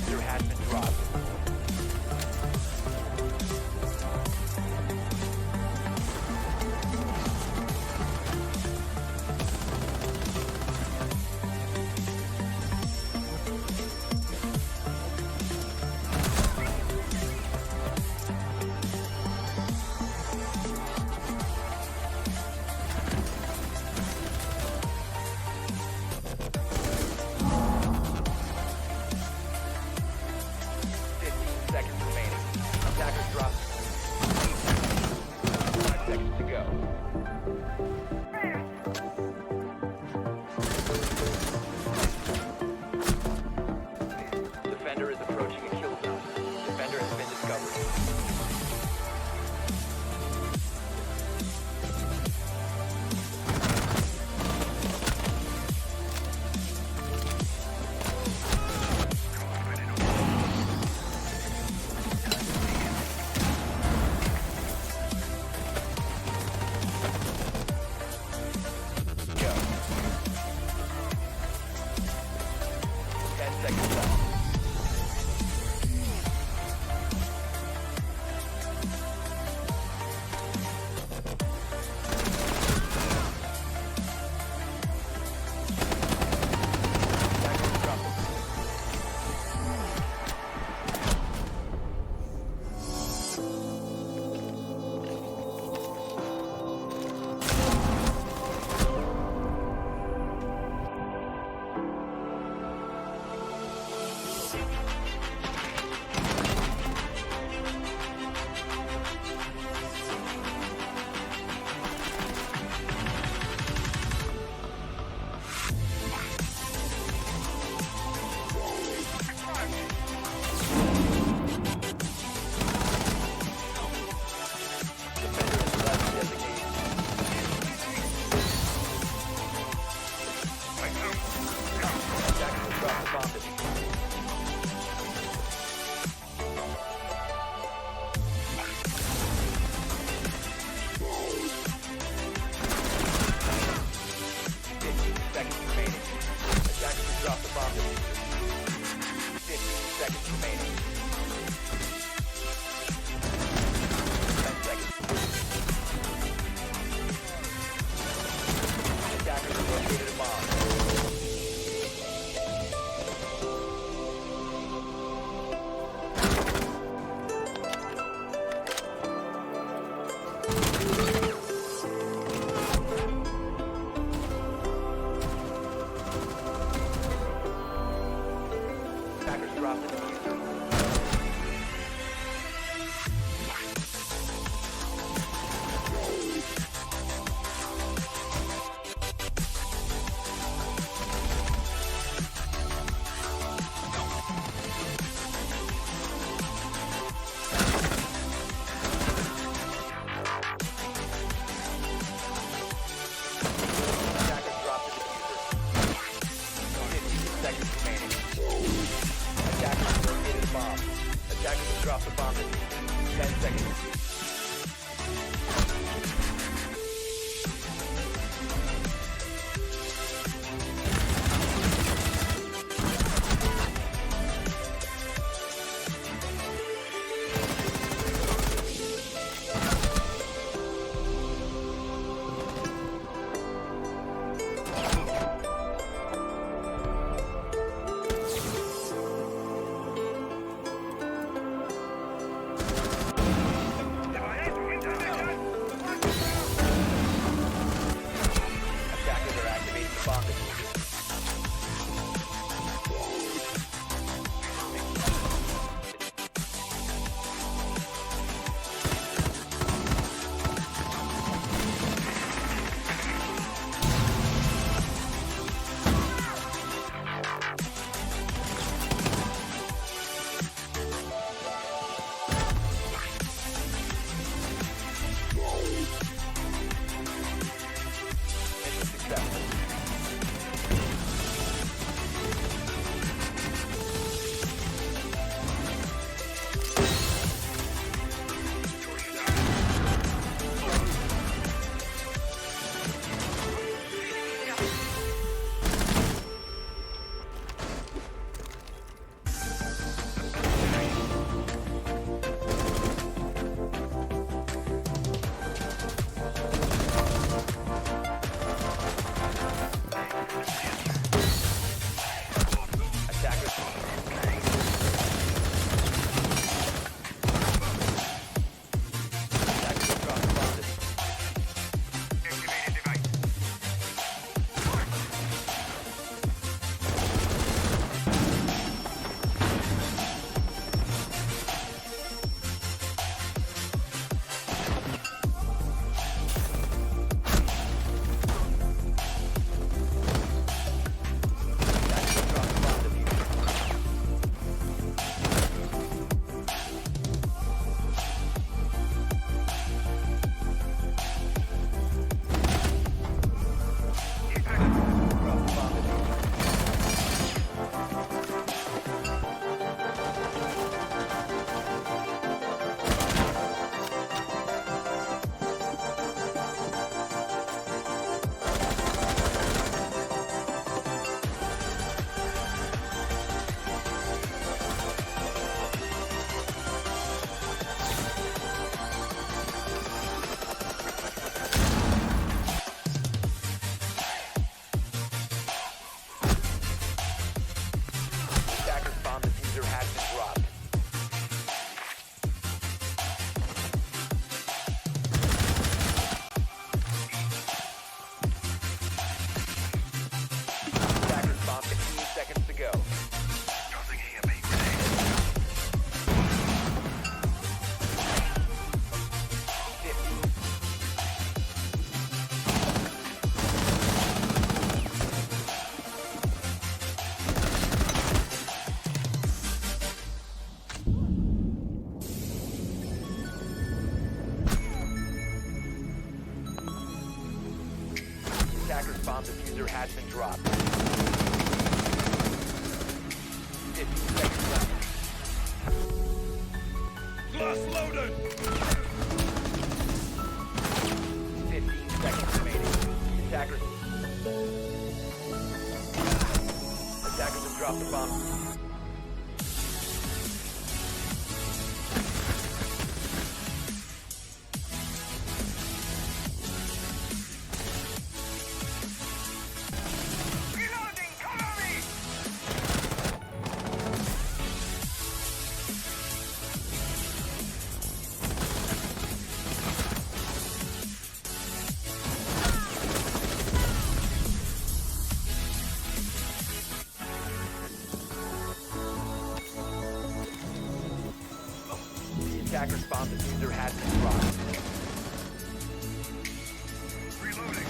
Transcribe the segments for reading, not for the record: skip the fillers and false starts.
There has been dropped. Seconds remaining. Attackers drop. 5 seconds to go. Defender is approaching a kill zone. Defender has been discovered. Go. 10 seconds left. Attackers drop. Drop the bomb diffuser. 15 seconds remaining. 10 seconds. Attackers have located a bomb. Attackers dropped the diffuser. Attackers dropped the diffuser. 15 seconds remaining. Attackers have located a bomb. Attackers have dropped the bomb diffuser. 10 seconds. diffuser has been dropped. 15 seconds left. Blast loaded! 15 seconds remaining. Attackers have dropped the bomb. Reloading! Cover me! The attacker's bomb diffuser has been dropped. Reloading!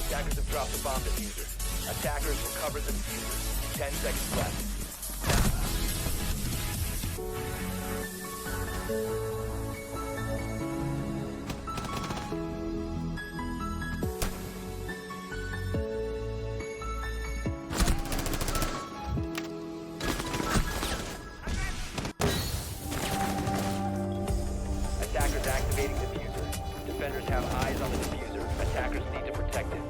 Attackers have dropped the bomb diffuser. Attackers recovered the diffuser. 10 seconds left. Attackers activating diffuser. Defenders have eyes on the diffuser. Attackers need to protect it.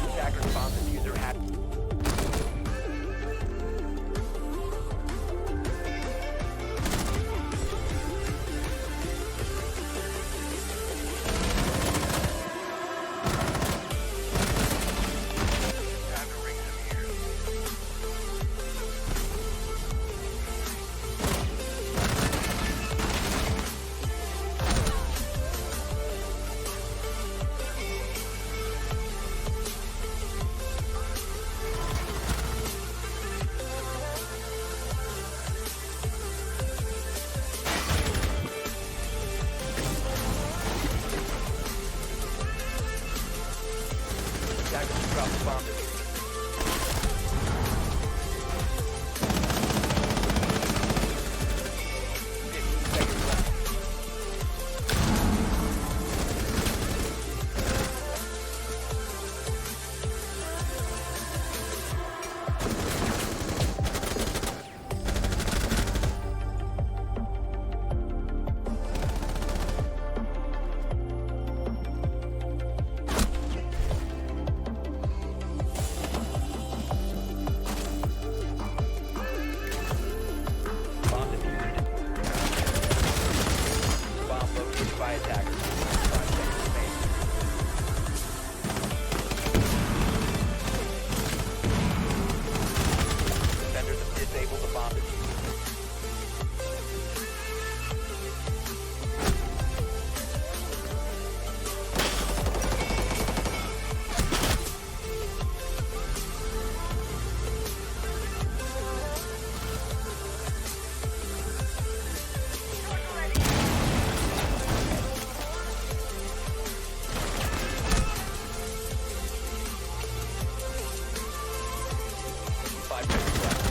Attackers bomb diffuser has... Time to ring them here. Attackers have dropped the bomb diffuser. 15 seconds left. Bomb diffuser. Bomb located by attackers. 5 seconds remaining. Defenders have disabled the bomb diffuser. Five seconds left.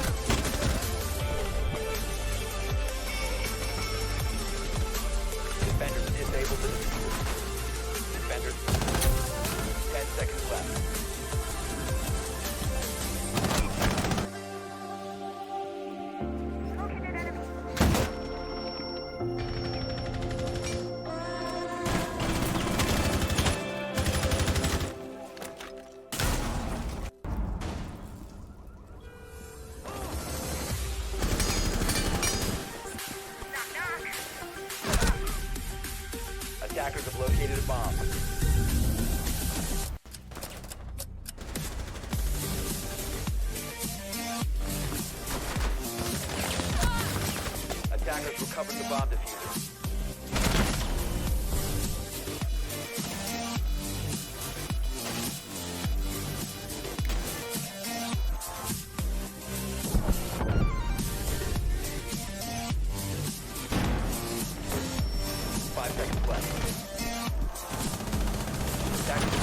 Defenders disabled the diffuser. Defenders. 10 seconds left. Attackers have located a bomb.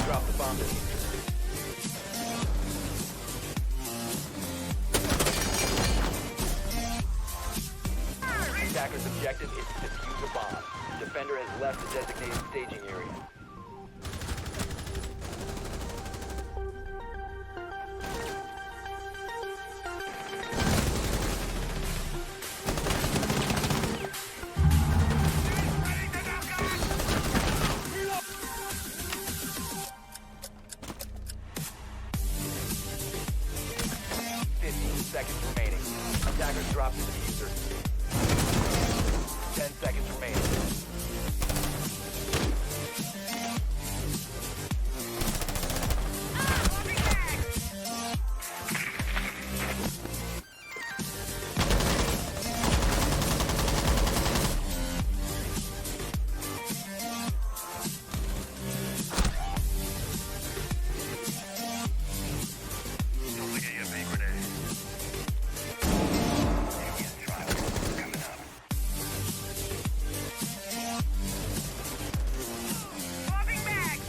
Drop the bomb diffuser. Attacker's objective is to defuse a bomb. Defender has left the designated staging area. Ready to knock out! 15 seconds remaining. Attackers drop the diffuser. 10 seconds remaining. Don't forget your big grenade. Alien trial coming up. Popping back!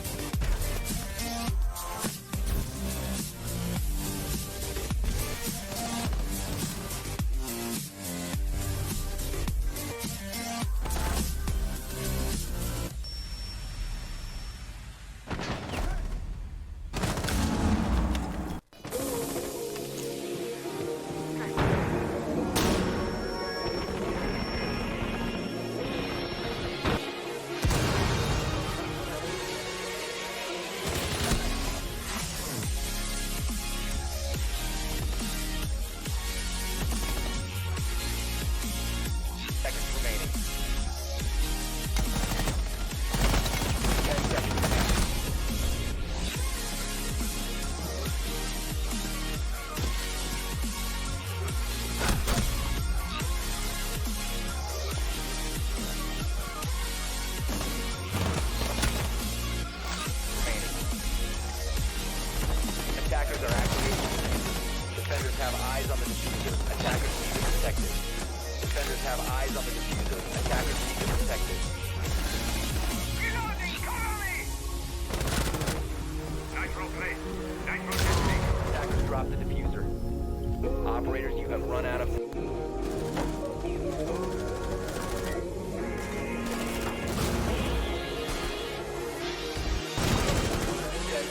Seconds remaining. 10 seconds remaining. Attackers are activated. Defenders have eyes on the diffuser. Attackers need to protect it. Defenders have eyes on the diffuser. Attackers need to protect it. Reloading! Cover me! Nitro place. Nitro detonator. Attackers drop the diffuser. Operators, you have run out of... 10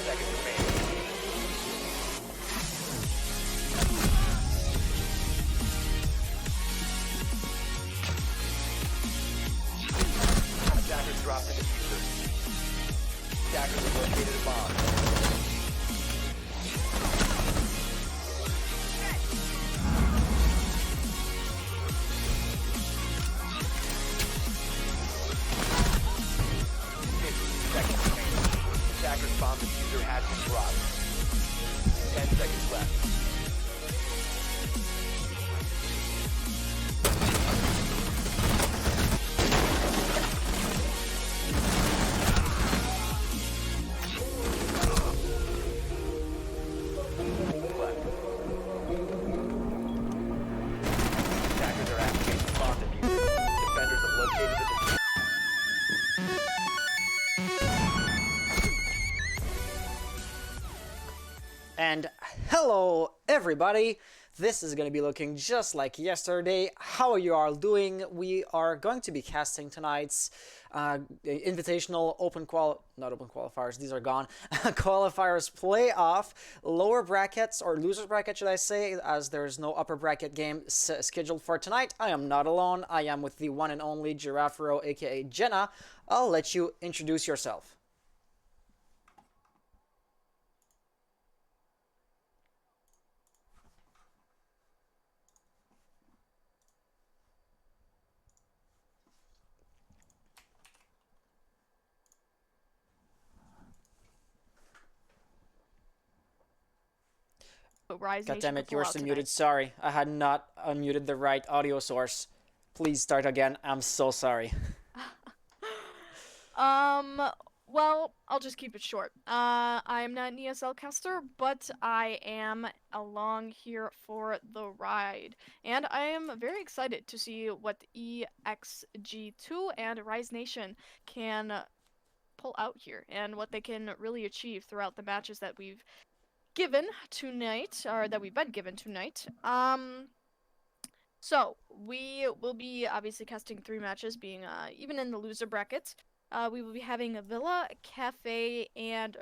seconds remaining. Attackers drop the diffuser. Attackers have located a bomb. Seconds remaining. Attackers bomb diffuser has been dropped. 10 seconds left. Left. Attackers are activating the bomb diffuser. Defenders have located the diffuser. And hello everybody, this is going to be looking just like yesterday. How are you all doing? We are going to be casting tonight's Invitational not open qualifiers, these are gone, Qualifiers playoff, lower brackets, or losers bracket should I say, as there's no upper bracket game scheduled for tonight. I am not alone, I am with the one and only Giraffe Row aka Jenna. I'll let you introduce yourself. Rise God Nation damn could it, you pull were out still tonight. muted. Sorry, I had not unmuted the right audio source. Please start again. I'm so sorry. Well, I'll just keep it short. I am not an ESL caster, but I am along here for the ride. And I am very excited to see what EXG2 and Rise Nation can pull out here and what they can really achieve throughout the matches that we've given tonight, or that we've been given tonight. So we will be obviously casting 3 matches, being even in the loser brackets. We will be having a Villa, Cafe, and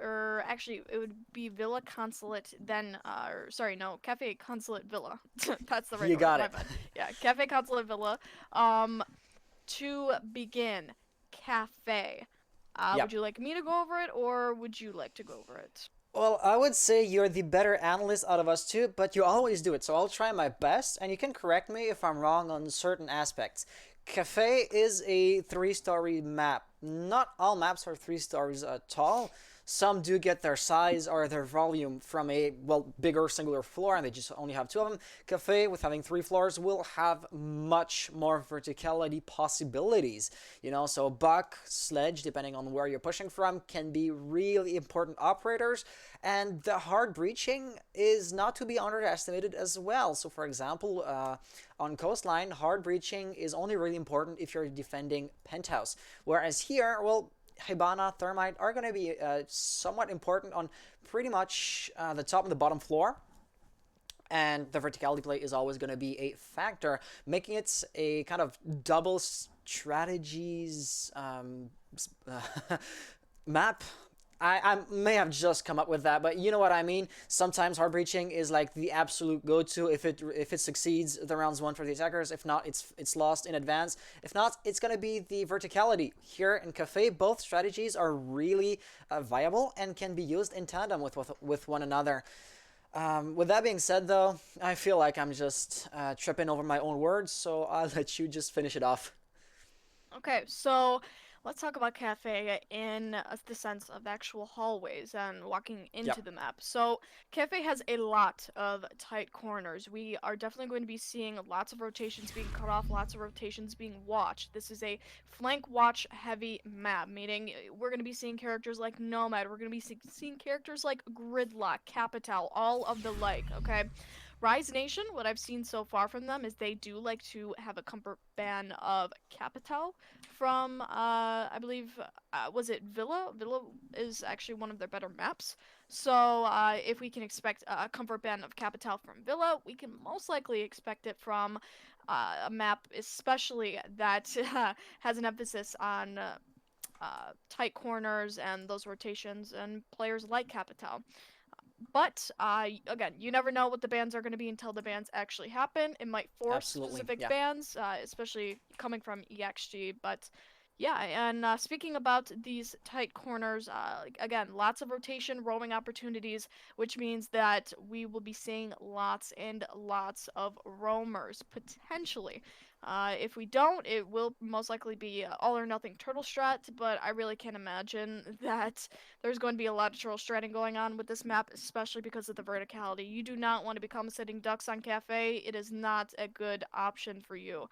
actually it would be Villa Consulate, then or sorry, no, Cafe Consulate Villa. That's the right You order. got My it. bad. Yeah, Cafe Consulate Villa. To begin, Cafe. Yeah. Would you like me to go over it, or would you like to go over it? Well, I would say you're the better analyst out of us two, but you always do it, so I'll try my best, and you can correct me if I'm wrong on certain aspects. Cafe is a 3-story map. Not all maps are 3 stories tall. Some do get their size or their volume from a, well, bigger singular floor, and they just only have 2 of them. Cafe, with having 3 floors, will have much more verticality possibilities. You know, so Buck, Sledge, depending on where you're pushing from, can be really important operators, and the hard breaching is not to be underestimated as well. So, for example, on Coastline, hard breaching is only really important if you're defending Penthouse, whereas here, well, Hibana, Thermite are going to be somewhat important on pretty much the top and the bottom floor. And the verticality play is always going to be a factor, making it a kind of double strategies map. I may have just come up with that, but you know what I mean. Sometimes hard breaching is like the absolute go-to. If it succeeds, the round's won for the attackers. If not, it's lost in advance. If not, it's gonna be the verticality. Here in Cafe, both strategies are really viable and can be used in tandem with one another. With that being said, though, I feel like I'm just tripping over my own words, so I'll let you just finish it off. Okay, so let's talk about Cafe in the sense of actual hallways and walking into Yep, the map. So, Cafe has a lot of tight corners. We are definitely going to be seeing lots of rotations being cut off, lots of rotations being watched. This is a flank watch heavy map, meaning we're going to be seeing characters like Nomad, we're going to be seeing characters like Gridlock, Capital, all of the like, okay? Rise Nation, what I've seen so far from them is they do like to have a comfort ban of Capital from, I believe, was it Villa? Villa is actually one of their better maps. So if we can expect a comfort ban of Capital from Villa, we can most likely expect it from a map, especially that has an emphasis on tight corners and those rotations and players like Capital. But again, you never know what the bans are going to be until the bans actually happen. It might force absolutely. specific Yeah, bans, especially coming from EXG. But yeah, and speaking about these tight corners, again, lots of rotation, roaming opportunities, which means that we will be seeing lots and lots of roamers potentially. If we don't, it will most likely be all or nothing turtle strat, but I really can't imagine that there's going to be a lot of turtle stratting going on with this map, especially because of the verticality. You do not want to become sitting ducks on Cafe. It is not a good option for you.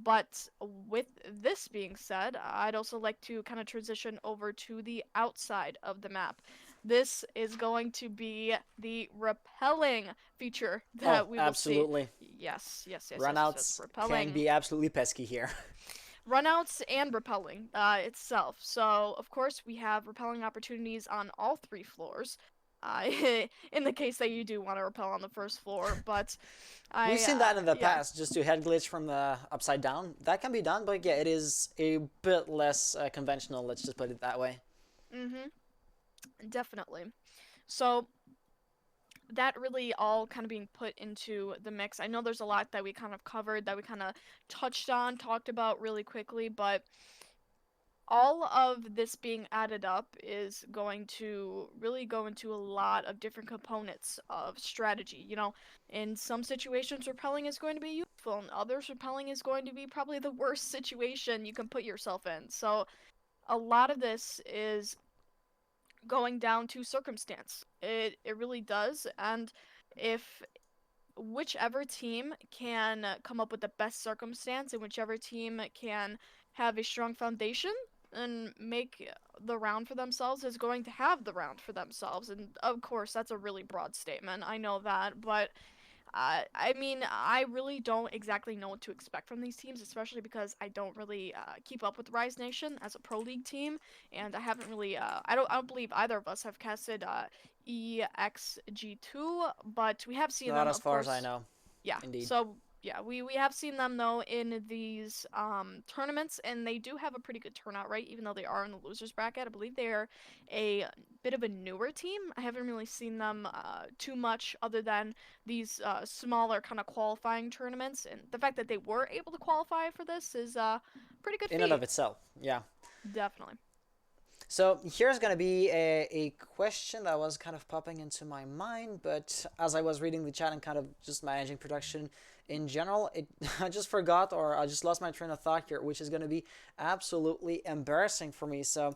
But with this being said, I'd also like to kind of transition over to the outside of the map. This is going to be the repelling feature oh, that we will see. absolutely. Yes. Runouts can Repelling. be absolutely pesky here. Runouts and repelling itself. So, of course, we have repelling opportunities on all 3 floors. Uh, in the case that you do want to repel on the first floor, but We've seen that in the yeah. past, just to head glitch from the upside down. That can be done, but yeah, it is a bit less conventional, let's just put it that way. Mhm. Definitely. So that really all kind of being put into the mix. I know there's a lot that we kind of covered, that we kind of touched on, talked about really quickly, but all of this being added up is going to really go into a lot of different components of strategy. You know, in some situations, repelling is going to be useful, in others, repelling is going to be probably the worst situation you can put yourself in. So, a lot of this is going down to circumstance. It really does, and if whichever team can come up with the best circumstance and whichever team can have a strong foundation and make the round for themselves is going to have the round for themselves. And of course, that's a really broad statement. I know that, but I mean, I really don't exactly know what to expect from these teams, especially because I don't really keep up with Rise Nation as a pro league team, and I haven't really. I don't believe either of us have casted EXG2, but we have seen Not them, as of far as I course. know, Yeah. indeed. So yeah, we have seen them though in these tournaments, and they do have a pretty good turnout rate, even though they are in the losers bracket. I believe they are a bit of a newer team. I haven't really seen them too much other than these smaller kind of qualifying tournaments, and the fact that they were able to qualify for this is a pretty good In and of feat. itself, yeah. Definitely. So here's gonna be a question that was kind of popping into my mind, but as I was reading the chat and kind of just managing production in general, it I just forgot or I just lost my train of thought here, which is gonna be absolutely embarrassing for me. So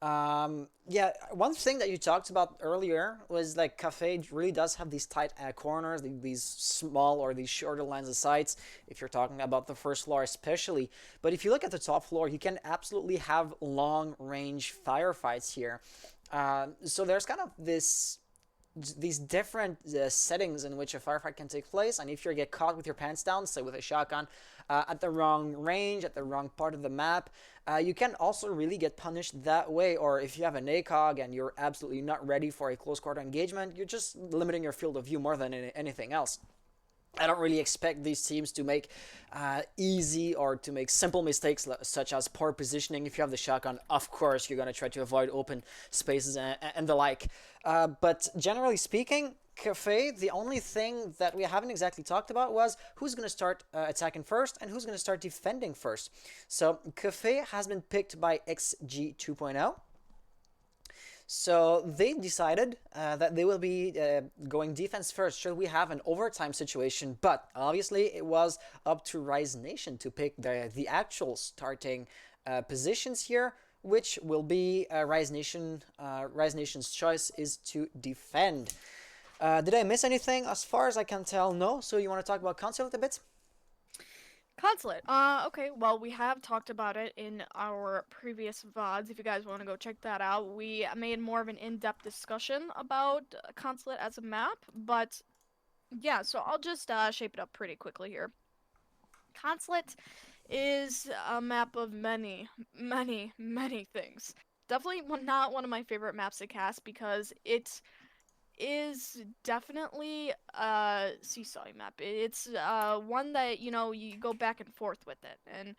yeah, one thing that you talked about earlier was like Cafe really does have these tight corners, these small or these shorter lines of sights, if you're talking about the first floor especially. But if you look at the top floor, you can absolutely have long range firefights here. So there's kind of these different settings in which a firefight can take place, and if you get caught with your pants down, say with a shotgun, at the wrong range, at the wrong part of the map, you can also really get punished that way. Or if you have an ACOG and you're absolutely not ready for a close quarter engagement, you're just limiting your field of view more than anything else. I don't really expect these teams to make easy or to make simple mistakes such as poor positioning. If you have the shotgun, of course, you're going to try to avoid open spaces and the like. But generally speaking, Cafe, the only thing that we haven't exactly talked about was who's going to start attacking first and who's going to start defending first. So Cafe has been picked by XG 2.0. So they decided that they will be going defense first should we have an overtime situation, but obviously it was up to Rise Nation to pick the actual starting positions here, which will be Rise Nation. Rise Nation's choice is to defend. Did I miss anything? As far as I can tell, no. So you want to talk about Consulate a bit? Consulate. Okay, well, we have talked about it in our previous VODs. If you guys want to go check that out, we made more of an in-depth discussion about Consulate as a map, but yeah, so I'll just shape it up pretty quickly here. Consulate is a map of many, many, many things. Definitely not one of my favorite maps to cast because it is definitely a seesawing map. It's one that you go back and forth with it, and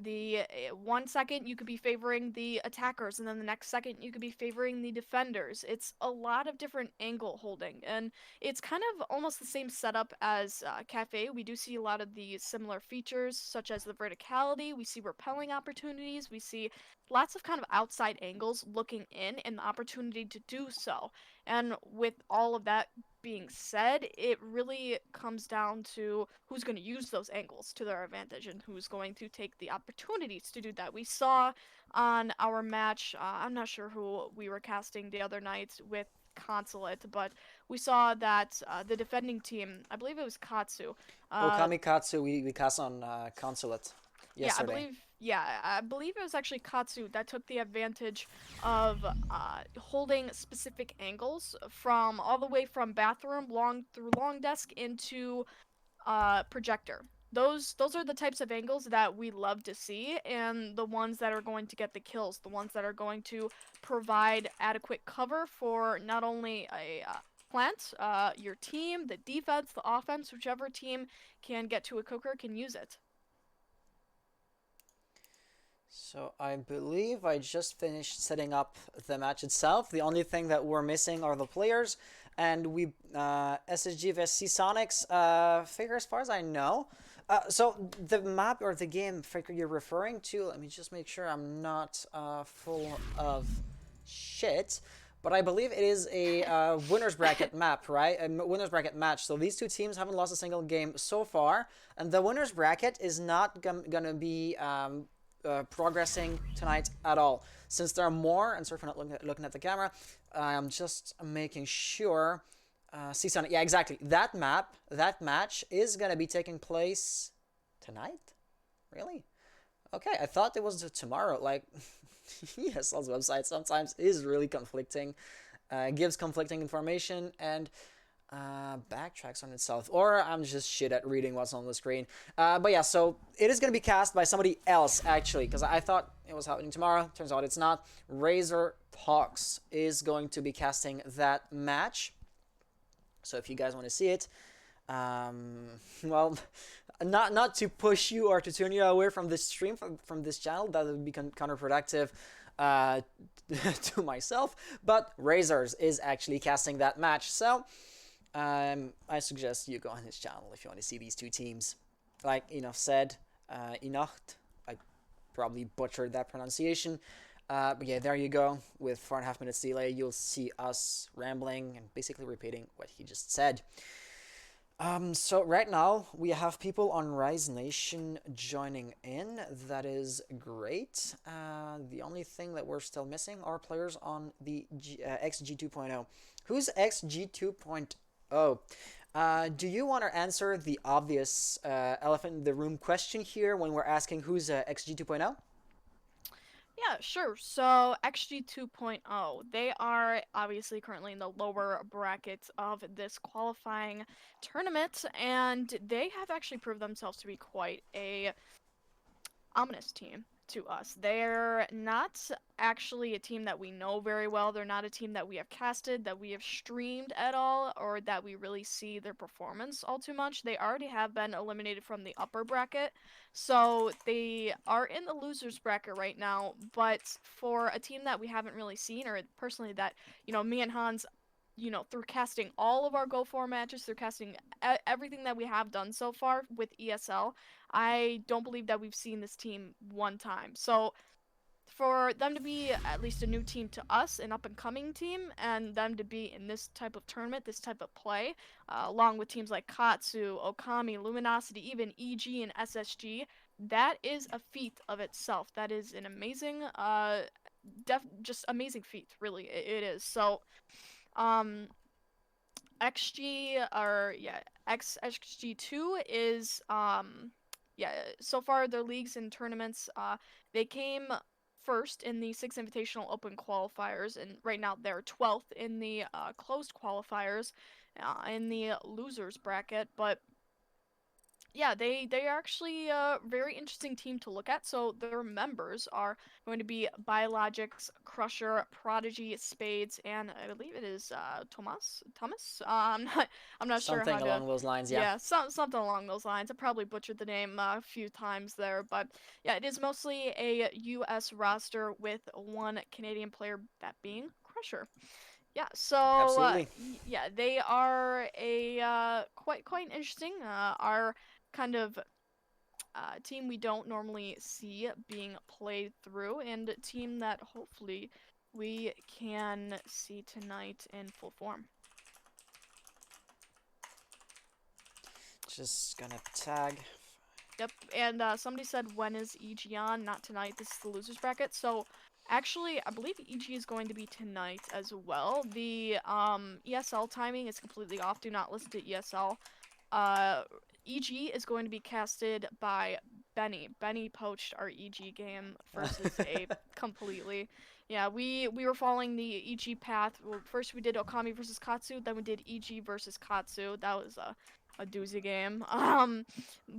the 1 second you could be favoring the attackers, and then the next second you could be favoring the defenders. It's a lot of different angle holding, and it's kind of almost the same setup as Cafe. We do see a lot of the similar features, such as the verticality. We see repelling opportunities. We see lots of kind of outside angles looking in, and the opportunity to do so. And with all of that being said, it really comes down to who's going to use those angles to their advantage and who's going to take the opportunities to do that. We saw on our match, I'm not sure who we were casting the other night with Consulate, but we saw that the defending team, I believe it was Katsu. Okami Katsu, we cast on Consulate yesterday. I believe it was actually Katsu that took the advantage of holding specific angles from all the way from bathroom through long desk into projector. Those are the types of angles that we love to see, and the ones that are going to get the kills, the ones that are going to provide adequate cover for not only a plant, your team, the defense, the offense, whichever team can get to a cooker can use it. So I believe I just finished setting up the match itself. The only thing that we're missing are the players, and we SSG vs Sonics figure as far as I know. So the map or the game figure you're referring to, let me just make sure I'm not full of shit. But I believe it is a winner's bracket map, right? A winner's bracket match. So these two teams haven't lost a single game so far, and the winner's bracket is not gonna be progressing tonight at all. Since there are more, and sorry for not looking at the camera, I'm just making sure. Season, yeah, exactly. That match is gonna be taking place tonight. Really? Okay, I thought it was tomorrow. Like, ESL's website sometimes is really conflicting, gives conflicting information, and backtracks on itself, or I'm just shit at reading what's on the screen. But yeah, so it is gonna be cast by somebody else actually, because I thought it was happening tomorrow. Turns out it's not. Razor Talks is going to be casting that match. So if you guys want to see it, well, not to push you or to turn you away from this stream, from this channel, that would be counterproductive to myself, but Razors is actually casting that match, so I suggest you go on his channel if you want to see these two teams. Like Enoch said, Enocht, I probably butchered that pronunciation, but yeah, there you go. With 4.5 minutes delay, you'll see us rambling and basically repeating what he just said. So right now we have people on Rise Nation joining in. That is great. The only thing that we're still missing are players on the XG 2.0. Who's XG 2.0? Do you want to answer the obvious elephant in the room question here when we're asking who's XG 2.0? Yeah, sure. So XG 2.0, they are obviously currently in the lower brackets of this qualifying tournament, and they have actually proved themselves to be quite a ominous team to us. They're not actually a team that we know very well. They're not a team that we have casted, that we have streamed at all, or that we really see their performance all too much. They already have been eliminated from the upper bracket, so they are in the losers bracket right now. But for a team that we haven't really seen, or personally that, me and Hans, through casting all of our Go 4 matches, through casting everything that we have done so far with ESL, I don't believe that we've seen this team one time. So for them to be at least a new team to us, an up-and-coming team, and them to be in this type of tournament, this type of play, along with teams like Katsu, Okami, Luminosity, even EG and SSG, that is a feat of itself. That is an amazing, just amazing feat, really, it is. So, XG, or yeah, XG2 is so far their leagues and tournaments, they came first in the 6 Invitational Open qualifiers, and right now they're 12th in the closed qualifiers, in the losers bracket. But yeah, they are actually a very interesting team to look at. So their members are going to be Biologics, Crusher, Prodigy, Spades, and I believe it is Thomas. I'm not sure Something how to. along those lines, yeah. Yeah, something along those lines. I probably butchered the name a few times there, but yeah, it is mostly a U.S. roster with one Canadian player, that being Crusher. Yeah, so Absolutely. yeah, they are a quite interesting. Our kind of team we don't normally see being played through, and a team that hopefully we can see tonight in full form. Just gonna tag. Yep, and somebody said, when is EG on? Not tonight. This is the losers bracket. So actually, I believe EG is going to be tonight as well. The ESL timing is completely off. Do not listen to ESL. EG is going to be casted by Benny. Benny poached our EG game versus a completely. Yeah, we were following the EG path. First we did Okami versus Katsu, then we did EG versus Katsu. That was a doozy game.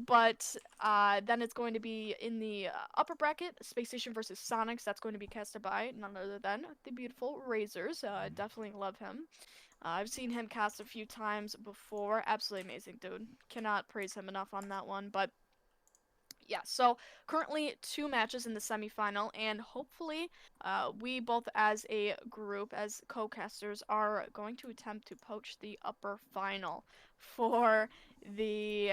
But then it's going to be in the upper bracket, Space Station versus Sonics. That's going to be casted by none other than the beautiful Razors. Definitely love him. I've seen him cast a few times before. Absolutely amazing, dude. Cannot praise him enough on that one. But yeah, so currently 2 matches in the semifinal, and hopefully we both as a group, as co-casters, are going to attempt to poach the upper final for the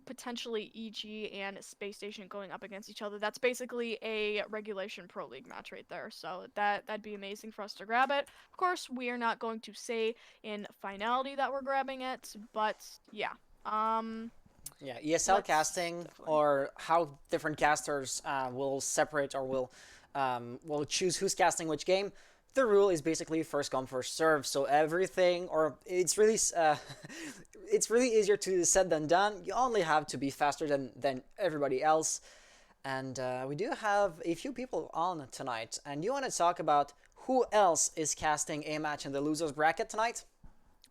potentially EG and Space Station going up against each other. That's basically a regulation pro league match right there. So that'd be amazing for us to grab it. Of course, we are not going to say in finality that we're grabbing it, but yeah. Yeah, ESL casting, definitely. or how different casters will separate or will choose who's casting which game. The rule is basically first come first serve. So everything, or it's really it's really easier to said than done. You only have to be faster than everybody else. And we do have a few people on tonight. And you want to talk about who else is casting a match in the losers bracket tonight?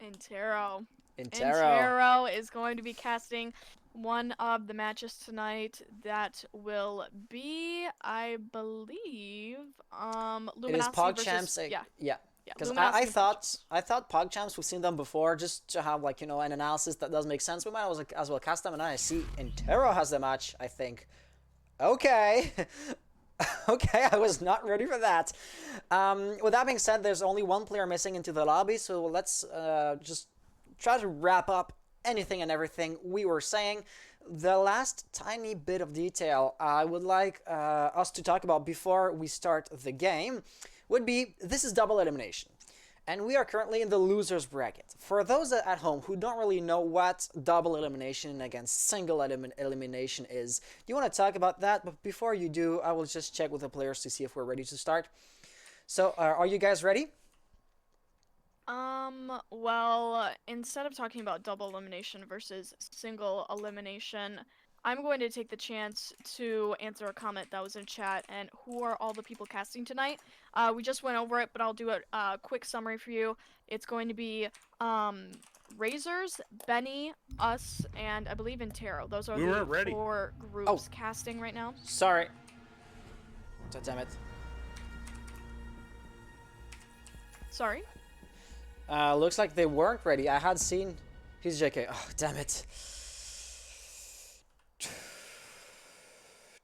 Intero. Intero. Intero is going to be casting one of the matches tonight. That will be, I believe, It is Luminosity versus PogChamps. yeah, Yeah. yeah, Because I Luminosity and thought PogChamps, we've seen them before, just to have like an analysis that does make sense. We might as well cast them, and I see Intero has the match. I think. Okay. Okay, I was not ready for that. With that being said, there's only one player missing into the lobby, so let's just try to wrap up anything and everything we were saying. The last tiny bit of detail I would like us to talk about before we start the game would be this is double elimination. And we are currently in the losers bracket. For those at home who don't really know what double elimination against single elimination is, do you want to talk about that? But before you do, I will just check with the players to see if we're ready to start. So, are you guys ready? Well, instead of talking about double elimination versus single elimination, I'm going to take the chance to answer a comment that was in chat. And who are all the people casting tonight? We just went over it, but I'll do a quick summary for you. It's going to be Razors, Benny, us, and I believe Intero. Those are the ready. four groups casting right now. Sorry. Oh, damn it. Sorry. Looks like they weren't ready. I had seen... He's JK. Oh, damn it.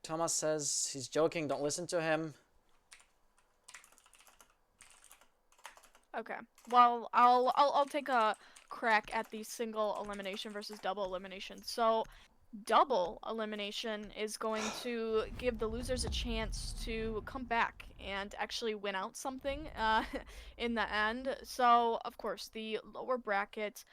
Thomas says he's joking. Don't listen to him. Okay. Well, I'll take a crack at the single elimination versus double elimination. So, double elimination is going to give the losers a chance to come back and actually win out something in the end. So, of course, the lower bracket,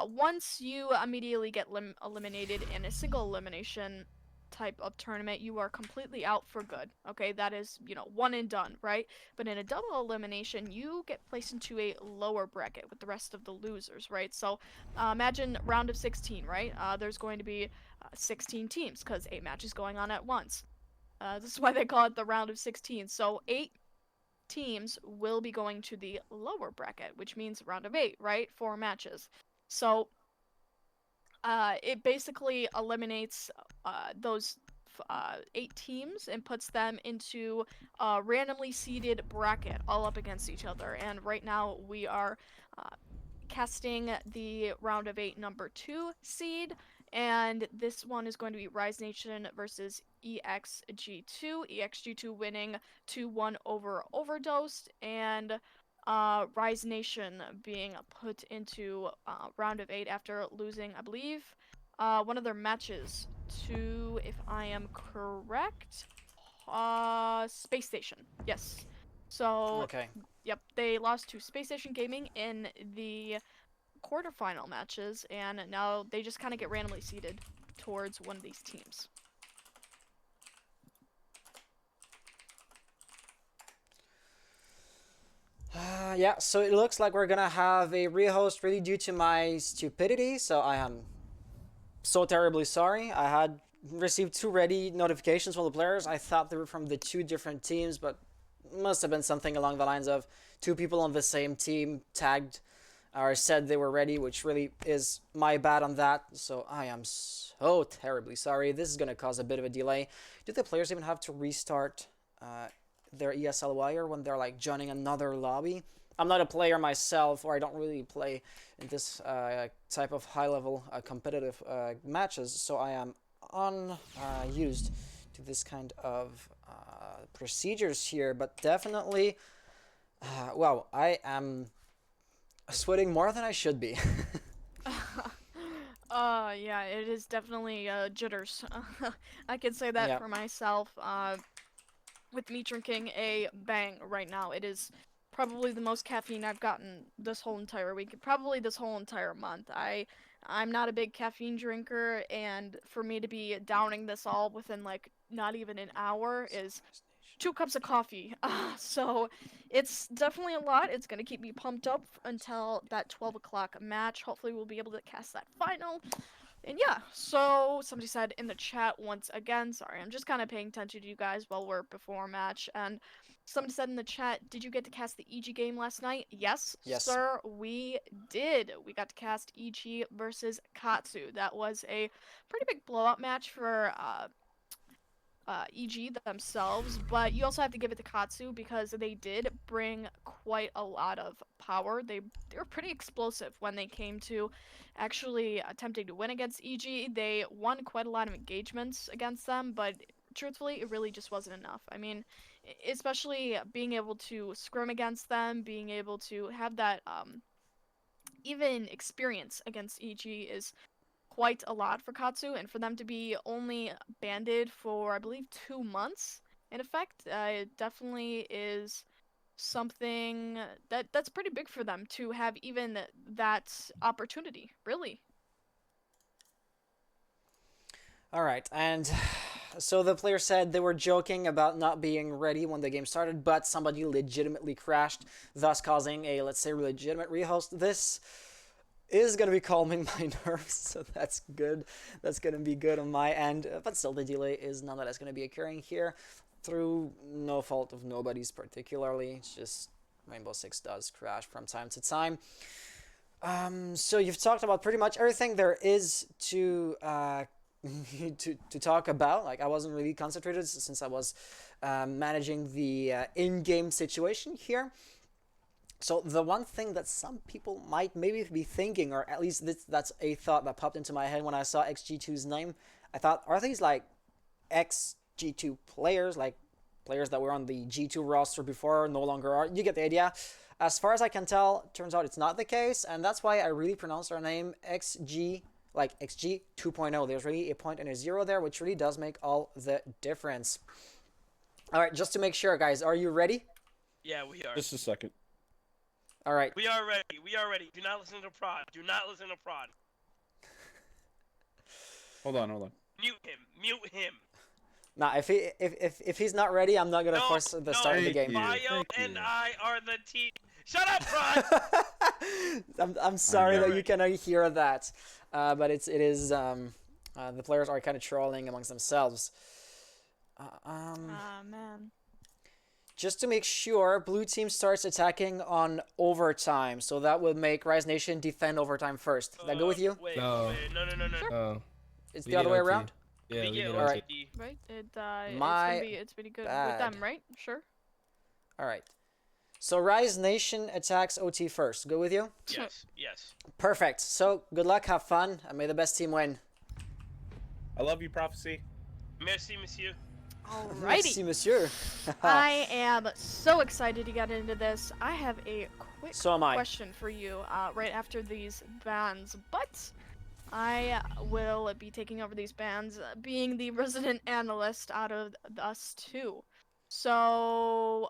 once you immediately get eliminated in a single elimination type of tournament, you are completely out for good. Okay, that is, one and done, right? But in a double elimination, you get placed into a lower bracket with the rest of the losers, right? So imagine round of 16, right? There's going to be 16 teams because 8 matches going on at once. This is why they call it the round of 16. So 8 teams will be going to the lower bracket, which means round of 8, right? 4 matches. So it basically eliminates those 8 teams and puts them into a randomly seeded bracket all up against each other. And right now we are casting the round of 8 number 2 seed, and this one is going to be Rise Nation versus EXG2. EXG2 winning 2-1 over Overdosed, and Rise Nation being put into round of 8 after losing, I believe, one of their matches to, if I am correct, Space Station. Yes. So, Okay. yep, they lost to Space Station Gaming in the quarterfinal matches, and now they just kind of get randomly seeded towards one of these teams. Yeah, so it looks like we're gonna have a rehost really due to my stupidity, so I am so terribly sorry. I had received 2 ready notifications from the players. I thought they were from the 2 different teams, but must have been something along the lines of 2 people on the same team tagged or said they were ready, which really is my bad on that, so I am so terribly sorry. This is gonna cause a bit of a delay. Do the players even have to restart their ESL wire when they're like joining another lobby? I'm not a player myself, or I don't really play in this type of high-level competitive matches, so I am unused to this kind of procedures here. But definitely, well, I am sweating more than I should be. Yeah, it is definitely jitters. I can say that Yeah. for myself. With me drinking a Bang right now, it is probably the most caffeine I've gotten this whole entire week, probably this whole entire month. I'm not a big caffeine drinker, and for me to be downing this all within like not even an hour is 2 cups of coffee. So it's definitely a lot. It's gonna keep me pumped up until that 12 o'clock match. Hopefully we'll be able to cast that final. And yeah, so somebody said in the chat once again, sorry, I'm just kind of paying attention to you guys while we're before match, and Someone said in the chat, did you get to cast the EG game last night? Yes, Yes. sir, we did. We got to cast EG versus Katsu. That was a pretty big blowout match for EG themselves, but you also have to give it to Katsu because they did bring quite a lot of power. They were pretty explosive when they came to actually attempting to win against EG. They won quite a lot of engagements against them, but truthfully, it really just wasn't enough. I mean, especially being able to scrim against them, being able to have that even experience against EG is quite a lot for Katsu, and for them to be only banded for, I believe, 2 months, in effect, it definitely is something that's pretty big for them to have even that opportunity, really. All right, and so the player said they were joking about not being ready when the game started, but somebody legitimately crashed, thus causing a, let's say, legitimate rehost. This is going to be calming my nerves, so that's good. That's going to be good on my end, but still the delay is nonetheless going to be occurring here through no fault of nobody's particularly. It's just Rainbow Six does crash from time to time. So you've talked about pretty much everything there is to to talk about. Like, I wasn't really concentrated since I was managing the in-game situation here. So the one thing that some people might maybe be thinking, or at least that's a thought that popped into my head when I saw XG2's name, I thought, are these like XG2 players, like players that were on the G2 roster before, no longer are? You get the idea. As far as I can tell, turns out it's not the case, and that's why I really pronounce our name XG, like XG 2.0. There's really a point and a zero there, which really does make all the difference. All right, just to make sure, guys, are you ready? Yeah, we are. Just a second. All right. We are ready. We are ready. Do not listen to Prod. Do not listen to Prod. Hold on. Mute him. Mute him. Nah, if he's not ready, I'm not gonna force the start of the game. Bio and I are the team. Shut up, Prod! I'm sorry that you Alright. cannot hear that, but it is the players are kind of trolling amongst themselves. Man. Just to make sure, blue team starts attacking on overtime, so that would make Rise Nation defend overtime first. Does that go with you? Wait, No. wait, no. Oh. It's We the other get way OT. around? Yeah, we get Alright. OT. Right? My It's pretty good bad. with them, right? Sure. Alright. So Rise Nation attacks OT first. Go with you? Yes, yes. Perfect. So good luck, have fun, and may the best team win. I love you, Prophecy. Merci, monsieur. Merci, Alrighty. monsieur. I am so excited to get into this. I have a quick So am I. question for you right after these bans, but I will be taking over these bans, being the resident analyst out of us two. So,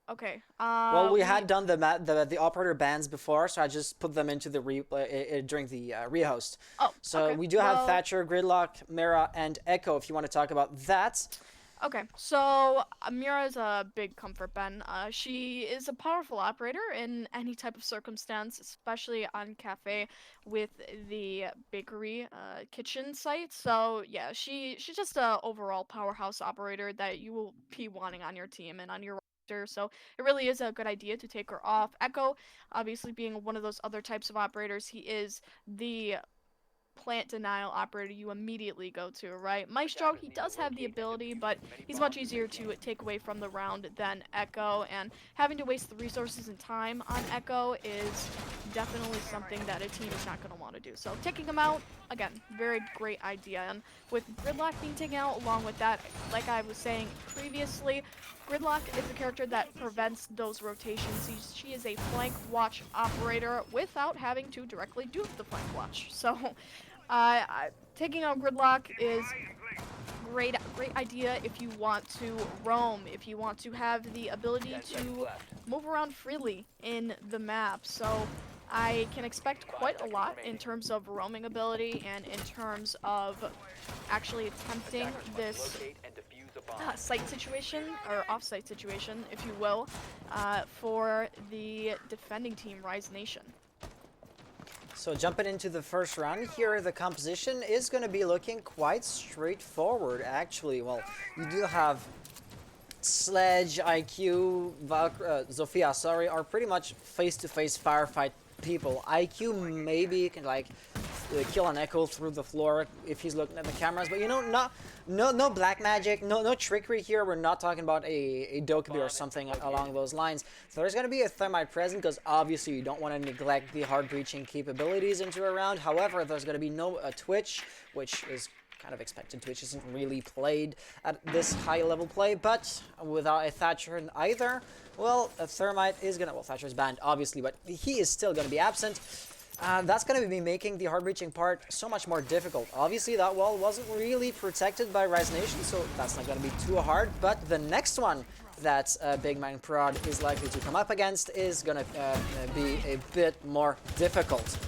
okay. Well, we had done the operator bans before, so I just put them into the replay during the rehost. Oh, So okay. we do have Well, Thatcher, Gridlock, Mira, and Echo. If you want to talk about that, Okay, so Mira is a big comfort Ben. She is a powerful operator in any type of circumstance, especially on cafe with the bakery kitchen site. So yeah, she's just a overall powerhouse operator that you will be wanting on your team and on your roster. So it really is a good idea to take her off. Echo, obviously being one of those other types of operators, he is the plant denial operator you immediately go to, right? Maestro, he does have the ability, but he's much easier to take away from the round than Echo, and having to waste the resources and time on Echo is definitely something that a team is not going to want to do. So taking him out, again, very great idea. And with Gridlock being taken out along with that, like I was saying previously, Gridlock is a character that prevents those rotations. She is a flank watch operator without having to directly do the flank watch. So taking out Gridlock is great idea if you want to roam, if you want to have the ability to move around freely in the map. So I can expect quite a lot in terms of roaming ability and in terms of actually attempting this site situation, or off-site situation, if you will, for the defending team, Rise Nation. so jumping into the first round here, the composition is going to be looking quite straightforward, actually. Well, you do have Sledge, IQ, Zofia, sorry, are pretty much face-to-face firefight people. IQ maybe can like kill an echo through the floor if he's looking at the cameras, but you know, no black magic, no trickery here. We're not talking about a Dokkaebi or something along those lines. So there's gonna be a thermite present because obviously you don't want to neglect the hard breaching capabilities into a round. However, there's gonna be no Twitch, which is kind of expected. Twitch isn't really played at this high level play, but without a Thatcher either, well, a thermite is gonna, well, Thatcher's banned obviously, but he is still gonna be absent. That's going to be making the hard breaching part so much more difficult. Obviously, that wall wasn't really protected by Rise Nation, so that's not going to be too hard. But the next one that Big Man Prod is likely to come up against is going to be a bit more difficult.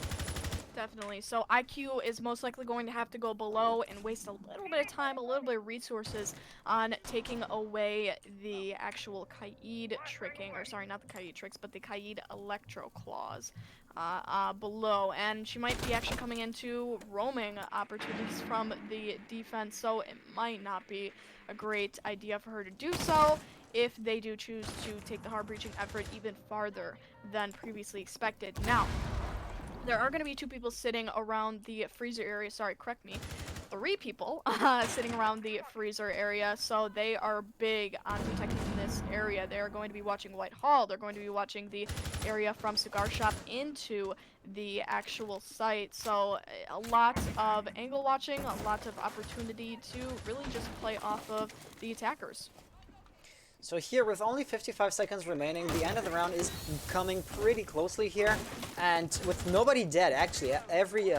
Definitely. So IQ is most likely going to have to go below and waste a little bit of time, a little bit of resources on taking away the actual Kaid tricking, or sorry, not the Kaid tricks, but the Kaid Electro Claws below. And she might be actually coming into roaming opportunities from the defense, so it might not be a great idea for her to do so if they do choose to take the hard breaching effort even farther than previously expected. Now, there are going to be 2 people sitting around the freezer area. Sorry, correct me. 3 people sitting around the freezer area. So they are big on protecting this area. They're going to be watching Whitehall. They're going to be watching the area from Cigar Shop into the actual site. So a lot of angle watching, a lot of opportunity to really just play off of the attackers. So here, with only 55 seconds remaining, the end of the round is coming pretty closely here, and with nobody dead, actually,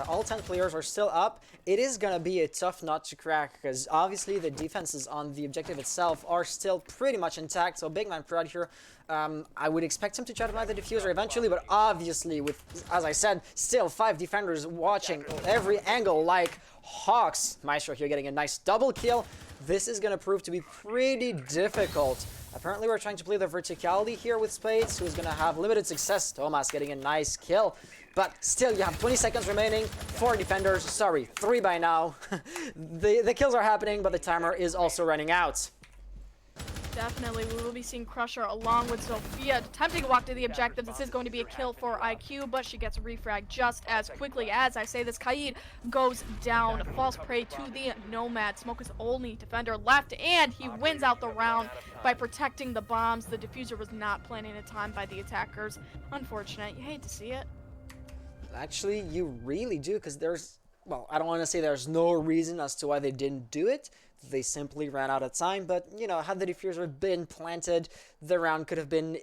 all 10 players are still up. It is gonna be a tough nut to crack, because obviously the defenses on the objective itself are still pretty much intact. So Big Man Prod here, I would expect him to try to plant the diffuser eventually, but obviously with, as I said, still 5 defenders watching every angle like hawks. Maestro here getting a nice double kill. This is going to prove to be pretty difficult. Apparently we're trying to play the verticality here with Spades, who is going to have limited success. Thomas getting a nice kill. But still, you have 20 seconds remaining. 4 defenders. Sorry, 3 by now. the kills are happening, but the timer is also running out. Definitely, we will be seeing Crusher along with Sophia attempting to walk to the objective. This is going to be a kill for IQ, but she gets a refrag just as quickly. As I say this, Kaid goes down, falls prey to the Nomad. Smoke is only defender left, and he wins out the round by protecting the bombs. The diffuser was not planning in time by the attackers. Unfortunate. You hate to see it. Actually, you really do, because there's, well, I don't want to say there's no reason as to why they didn't do it. They simply ran out of time, but, you know, had the diffuser been planted, the round could have been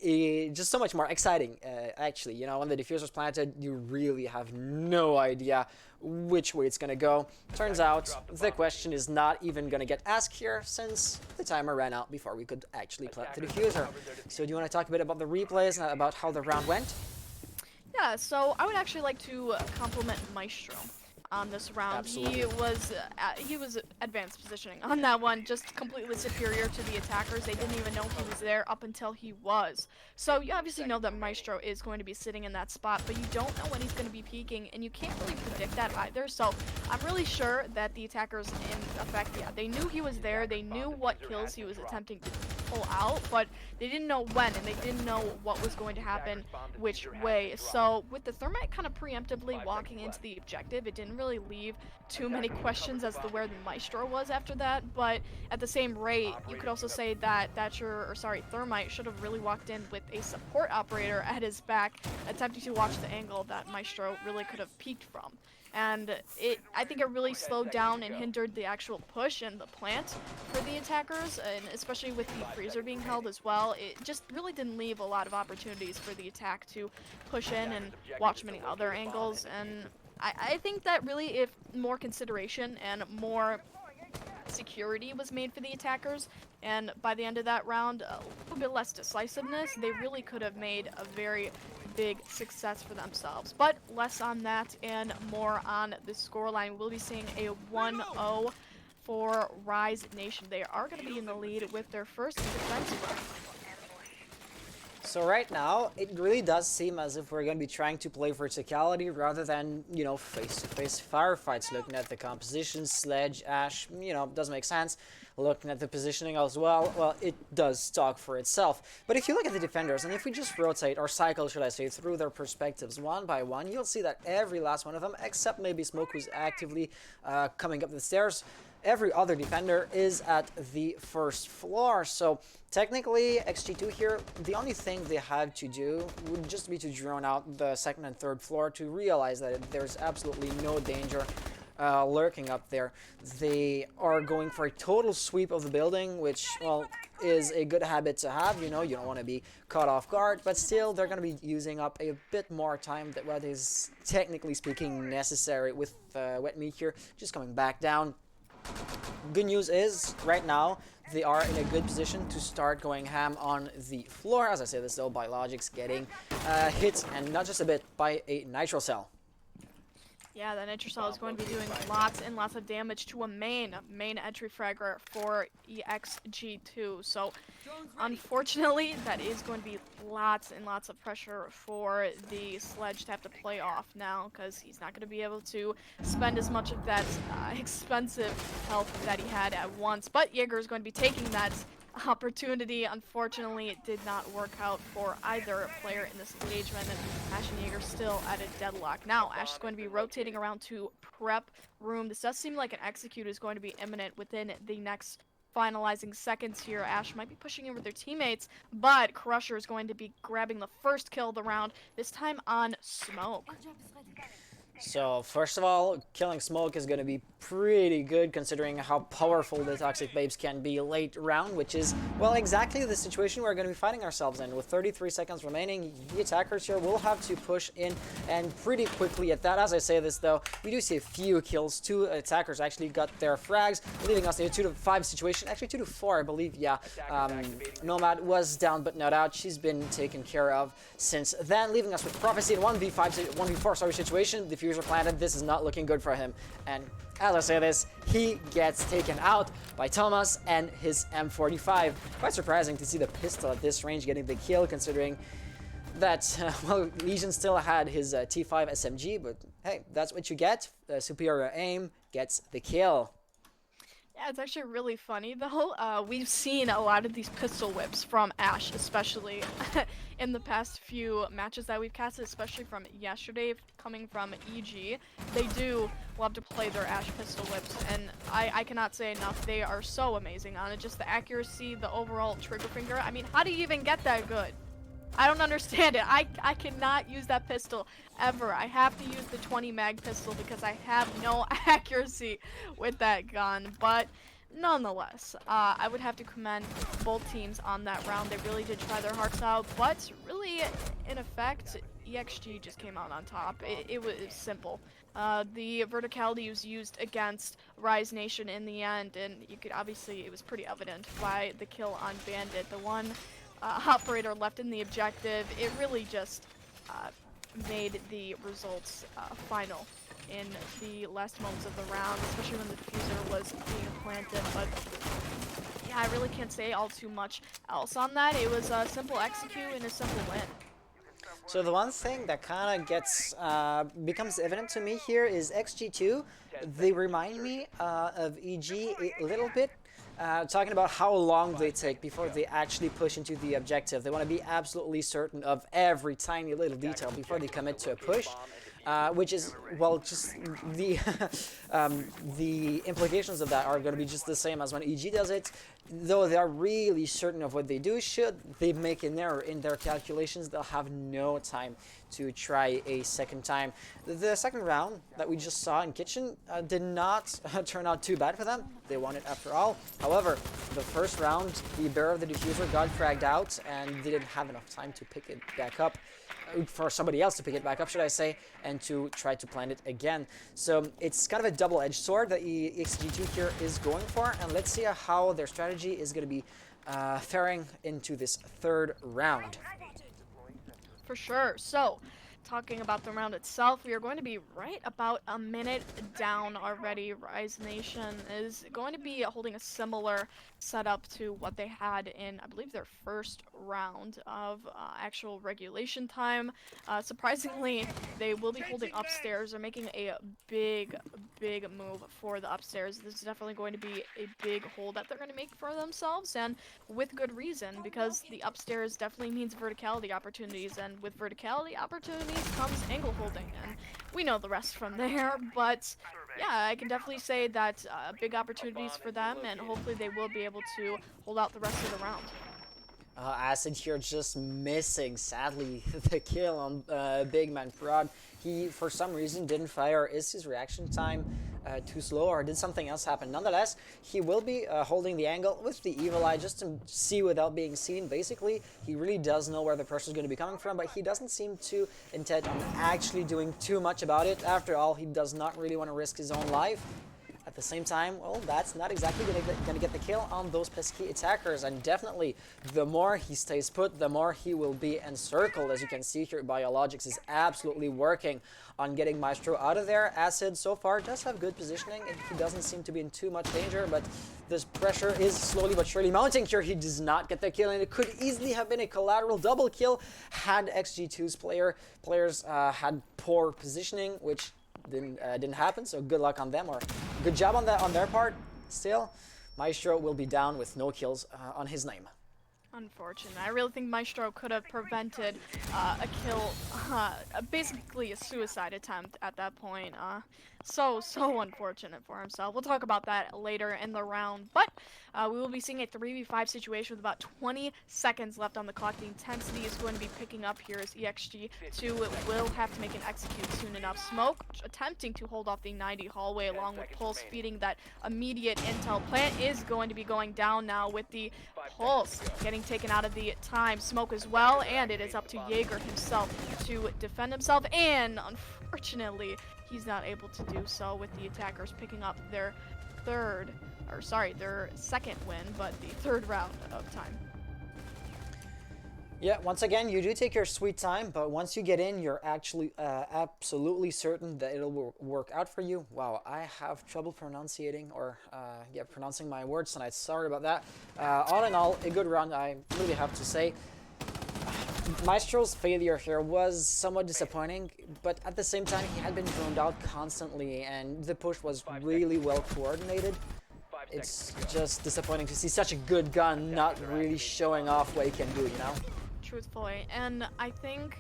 just so much more exciting, actually. You know, when the diffuser's planted, you really have no idea which way it's going to go. Turns out, the question is not even going to get asked here, since the timer ran out before we could actually plant the diffuser. So do you want to talk a bit about the replays, and about how the round went? Yeah, so I would actually like to compliment Maestro on this round. Absolutely. He was advanced positioning on that one, just completely superior to the attackers. They didn't even know he was there up until he was. So you obviously know that Maestro is going to be sitting in that spot, but you don't know when he's going to be peeking, and you can't really predict that either. So I'm really sure that the attackers, in effect, yeah, they knew he was there, they knew what kills he was attempting to pull out, but they didn't know when, and they didn't know what was going to happen which way. So with the Thermite kind of preemptively walking into the objective, it didn't really leave too many questions as to where the Maestro was after that. But at the same rate, you could also say that Thermite should have really walked in with a support operator at his back, attempting to watch the angle that Maestro really could have peeked from. And I think it really slowed down and hindered the actual push and the plant for the attackers, and especially with the freezer being held as well. It just really didn't leave a lot of opportunities for the attack to push in and watch many other angles. And I think that really, if more consideration and more security was made for the attackers, and by the end of that round, a little bit less decisiveness, they really could have made a very big success for themselves. But less on that and more on the scoreline. We'll be seeing a 1-0 for Rise Nation. They are going to be in the lead with their first defensive round. So right now, it really does seem as if we're going to be trying to play verticality rather than, you know, face-to-face firefights. Looking at the composition, Sledge, Ash, you know, does make sense. Looking at the positioning as well, it does talk for itself. But if you look at the defenders, and if we just rotate, or cycle, should I say, through their perspectives one by one, you'll see that every last one of them, except maybe Smoke, who's actively coming up the stairs, every other defender is at the first floor. So technically, XG2 here, the only thing they had to do would just be to drone out the second and third floor to realize that there's absolutely no danger lurking up there. They are going for a total sweep of the building, which, well, is a good habit to have. You know, you don't want to be caught off guard, but still, they're going to be using up a bit more time than what is, technically speaking, necessary with Wet Meat here, just coming back down. Good news is, right now, they are in a good position to start going ham on the floor. As I say this though, Biologics getting hit, and not just a bit, by a Nitro Cell. Yeah, the Nitro Cell is going to be doing lots and lots of damage to a main entry fragger for EXG2. So, unfortunately, that is going to be lots and lots of pressure for the Sledge to have to play off now, because he's not going to be able to spend as much of that expensive health that he had at once. But Jaeger is going to be taking that opportunity. Unfortunately, it did not work out for either player in this engagement, and Ash and Jaeger still at a deadlock. Now, Ash is going to be rotating around to prep room. This does seem like an execute is going to be imminent within the next finalizing seconds here. Ash might be pushing in with their teammates, but Crusher is going to be grabbing the first kill of the round, this time on Smoke. So, first of all, killing Smoke is going to be pretty good considering how powerful the Toxic Babes can be late round, which is, well, exactly the situation we're going to be finding ourselves in. With 33 seconds remaining, the attackers here will have to push in, and pretty quickly at that. As I say this, though, we do see a few kills. 2 attackers actually got their frags, leaving us in a 2-5 situation. Actually, 2-4, I believe, yeah. Nomad was down but not out. She's been taken care of since then, leaving us with Prophecy in 1v4 situation. Diffuser planted. This is not looking good for him. And as I say this, he gets taken out by Thomas and his M45. Quite surprising to see the pistol at this range getting the kill, considering that, well, Legion still had his T5 SMG, but hey, that's what you get. Superior aim gets the kill. Yeah, it's actually really funny though. We've seen a lot of these pistol whips from Ash, especially in the past few matches that we've casted, especially from yesterday, coming from EG. They do love to play their Ash pistol whips, and I cannot say enough. They are so amazing on it. Just the accuracy, the overall trigger finger. I mean, how do you even get that good? I don't understand it. I cannot use that pistol ever. I have to use the 20 mag pistol because I have no accuracy with that gun. But nonetheless, I would have to commend both teams on that round. They really did try their hearts out, but really, in effect, EXG just came out on top. It was simple. The verticality was used against Rise Nation in the end, and you could obviously, it was pretty evident by the kill on Bandit. The one operator left in the objective, it really just made the results final in the last moments of the round, especially when the diffuser was being planted. But yeah, I really can't say all too much else on that. It was a simple execute and a simple win. So the one thing that kind of gets becomes evident to me here is XG2. They remind me of EG a little bit. Talking about how long they take before they actually push into the objective. They want to be absolutely certain of every tiny little detail before they commit to a push, which is, well, just the the implications of that are going to be just the same as when EG does it. Though they are really certain of what they do, should they make an error in their calculations, they'll have no time to try a second time. The second round that we just saw in Kitchen did not turn out too bad for them. They won it after all. However, the first round, the bearer of the diffuser got fragged out and they didn't have enough time to pick it back up. For somebody else to pick it back up, should I say, and to try to plant it again. So it's kind of a double-edged sword that EXG2 here is going for, and let's see how their strategy is going to be faring into this third round. For sure. So, talking about the round itself, we are going to be right about a minute down already. Rise Nation is going to be holding a similar setup to what they had in, I believe, their first round of actual regulation time. Surprisingly, they will be holding upstairs. They're making a big move for the upstairs. This is definitely going to be a big hole that they're going to make for themselves, and with good reason, because the upstairs definitely means verticality opportunities, and with verticality opportunities comes angle holding, and we know the rest from there. But yeah, I can definitely say that big opportunities for them, and hopefully they will be able to hold out the rest of the round. Acid here just missing, sadly, the kill on Big Man Prod. He, for some reason, didn't fire. Is his reaction time too slow, or did something else happen? Nonetheless, he will be holding the angle with the Evil Eye just to see without being seen. Basically, he really does know where the person is going to be coming from, but he doesn't seem too intent on actually doing too much about it. After all, he does not really want to risk his own life. At the same time, well, that's not exactly going to get the kill on those pesky attackers, and definitely the more he stays put, the more he will be encircled. As you can see here, Biologics is absolutely working on getting Maestro out of there. Acid so far does have good positioning, and he doesn't seem to be in too much danger, but this pressure is slowly but surely mounting here. He does not get the kill, and it could easily have been a collateral double kill had XG2's players had poor positioning, which didn't happen, so good luck on them, or good job on that on their part. Still, Maestro will be down with no kills on his name. Unfortunate. I really think Maestro could have prevented a kill, basically a suicide attempt at that point. So unfortunate for himself. We'll talk about that later in the round, but we will be seeing a 3v5 situation with about 20 seconds left on the clock. The intensity is going to be picking up here as EXG2 will have to make an execute soon enough. Smoke attempting to hold off the 90 hallway along with Pulse feeding that immediate intel. Plant is going to be going down now with the Pulse getting taken out of the time. Smoke as well, and it is up to Jaeger himself to defend himself, and unfortunately he's not able to do so, with the attackers picking up their their second win, but the third round of time. Yeah, once again, you do take your sweet time, but once you get in, you're actually absolutely certain that it'll work out for you. Wow, I have trouble pronouncing my words tonight. Sorry about that. All in all, a good run, I really have to say. Maestro's failure here was somewhat disappointing, but at the same time, he had been droned out constantly, and the push was really well coordinated. It's just disappointing to see such a good gun not really showing off what he can do, you know? Truthfully, and I think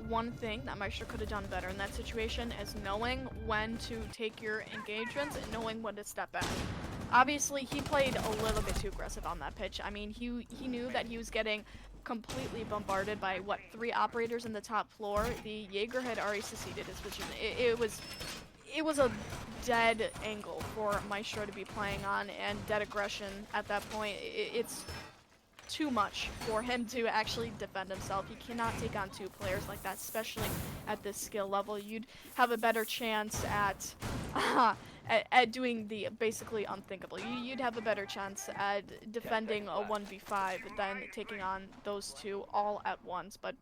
one thing that Maestro could have done better in that situation is knowing when to take your engagements and knowing when to step back. Obviously, he played a little bit too aggressive on that pitch. I mean, he knew that he was getting completely bombarded by, what, 3 operators in the top floor. The Jaeger had already seceded his position. It was a dead angle for Maestro to be playing on, and dead aggression at that point. It's too much for him to actually defend himself. He cannot take on 2 players like that, especially at this skill level. You'd have a better chance at doing the basically unthinkable. You'd have a better chance at defending a 1v5 than taking on those 2 all at once. But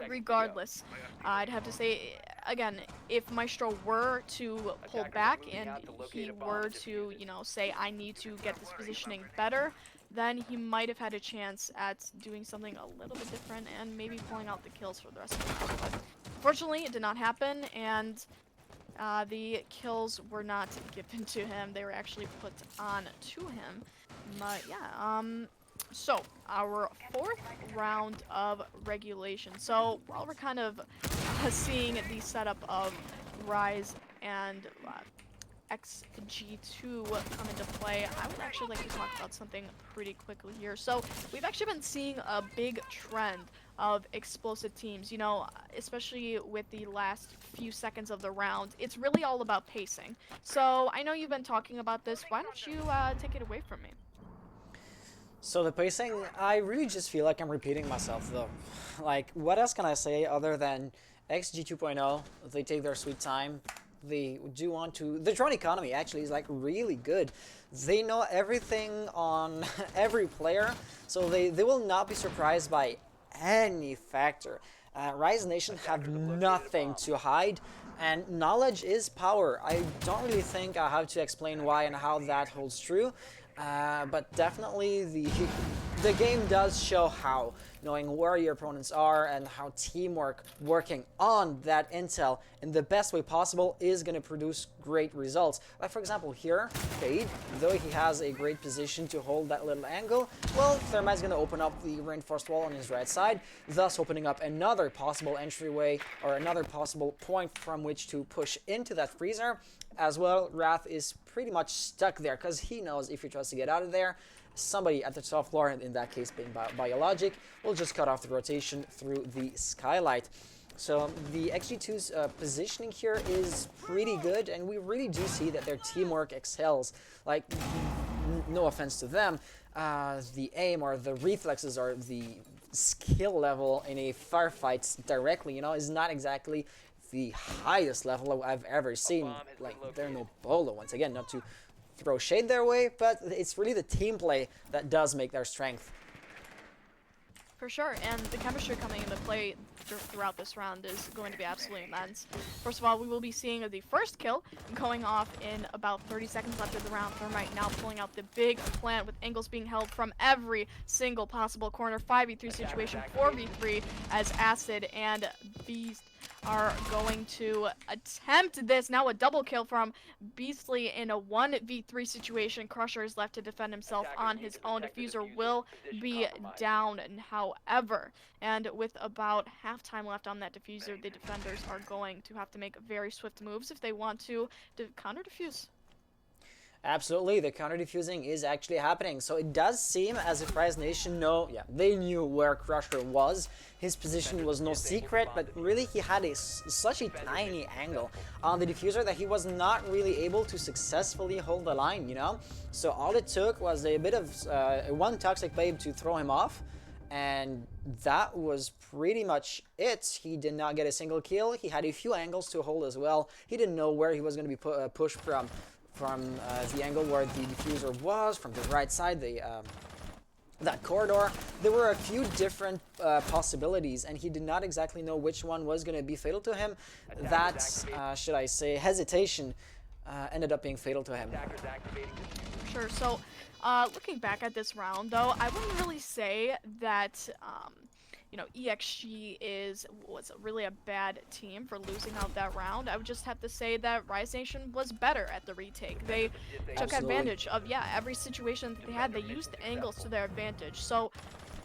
regardless, I'd have to say, again, if Maestro were to pull back and he were to, say, I need to get this positioning better, then he might have had a chance at doing something a little bit different and maybe pulling out the kills for the rest of the round. But fortunately, it did not happen, and the kills were not given to him. They were actually put on to him. But yeah, so our 4th round of regulation. So while we're kind of seeing the setup of Rise and XG2 come into play, I would actually like to talk about something pretty quickly here. So we've actually been seeing a big trend of explosive teams, especially with the last few seconds of the round. It's really all about pacing. So I know you've been talking about this. Why don't you take it away from me? So the pacing, I really just feel like I'm repeating myself though. Like, what else can I say other than XG 2.0, they take their sweet time. They do want to... The drone economy actually is like really good. They know everything on every player, so they will not be surprised by any factor. Rise Nation have nothing to hide, and knowledge is power. I don't really think I have to explain why and how that holds true, but definitely the game does show how knowing where your opponents are and how teamwork working on that intel in the best way possible is going to produce great results. Like for example here, Fade, though he has a great position to hold that little angle, well, Thermite's going to open up the reinforced wall on his right side, thus opening up another possible entryway or another possible point from which to push into that freezer. As well, Wrath is pretty much stuck there because he knows if he tries to get out of there, somebody at the top floor, and in that case being Biologic, will just cut off the rotation through the skylight. So the XG2's positioning here is pretty good, and we really do see that their teamwork excels. Like, no offense to them, the aim or the reflexes or the skill level in a firefight directly, you know, is not exactly the highest level I've ever seen. Like, they're no Bolo, once again, not to throw shade their way, but it's really the team play that does make their strength. For sure, and the chemistry coming into play throughout this round is going to be absolutely immense. First of all, we will be seeing the first kill going off in about 30 seconds left of the round. Thermite now pulling out the big plant with angles being held from every single possible corner. 5v3 situation, 4v3 as Acid and Beast are going to attempt this. Now a double kill from Beastly in a 1v3 situation. Crusher is left to defend himself on his own. Diffuser will be down, however, and with about half time left on that Diffuser, the defenders are going to have to make very swift moves if they want to counter defuse. Absolutely, the counter defusing is actually happening. So it does seem as if Rise Nation they knew where Crusher was. His position was no secret, but really he had such a tiny angle on the diffuser that he was not really able to successfully hold the line, you know? So all it took was a bit of one Toxic Babe to throw him off, and that was pretty much it. He did not get a single kill. He had a few angles to hold as well. He didn't know where he was going to be pushed from the angle where the diffuser was, from the right side, that corridor. There were a few different possibilities, and he did not exactly know which one was going to be fatal to him. That, should I say, hesitation ended up being fatal to him. Sure, so looking back at this round, though, I wouldn't really say that you know, EXG was really a bad team for losing out that round. I would just have to say that Rise Nation was better at the retake. They took advantage of, every situation that they had. They used the angles to their advantage. So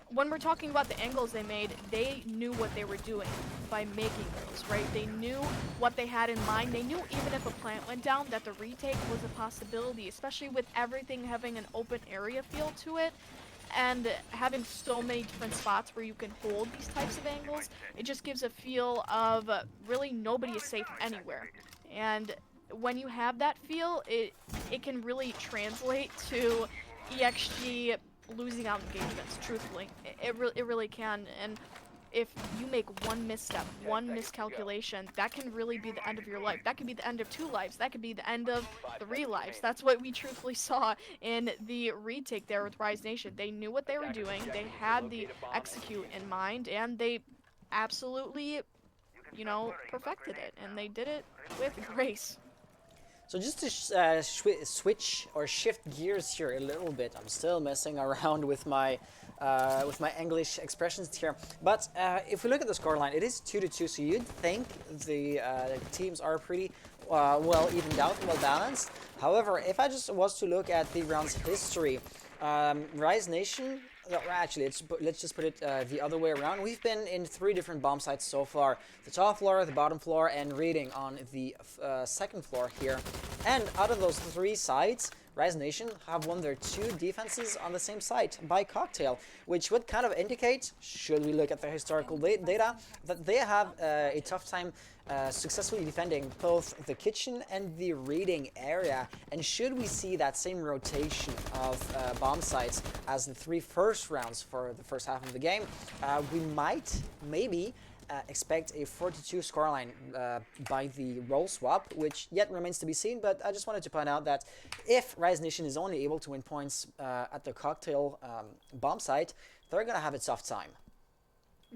when we're talking about the angles they made, they knew what they were doing by making those, right? They knew what they had in mind. They knew even if a plant went down that the retake was a possibility, especially with everything having an open area feel to it. And having so many different spots where you can hold these types of angles, it just gives a feel of really nobody is safe anywhere. And when you have that feel, it can really translate to EXG losing out engagements, truthfully. It really can. And if you make one misstep, one miscalculation, that can really be the end of your life. That could be the end of 2 lives. That could be the end of 3 lives. That's what we truthfully saw in the retake there with Rise Nation. They knew what they were doing. They had the execute in mind, and they absolutely, you know, perfected it. And they did it with grace. So just to switch or shift gears here a little bit, I'm still messing around with my English expressions here. But if we look at the scoreline, it is 2-2. So you'd think the teams are pretty well evened out, well balanced. However, if I just was to look at the round's history, Rise Nation. Actually, let's just put it the other way around. We've been in 3 different bomb sites so far. The top floor, the bottom floor, and Reading on the second floor here. And out of those 3 sites, Rise Nation have won their 2 defenses on the same site by cocktail, which would kind of indicate, should we look at the historical data, that they have a tough time successfully defending both the kitchen and the reading area. And should we see that same rotation of bomb sites as the 3 first rounds for the first half of the game, we might maybe expect a 4-2 scoreline by the role swap, which yet remains to be seen. But I just wanted to point out that if Rise Nation is only able to win points at the cocktail bomb site, they're gonna have a tough time.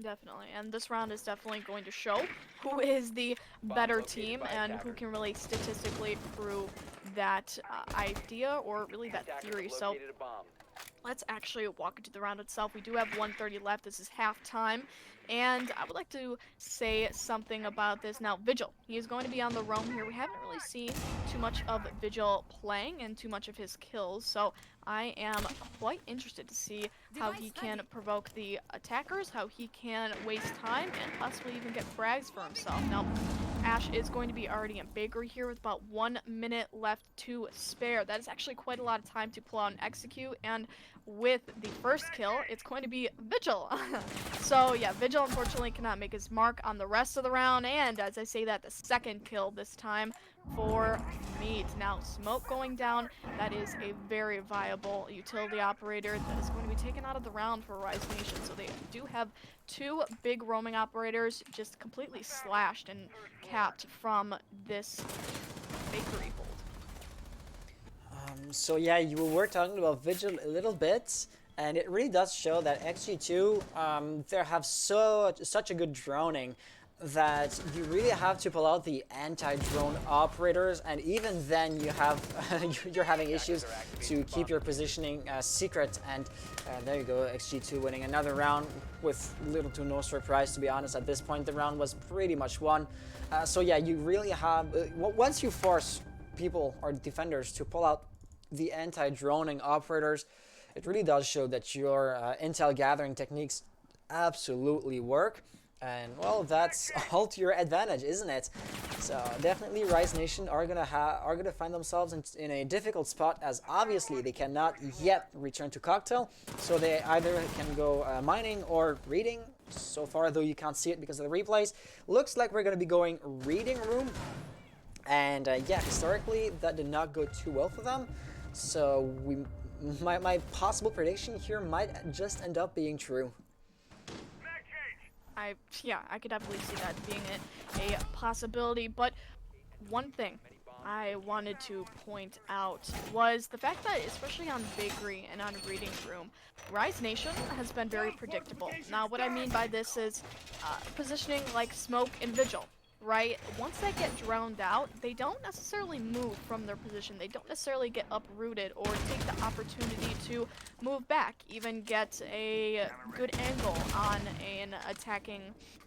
Definitely, and this round is definitely going to show who is the better team and who can really statistically prove that idea or really that theory. So let's actually walk into the round itself. We do have 1:30 left. This is halftime. And I would like to say something about this. Now, Vigil, he is going to be on the roam here. We haven't really seen too much of Vigil playing and too much of his kills, so I am quite interested to see how he can provoke the attackers, how he can waste time, and possibly even get frags for himself. Now, Ash is going to be already in Bakery here with about 1 minute left to spare. That is actually quite a lot of time to pull out and execute, and with the first kill, it's going to be Vigil. So yeah, Vigil unfortunately cannot make his mark on the rest of the round, and as I say that, the second kill this time for Meat. Now, Smoke going down, that is a very viable utility operator that is going to be taken out of the round for Rise Nation. So they do have 2 big roaming operators just completely slashed and capped from this Bakery hold. So yeah, you were talking about Vigil a little bit, and it really does show that XG2 they have such a good droning that you really have to pull out the anti-drone operators, and even then you have you're having issues to keep your positioning secret. And there you go, XG2 winning another round with little to no surprise, to be honest. At this point the round was pretty much won. So yeah, you really have once you force people or defenders to pull out the anti-droning operators, it really does show that your intel gathering techniques absolutely work. And well, that's all to your advantage, isn't it? So definitely Rise Nation are gonna find themselves in a difficult spot, as obviously they cannot yet return to Cocktail, so they either can go mining or reading. So far, though, you can't see it because of the replays. Looks like we're gonna be going reading room, and yeah, historically that did not go too well for them. So my possible prediction here might just end up being true. I could definitely see that being a possibility, but one thing I wanted to point out was the fact that, especially on Bakery and on Reading Room, Rise Nation has been very predictable. Now, what I mean by this is positioning like Smoke and Vigil, right? Once they get drowned out, they don't necessarily move from their position. They don't necessarily get uprooted or take the opportunity to move back, even get a good angle on an attacking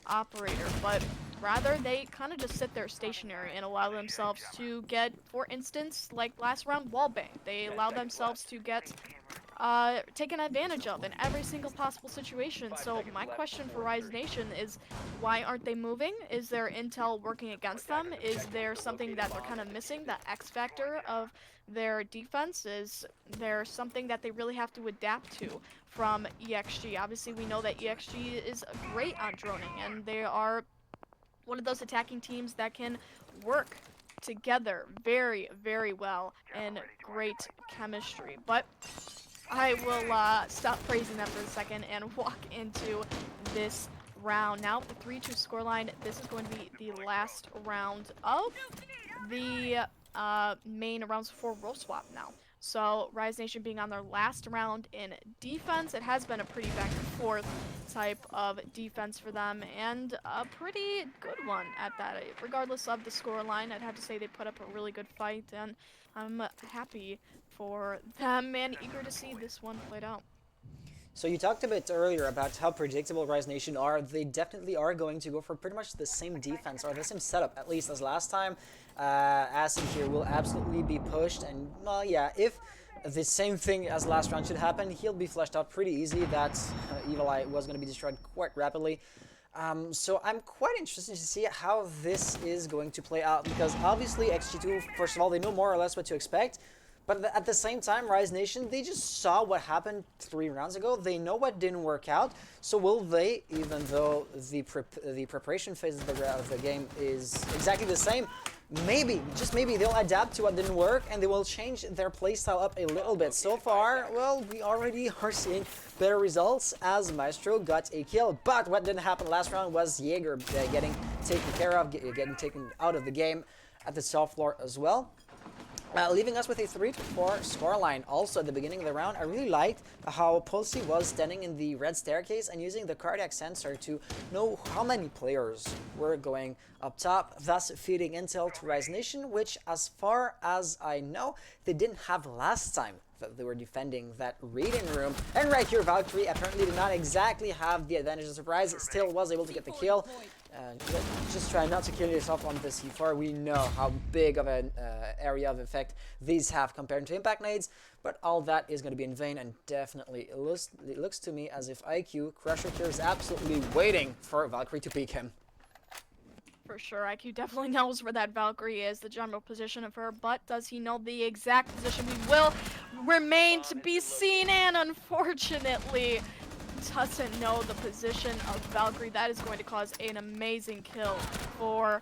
operator, but rather they kind of just sit there stationary and allow themselves to get, for instance, like last round, wallbang. They allow themselves to get taken advantage of in every single possible situation. So my question for Rise Nation is, why aren't they moving? Is their intel working against them? Is there something that they're kind of missing, the X factor of their defense? Is there something that they really have to adapt to from EXG? Obviously, we know that EXG is great on droning, and they are one of those attacking teams that can work together very, very well in great chemistry. But I will stop praising them for a second and walk into this round. Now, with the 3-2 scoreline, this is going to be the last round of the main rounds for role swap now. So, Rise Nation being on their last round in defense, it has been a pretty back and forth type of defense for them, and a pretty good one at that. Regardless of the scoreline, I'd have to say they put up a really good fight, and I'm happy for them and eager to see this one played out. So you talked a bit earlier about how predictable Rise Nation are. They definitely are going to go for pretty much the same defense, or the same setup, at least, as last time. Acid here will absolutely be pushed, and well, yeah, if the same thing as last round should happen, he'll be fleshed out pretty easy. That Evil Eye was going to be destroyed quite rapidly. So I'm quite interested to see how this is going to play out, because obviously XG2, first of all, they know more or less what to expect. But at the same time, Rise Nation, they just saw what happened 3 rounds ago. They know what didn't work out. So will they, even though the preparation phase of the game is exactly the same, maybe, just maybe, they'll adapt to what didn't work and they will change their playstyle up a little bit. So far, well, we already are seeing better results as Maestro got a kill. But what didn't happen last round was Jaeger getting taken care of, getting taken out of the game at the soft floor as well. Leaving us with a 3-4 scoreline. Also, at the beginning of the round, I really liked how Pulsey was standing in the red staircase and using the cardiac sensor to know how many players were going up top, thus feeding intel to Rise Nation, which, as far as I know, they didn't have last time that they were defending that reading room. And right here, Valkyrie apparently did not exactly have the advantage of surprise. Still was able to get the kill. Just try not to kill yourself on the C4. We know how big of an area of effect these have compared to impact nades, but all that is going to be in vain, and definitely it looks to me as if IQ Crusher here is absolutely waiting for Valkyrie to peek him. For sure, IQ definitely knows where that Valkyrie is, the general position of her, but does he know the exact position? We will remain to be seen, and unfortunately doesn't know the position of Valkyrie. That is going to cause an amazing kill for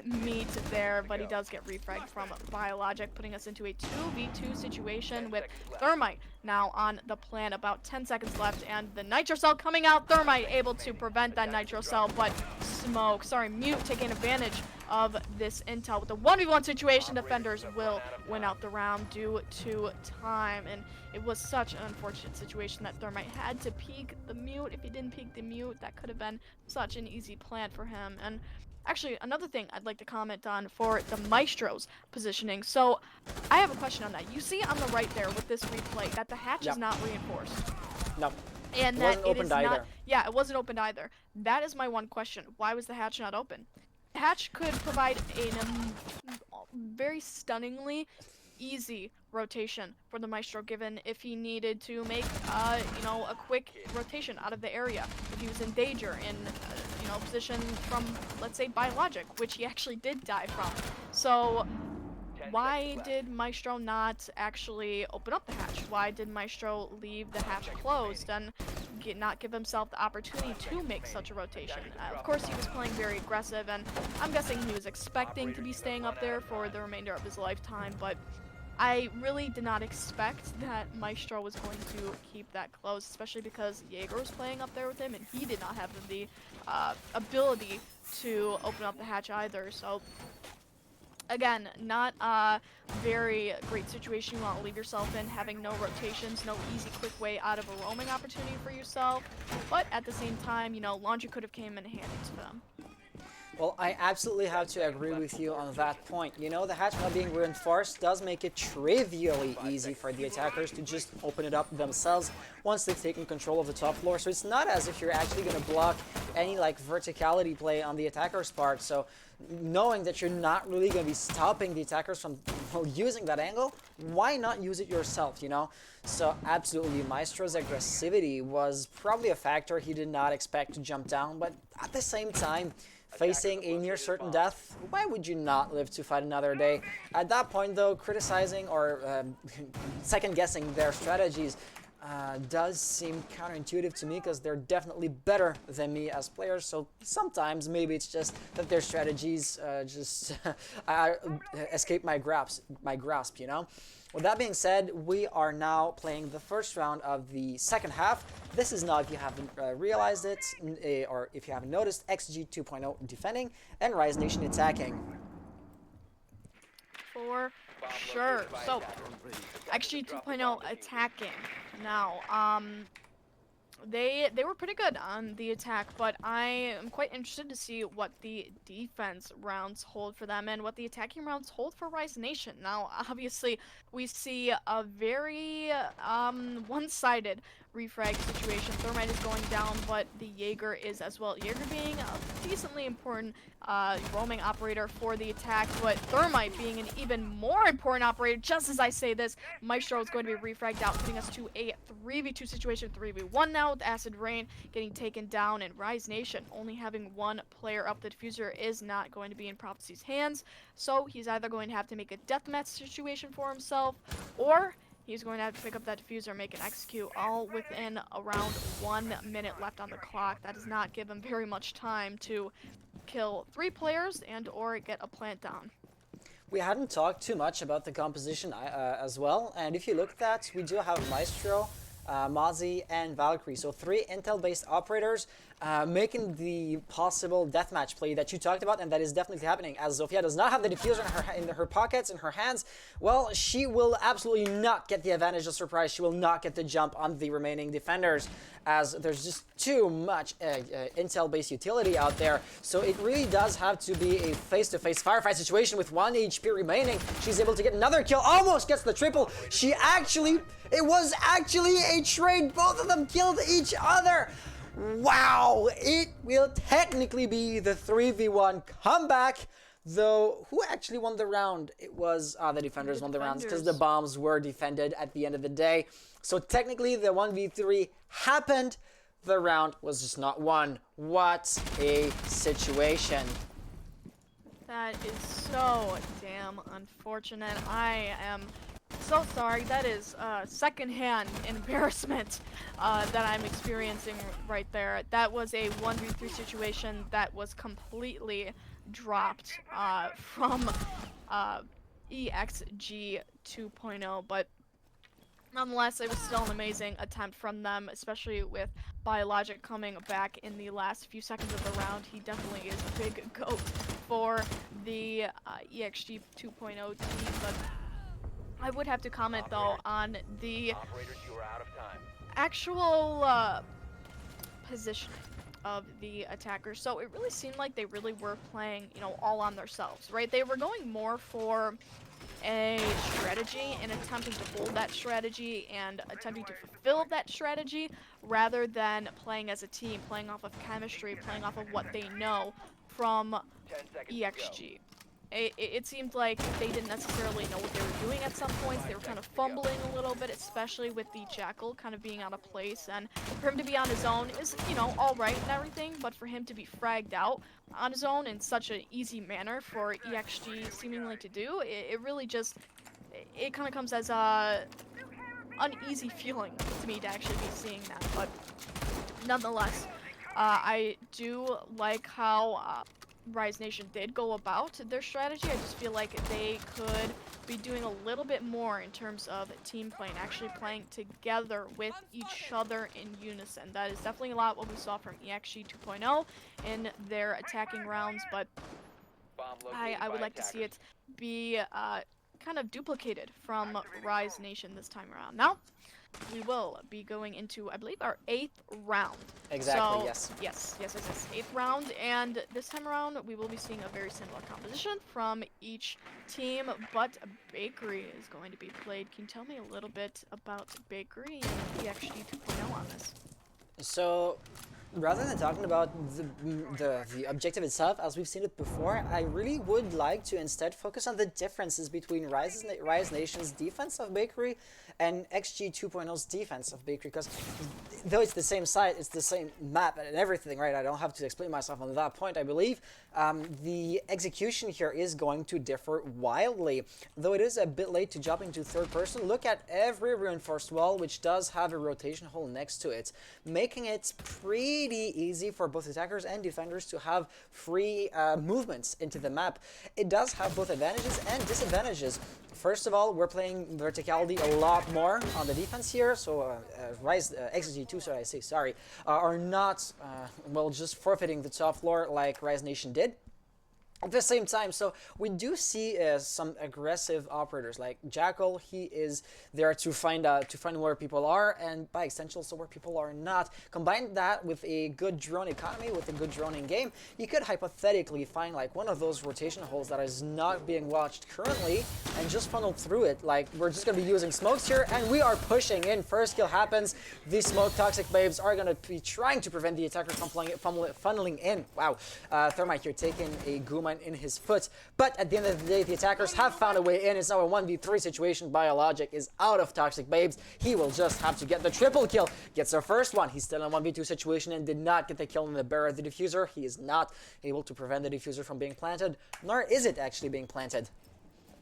Meat there, but he does get refragged from Biologic, putting us into a 2v2 situation with Thermite now on the plan. About 10 seconds left, and the Nitro Cell coming out. Thermite able to prevent that Nitro Cell, but Mute taking advantage of this intel. With the 1v1 situation, defenders will win out the round due to time, and it was such an unfortunate situation that Thermite had to peek the Mute. If he didn't peek the Mute, that could have been such an easy plan for him. And actually, another thing I'd like to comment on for the Maestro's positioning. So, I have a question on that. You see on the right there with this replay that the hatch is not reinforced. No. And It that wasn't it opened is either. not. Yeah, it wasn't opened either. That is my one question. Why was the hatch not open? The hatch could provide a very stunningly easy rotation for the Maestro, given if he needed to make, a quick rotation out of the area. If he was in danger, in, position from, let's say, Biologic, which he actually did die from. So, why did Maestro not actually open up the hatch? Why did Maestro leave the hatch closed and not give himself the opportunity to make such a rotation? Of course, he was playing very aggressive, and I'm guessing he was expecting to be staying up there for the remainder of his lifetime, but I really did not expect that Maestro was going to keep that closed, especially because Jaeger was playing up there with him, and he did not have the ability to open up the hatch either. So again, not a very great situation you want to leave yourself in, having no rotations, no easy quick way out of a roaming opportunity for yourself, but at the same time, Laundry could have came in handy to them. Well, I absolutely have to agree with you on that point. The hatch not being reinforced does make it trivially easy for the attackers to just open it up themselves once they've taken control of the top floor. So it's not as if you're actually going to block any verticality play on the attacker's part. So knowing that you're not really going to be stopping the attackers from using that angle, why not use it yourself, So absolutely, Maestro's aggressivity was probably a factor he did not expect to jump down, but at the same time, facing a near certain death, why would you not live to fight another day? At that point though, criticizing or second guessing their strategies does seem counterintuitive to me, because they're definitely better than me as players. So sometimes maybe it's just that their strategies just escape my grasp. With that being said, we are now playing the first round of the second half. This is now, if you haven't realized it, or if you haven't noticed, XG 2.0 defending and Rise Nation attacking. For sure. So, XG 2.0 attacking. Now, they were pretty good on the attack, but I am quite interested to see what the defense rounds hold for them and what the attacking rounds hold for Rise Nation. Now, obviously, we see a very one-sided refrag situation. Thermite is going down, but the Jaeger is as well. Jaeger being a decently important roaming operator for the attack, but Thermite being an even more important operator. Just as I say this, Maestro is going to be refragged out, putting us to a 3v2 situation, 3v1 now, with Acid Rain getting taken down, and Rise Nation only having one player up. The diffuser is not going to be in Prophecy's hands, so he's either going to have to make a deathmatch situation for himself, or he's going to have to pick up that diffuser and make an execute, all within around 1 minute left on the clock. That does not give him very much time to kill 3 players and or get a plant down. We hadn't talked too much about the composition as well, and if you look at that, we do have Maestro, Mozzie, and Valkyrie. So 3 intel-based operators. making the possible deathmatch play that you talked about, and that is definitely happening. As Zofia does not have the diffuser in her pockets, in her hands, well, she will absolutely not get the advantage of surprise. She will not get the jump on the remaining defenders, as there's just too much intel-based utility out there. So it really does have to be a face-to-face firefight situation with 1 HP remaining. She's able to get another kill, almost gets the triple. It was actually a trade. Both of them killed each other. Wow, it will technically be the 3v1 comeback, though who actually won the round? It was the defenders won the rounds because the bombs were defended at the end of the day. So technically the 1v3 happened, the round was just not won. What a situation. That is so damn unfortunate. I am so sorry. That is secondhand embarrassment that I'm experiencing right there. That was a 1v3 situation that was completely dropped from EXG 2.0, but nonetheless, it was still an amazing attempt from them, especially with Biologic coming back in the last few seconds of the round. He definitely is a big goat for the EXG 2.0 team, but I would have to comment, though, on the Operators, you are out of time. actual positioning of the attackers. So it really seemed like they really were playing, you know, all on themselves, right? They were going more for a strategy and attempting to hold that strategy and attempting to fulfill that strategy rather than playing as a team, playing off of chemistry, playing off of what they know from 10 seconds to go. EXG. It seemed like they didn't necessarily know what they were doing at some points. They were kind of fumbling a little bit, especially with the Jackal kind of being out of place. And for him to be on his own is, you know, all right and everything, but for him to be fragged out on his own in such an easy manner for EXG seemingly to do, it really just, it kind of comes as a uneasy feeling to me to actually be seeing that. But nonetheless, I do like how Rise Nation did go about their strategy. I just feel like they could be doing a little bit more in terms of team play and actually playing together with each other in unison. That is definitely a lot what we saw from EXG 2.0 in their attacking rounds, but Bomb located I would by like to see attackers. it be kind of duplicated from Rise Nation this time around. Now, we will be going into, I believe, our 8th round. Exactly, So, yes. Yes, 8th round, and this time around we will be seeing a very similar composition from each team, but Bakery is going to be played. Can you tell me a little bit about Bakery and EXG 2.0 on this? So, rather than talking about the objective itself, as we've seen it before, I really would like to instead focus on the differences between Rise Nation's defense of Bakery and XG 2.0's defense of Bakery, because though it's the same site, it's the same map and everything, right? I don't have to explain myself on that point, I believe. The execution here is going to differ wildly. Though it is a bit late to jump into third person, look at every reinforced wall, which does have a rotation hole next to it, making it pretty easy for both attackers and defenders to have free movements into the map. It does have both advantages and disadvantages. First of all, we're playing verticality a lot more on the defense here, so Rise XG2, so I say sorry, are not well, just forfeiting the top floor like Rise Nation did. At the same time, so we do see some aggressive operators like Jackal. He is there to find where people are, and by extension also where people are not. Combine that with a good drone economy, with a good droning game, you could hypothetically find like one of those rotation holes that is not being watched currently and just funnel through it. Like, we're just going to be using smokes here, and we are pushing in. First kill happens. These smoke toxic babes are going to be trying to prevent the attacker from funneling in. Wow. Thermite here taking a Guma in his foot, but at the end of the day, the attackers have found a way in. It's now a 1v3 situation. Biologic is out of toxic babes. He will just have to get the triple kill. Gets our first one. He's still in a 1v2 situation and did not get the kill on the bearer of the diffuser. He is not able to prevent the diffuser from being planted, nor is it actually being planted.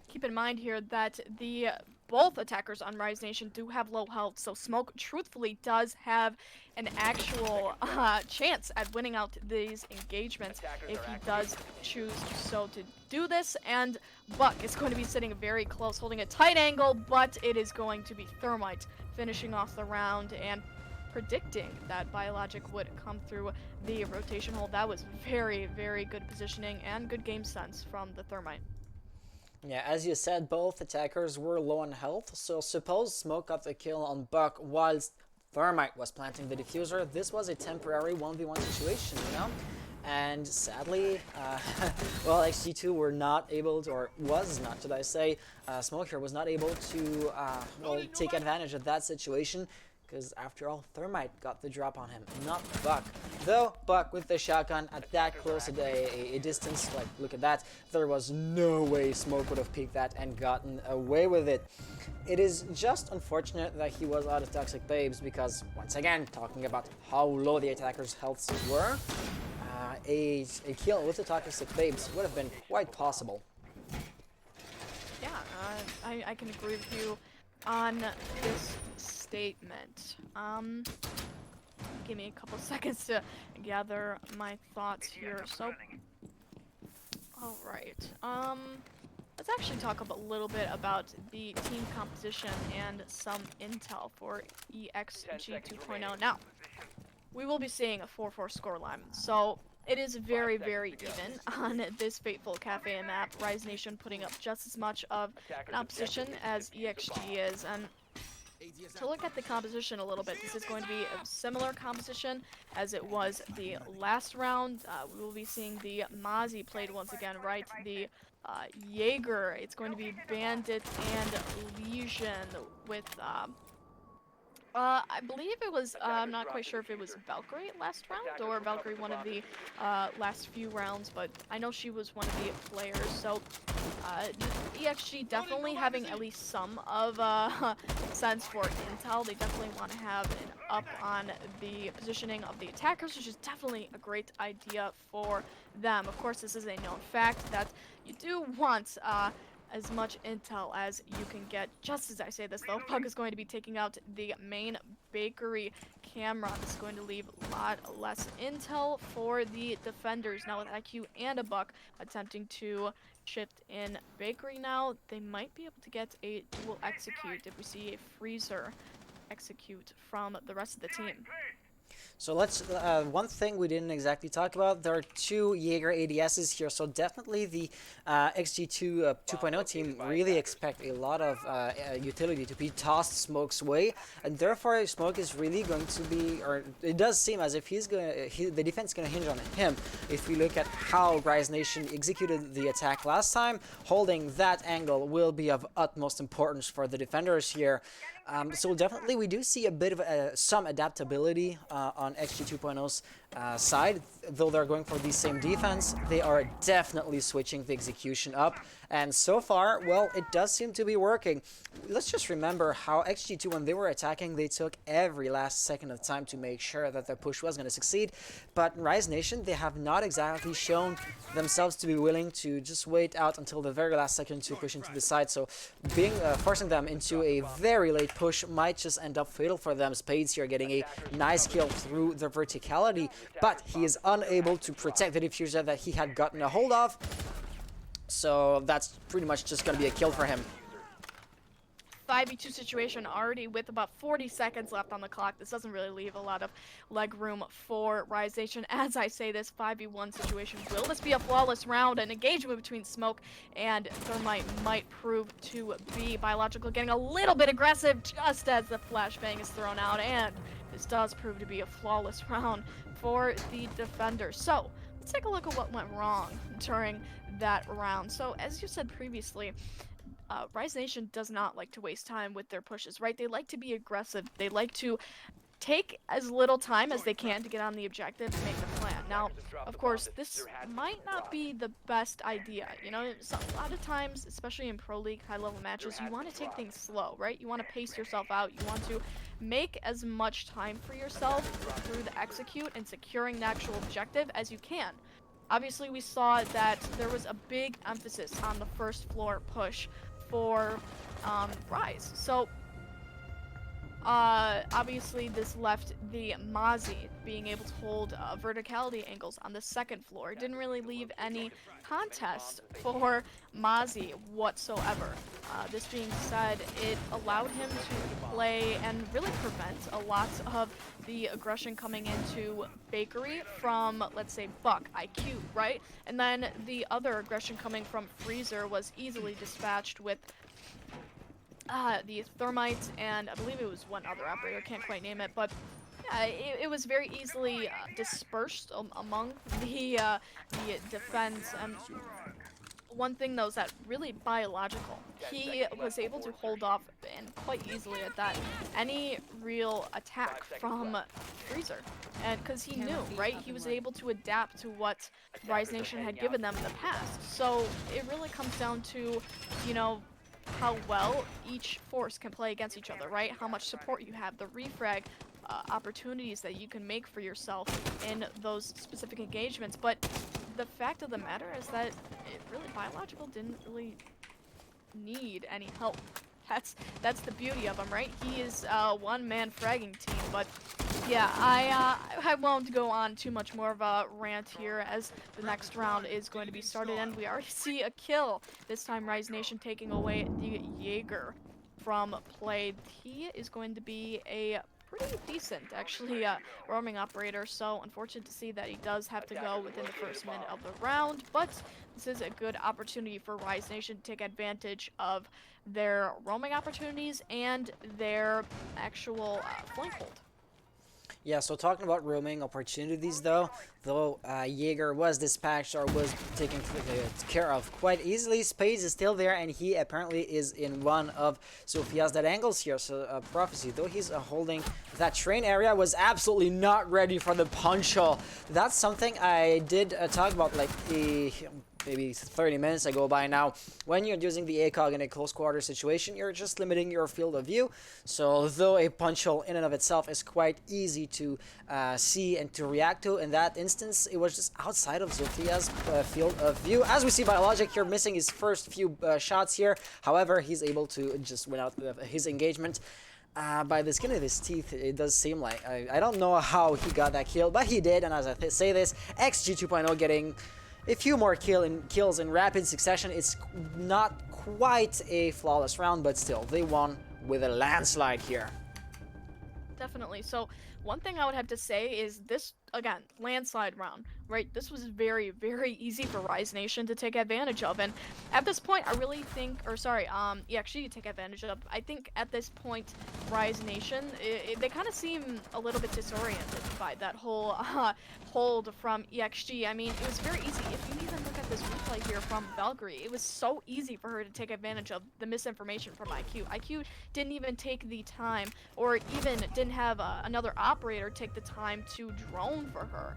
Keep in mind here that the both attackers on Rise Nation do have low health, so Smoke truthfully does have an actual chance at winning out these engagements if he does choose so to do this. And Buck is going to be sitting very close, holding a tight angle, but it is going to be Thermite finishing off the round and predicting that Biologic would come through the rotation hole. That was very, very good positioning and good game sense from the Thermite. Yeah, as you said, both attackers were low on health, so suppose Smoke got the kill on Buck whilst Thermite was planting the diffuser. This was a temporary 1v1 situation, you know? And sadly, well, XG2 were not able to, or was not, should I say, Smoke here was not able to, well, take advantage of that situation, because after all, Thermite got the drop on him, not Buck. Though, Buck with the shotgun at that close a distance, like, look at that, there was no way Smoke would have peeked that and gotten away with it. It is just unfortunate that he was out of Toxic Babes, because, once again, talking about how low the attackers' healths were, a kill with the Toxic Babes would have been quite possible. Yeah, I can agree with you on this statement. Give me a couple seconds to gather my thoughts here. So, all right. Let's actually talk a little bit about the team composition and some intel for EXG 2.0. Now, we will be seeing a 4-4 scoreline, so it is very, very even on this fateful Cafe map. Rise Nation putting up just as much of an opposition as EXG is, and to look at the composition a little bit, this is going to be a similar composition as it was the last round. We will be seeing the Mozzie played once again, right? The Jaeger, it's going to be Bandit and Legion with, I believe it was, I'm not quite sure if it was Valkyrie last round or Valkyrie one of the last few rounds, but I know she was one of the players, so EXG definitely having at least some of sense for intel. They definitely want to have an up on the positioning of the attackers, which is definitely a great idea for them. Of course, this is a known fact that you do want as much intel as you can get. Just as I say this, though, Pug is going to be taking out the main bakery camera. This is going to leave a lot less intel for the defenders. Now with IQ and a Buck attempting to shift in bakery now, they might be able to get a dual execute if we see a freezer execute from the rest of the team. So let's, one thing we didn't exactly talk about, there are two Jaeger ADSs here, so definitely the XG2 2.0 team really expect a lot of utility to be tossed Smoke's way, and therefore Smoke is really going to be, or it does seem as if the defense is going to hinge on him. If we look at how Rise Nation executed the attack last time, holding that angle will be of utmost importance for the defenders here. So definitely we do see a bit of some adaptability on XG 2.0's side. Though they're going for the same defense, they are definitely switching the execution up. And so far, well, it does seem to be working. Let's just remember how XG2, when they were attacking, they took every last second of time to make sure that their push was going to succeed. But Rise Nation, they have not exactly shown themselves to be willing to just wait out until the very last second to push into the side. So being forcing them into a very late push might just end up fatal for them. Spades here getting a nice kill through the verticality, but he is unable to protect the diffuser that he had gotten a hold of. So that's pretty much just going to be a kill for him. 5v2 situation already with about 40 seconds left on the clock. This doesn't really leave a lot of leg room for Rise Nation. As I say this, 5v1 situation. Will this be a flawless round? An engagement between Smoke and Thermite might prove to be Biological getting a little bit aggressive just as the flashbang is thrown out, and this does prove to be a flawless round for the defenders. So let's take a look at what went wrong during that round. So as you said previously, Rise Nation does not like to waste time with their pushes, right? They like to be aggressive. They like to take as little time as they can to get on the objective and make the plan. Now, of course, this might not be the best idea. You know, a lot of times, especially in Pro League high-level matches, you want to take things slow, right? You want to pace yourself out. You want to make as much time for yourself through the execute and securing the actual objective as you can. Obviously, we saw that there was a big emphasis on the first floor push for Rise. So obviously this left the Mozzie being able to hold verticality angles on the second floor. It didn't really leave any contest for Mozzie whatsoever. This being said, it allowed him to play and really prevent a lot of the aggression coming into Bakery from, let's say, Buck, IQ, right? And then the other aggression coming from Freezer was easily dispatched with the Thermites, and I believe it was one other operator, can't quite name it, but it was very easily dispersed among the defense. One thing though is that really biological. He was able to hold off, and quite easily at that, any real attack from Freezer. And because he knew, right? He was able to adapt to what Rise Nation had given them in the past. So it really comes down to, you know, how well each force can play against each other, right? How much support you have, the refrag opportunities that you can make for yourself in those specific engagements. But the fact of the matter is that it really, biological didn't really need any help. That's the beauty of him, right? He is one-man fragging team, but yeah, I won't go on too much more of a rant here as the next round is going to be started, and we already see a kill. This time Rise Nation taking away the Jaeger from play. He is going to be a pretty decent, actually, roaming operator, so unfortunate to see that he does have to go within the first minute of the round, but this is a good opportunity for Rise Nation to take advantage of their roaming opportunities and their actual flank hold. Yeah, so talking about roaming opportunities though Jaeger was dispatched or was taken care of quite easily, Spades is still there, and he apparently is in one of Sophia's dead angles here. So Prophecy, though he's holding that train area, was absolutely not ready for the punch hole. That's something I did talk about like maybe 30 minutes ago by now. When you're using the ACOG in a close quarter situation, you're just limiting your field of view. So though a punch hole in and of itself is quite easy to see and to react to, in that instance it was just outside of Sophia's field of view. As we see by Logic here missing his first few shots here, however he's able to just win out his engagement. By the skin of his teeth, it does seem like. I don't know how he got that kill, but he did, and as I say this, XG 2.0 getting a few more kills in rapid succession. It's not quite a flawless round, but still, they won with a landslide here. Definitely. So one thing I would have to say is this, again, landslide round, right? This was very, very easy for Rise Nation to take advantage of. And at this point, I really think, or sorry, EXG to take advantage of. I think at this point, Rise Nation, they kind of seem a little bit disoriented by that whole hold from EXG. I mean, it was very easy. If you even look at this replay here from Valkyrie, it was so easy for her to take advantage of the misinformation from IQ. IQ didn't even take the time, or even didn't have another operator take the time to drone for her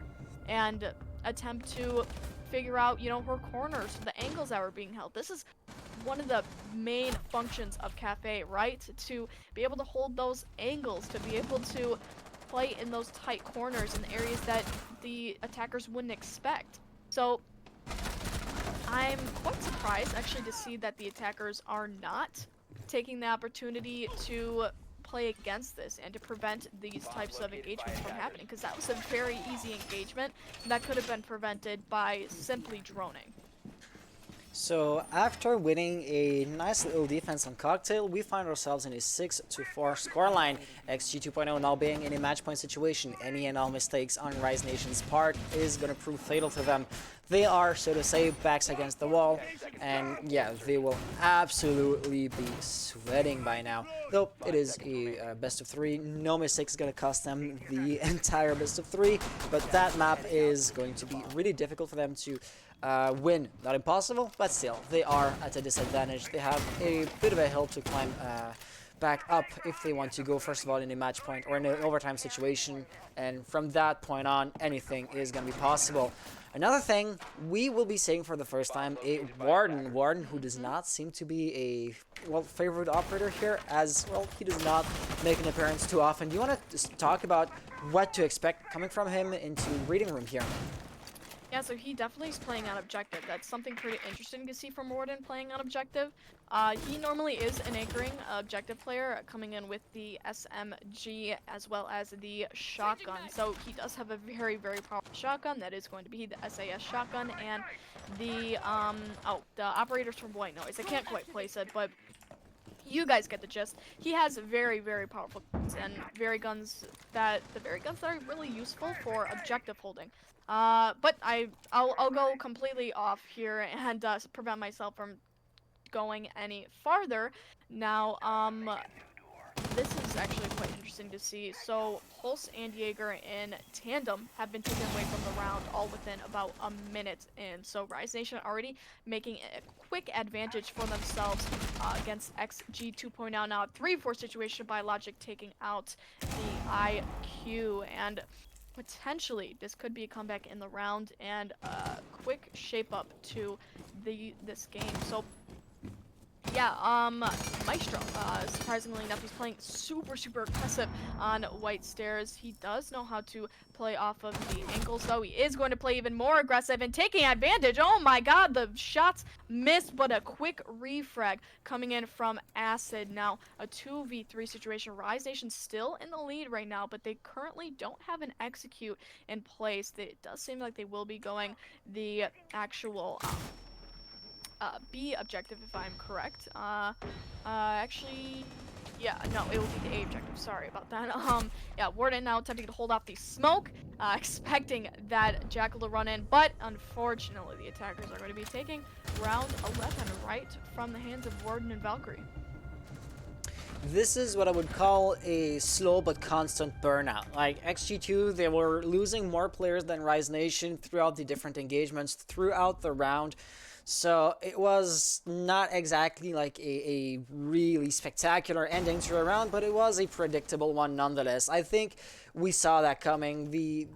and attempt to figure out, you know, her corners, the angles that were being held. This is one of the main functions of Cafe, right? To be able to hold those angles, to be able to play in those tight corners in the areas that the attackers wouldn't expect. So I'm quite surprised actually to see that the attackers are not taking the opportunity to play against this and to prevent these types of engagements from happening, because that was a very easy engagement that could have been prevented by simply droning. So after winning a nice little defense on Cocktail, we find ourselves in a 6-4 scoreline. XG 2.0 now being in a match point situation. Any and all mistakes on Rise Nation's part is going to prove fatal to them. They are, so to say, backs against the wall, and yeah, they will absolutely be sweating by now. Though it is a best of 3, no mistake is going to cost them the entire best of 3, but that map is going to be really difficult for them to win. Not impossible, but still, they are at a disadvantage. They have a bit of a hill to climb back up if they want to go, first of all, in a match point or in an overtime situation, and from that point on, anything is going to be possible. Another thing, we will be seeing for the first time a Warden who does not seem to be a, well, favorite operator here, as, well, he does not make an appearance too often. Do you want to talk about what to expect coming from him into Reading Room here? Yeah, so he definitely is playing on objective. That's something pretty interesting to see from Warden playing on objective. He normally is an anchoring objective player, coming in with the SMG as well as the shotgun. So he does have a very, very powerful shotgun. That is going to be the SAS shotgun and the the operators from white noise. I can't quite place it, but you guys get the gist. He has very, very powerful guns and the very guns that are really useful for objective holding. But I'll go completely off here and prevent myself from going any farther. Now, this is actually quite interesting to see. So Pulse and Jaeger in tandem have been taken away from the round all within about a minute in. So Rise Nation already making a quick advantage for themselves against XG 2.0. Now, a 3-4 situation by Logic taking out the IQ, and potentially this could be a comeback in the round and a quick shape up to this game. So yeah, Maestro, surprisingly enough, he's playing super, super aggressive on White Stairs. He does know how to play off of the ankles, though. He is going to play even more aggressive and taking advantage. Oh my god, the shots missed, but a quick refrag coming in from Acid. Now, a 2v3 situation. Rise Nation still in the lead right now, but they currently don't have an execute in place. It does seem like they will be going the actual B objective, if I'm correct. Actually, yeah, no, it will be the A objective. Sorry about that. Yeah, Warden now attempting to hold off the smoke, expecting that Jackal to run in, but unfortunately, the attackers are going to be taking round 11 right from the hands of Warden and Valkyrie. This is what I would call a slow but constant burnout. Like XG2, they were losing more players than Rise Nation throughout the different engagements, throughout the round. So it was not exactly like a really spectacular ending to a round, but it was a predictable one nonetheless. I think we saw that coming. The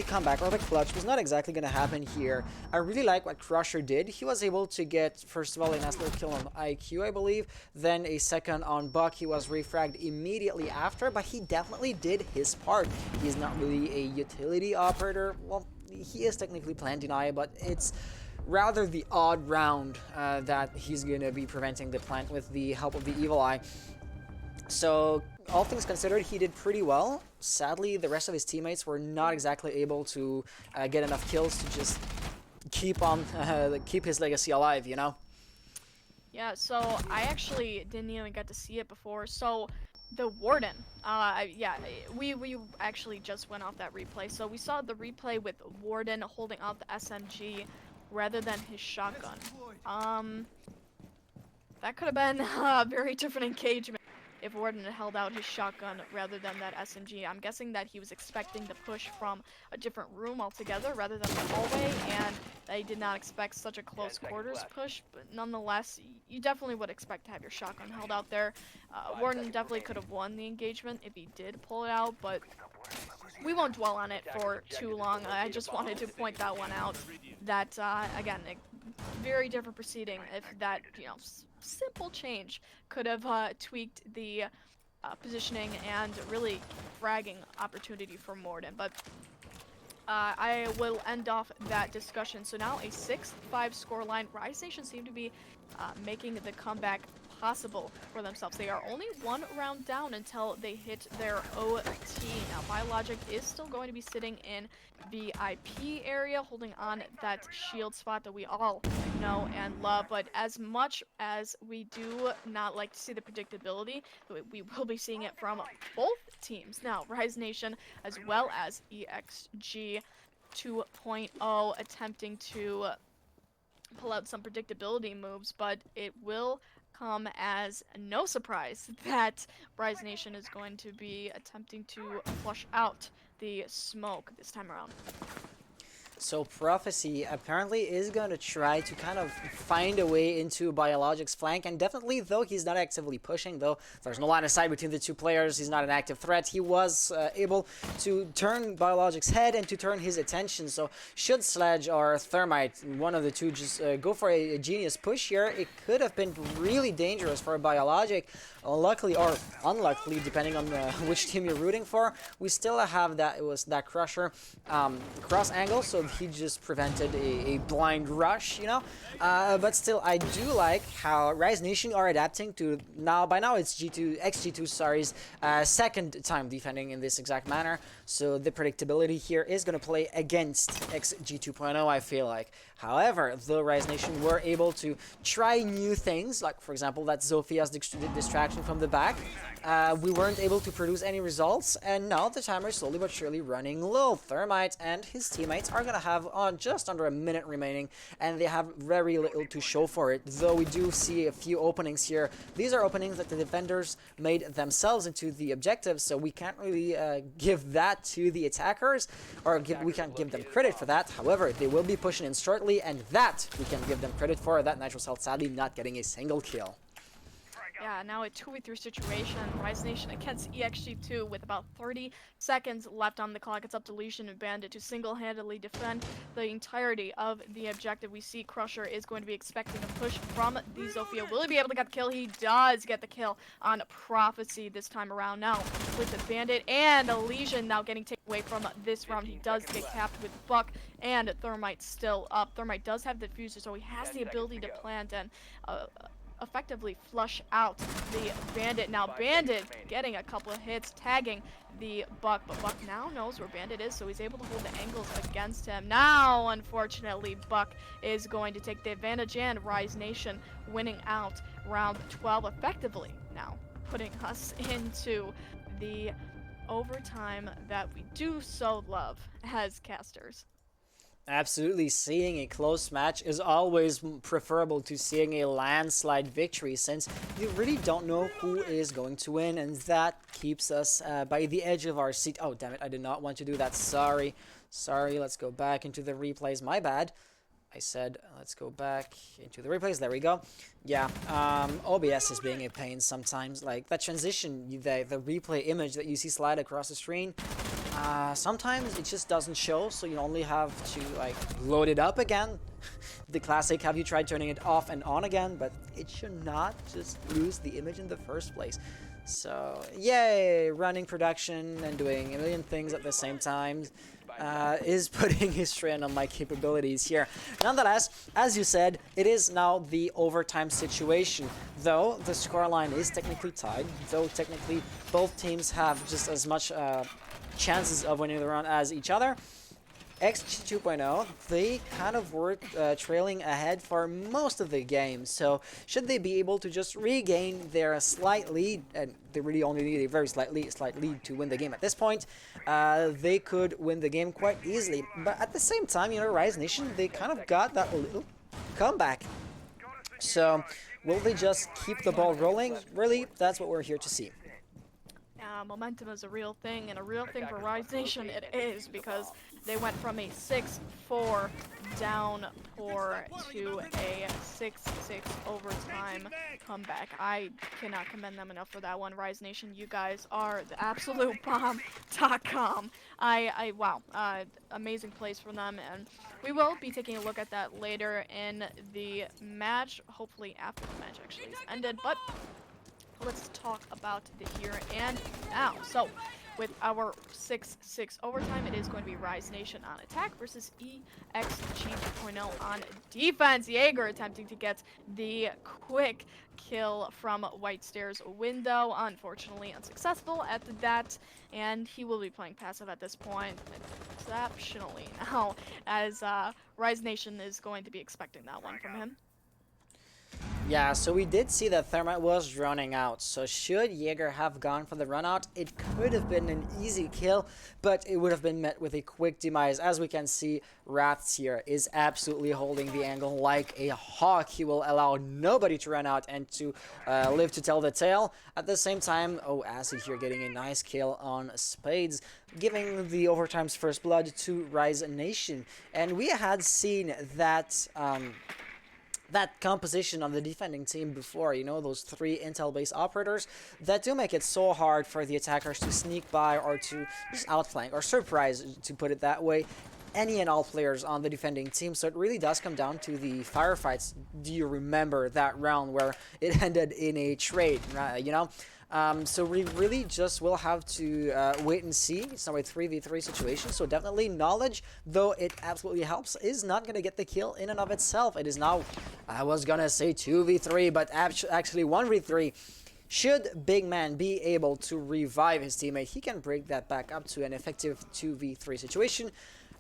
comeback or the clutch was not exactly going to happen here. I really like what Crusher did. He was able to get, first of all, a nice little kill on IQ, I believe, then a second on Buck. He was refragged immediately after, but he definitely did his part. He's not really a utility operator. Well, he is technically plant deny, but it's rather the odd round that he's going to be preventing the plant with the help of the Evil Eye. So, all things considered, he did pretty well. Sadly, the rest of his teammates were not exactly able to get enough kills to just keep his legacy alive, you know? Yeah, so I actually didn't even get to see it before. So the Warden, yeah, we actually just went off that replay. So we saw the replay with Warden holding out the SMG rather than his shotgun. That could have been a very different engagement if Warden had held out his shotgun rather than that SMG. I'm guessing that he was expecting the push from a different room altogether rather than the hallway, and they did not expect such a close quarters push, but nonetheless, you definitely would expect to have your shotgun held out there. Warden definitely could have won the engagement if he did pull it out, but we won't dwell on it for too long. I just wanted to point that one out. That, again, a very different proceeding if that, you know, simple change could have tweaked the positioning and really fragging opportunity for Morden. But I will end off that discussion. So now a 6-5 scoreline. Rise Nation seem to be making the comeback possible for themselves. They are only one round down until they hit their OT. Now, Biologic is still going to be sitting in VIP area, holding on that shield spot that we all know and love. But as much as we do not like to see the predictability, we will be seeing it from both teams. Now, Rise Nation as well as EXG 2.0 attempting to pull out some predictability moves, but it will come as no surprise that Rise Nation is going to be attempting to flush out the smoke this time around. So Prophecy apparently is going to try to kind of find a way into Biologic's flank, and definitely, though he's not actively pushing, though there's no line of sight between the two players, he's not an active threat, he was able to turn Biologic's head and to turn his attention. So should Sledge or Thermite, one of the two, just go for a genius push here, it could have been really dangerous for Biologic. Luckily or unluckily, depending on which team you're rooting for, we still have that, it was that Crusher cross angle, so he just prevented a blind rush, you know. But still, I do like how Rise Nation are adapting to by now it's XG2 sorry's second time defending in this exact manner. So the predictability here is going to play against XG 2.0, I feel like. However, the Rise Nation were able to try new things, like for example that Zophia's distraction from the back. We weren't able to produce any results, and now the timer is slowly but surely running low. Thermite and his teammates are gonna have just under a minute remaining, and they have very little to show for it, though we do see a few openings here. These are openings that the defenders made themselves into the objectives, so we can't really give that to the attackers, or we can't give them credit for that. However, they will be pushing in shortly, and that we can give them credit for. That Nitro Cell sadly not getting a single kill. Yeah, now a 2v3 situation. Rise Nation against EXG2 with about 30 seconds left on the clock. It's up to Legion and Bandit to single-handedly defend the entirety of the objective. We see Crusher is going to be expecting a push from the Zofia. Will he be able to get the kill? He does get the kill on Prophecy this time around. Now with the Bandit and a Legion now getting taken away from this round. He does get capped with Buck and Thermite still up. Thermite does have the diffuser, so he has the ability to plant and effectively flush out the Bandit. Now Bandit getting a couple of hits, tagging the Buck, but Buck now knows where Bandit is, so he's able to hold the angles against him. Now, unfortunately, Buck is going to take the advantage, and Rise Nation winning out round 12 effectively, now putting us into the overtime that we do so love as casters. Absolutely, seeing a close match is always preferable to seeing a landslide victory, since you really don't know who is going to win, and that keeps us by the edge of our seat. Oh, damn it, I did not want to do that. Sorry, let's go back into the replays. My bad. I said, let's go back into the replays. There we go. Yeah, OBS is being a pain sometimes. Like, that transition, the replay image that you see slide across the screen, sometimes it just doesn't show, so you only have to, like, load it up again. The classic, have you tried turning it off and on again? But it should not just lose the image in the first place. So, yay! Running production and doing a million things at the same time is putting a strain on my capabilities here. Nonetheless, as you said, it is now the overtime situation. Though the scoreline is technically tied, though technically both teams have just as much chances of winning the round as each other, XG 2.0, they kind of were trailing ahead for most of the game, so should they be able to just regain their slight lead, and they really only need a very slight lead to win the game at this point, they could win the game quite easily. But at the same time, you know, Rise Nation, they kind of got that little comeback. So will they just keep the ball rolling? Really, that's what we're here to see. Momentum is a real thing, and a real thing for Rise Nation it is, because they went from a 6-4 downpour to a 6-6 overtime comeback. I cannot commend them enough for that one. Rise Nation, you guys are the absolute bomb.com. Wow, amazing plays from them, and we will be taking a look at that later in the match, hopefully after the match actually has ended, but let's talk about the here and now. So, with our 6-6 overtime, it is going to be Rise Nation on attack versus EXG 2.0 on defense. Jaeger attempting to get the quick kill from White Stairs window. Unfortunately unsuccessful at that, and he will be playing passive at this point, exceptionally now, as Rise Nation is going to be expecting that one from him. Yeah, so we did see that Thermite was running out, so should Jaeger have gone for the run out, it could have been an easy kill, but it would have been met with a quick demise. As we can see, Wraths here is absolutely holding the angle like a hawk. He will allow nobody to run out and to live to tell the tale. At the same time, Acid here getting a nice kill on Spades, giving the overtime's first blood to Rise Nation. And we had seen that that composition on the defending team before, you know, those 3 intel-based operators that do make it so hard for the attackers to sneak by or to just outflank or surprise, to put it that way. any and all players on the defending team. So it really does come down to the firefights. Do you remember that round where it ended in a trade, you know? So we really just will have to wait and see. It's now a 3v3 situation, so definitely knowledge, though it absolutely helps, is not going to get the kill in and of itself. It is now, I was going to say 2v3, but actually 1v3. Should Big Man be able to revive his teammate, he can break that back up to an effective 2v3 situation,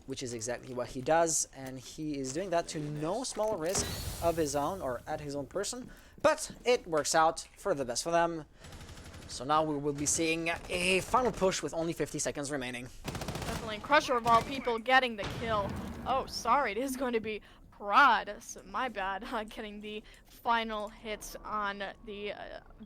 which is exactly what he does, and he is doing that to no small risk of his own or at his own person, but it works out for the best for them. So now we will be seeing a final push with only 50 seconds remaining. Definitely Crusher of all people getting the kill. Oh, sorry, it is going to be Prod. So my bad, getting the final hits on the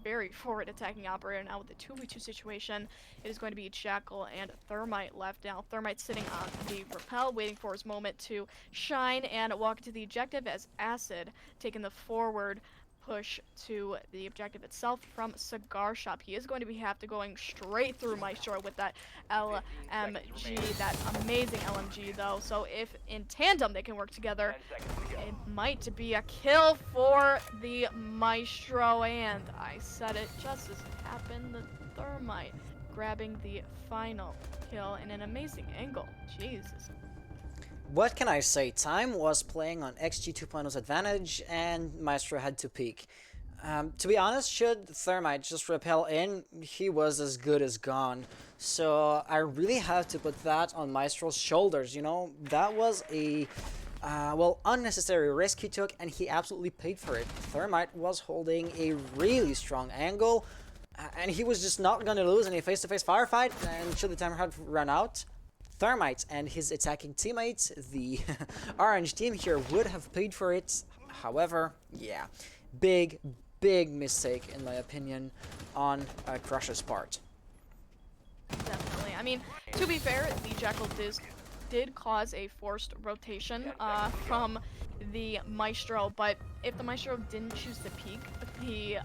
very forward attacking operator. Now with the 2v2 situation, it is going to be Jackal and Thermite left. Now Thermite sitting on the rappel, waiting for his moment to shine and walk into the objective, as Acid taking the forward push to the objective itself from Cigar Shop. He is going to have to going straight through Maestro with that LMG, that amazing LMG though. So if in tandem they can work together, it might be a kill for the Maestro, and I said it just as it happened, the Thermite grabbing the final kill in an amazing angle. Jesus. What can I say? Time was playing on XG 2.0's advantage, and Maestro had to peek. To be honest, should Thermite just rappel in, he was as good as gone. So I really have to put that on Maestro's shoulders, you know? That was a, well, unnecessary risk he took, and he absolutely paid for it. Thermite was holding a really strong angle, and he was just not going to lose in a face-to-face firefight, and should the timer have run out, Thermite and his attacking teammates, the orange team here, would have paid for it. However, yeah, big mistake in my opinion on Crusher's part. Definitely. I mean, to be fair, the Jackal did cause a forced rotation from the Maestro, but if the Maestro didn't choose to peek the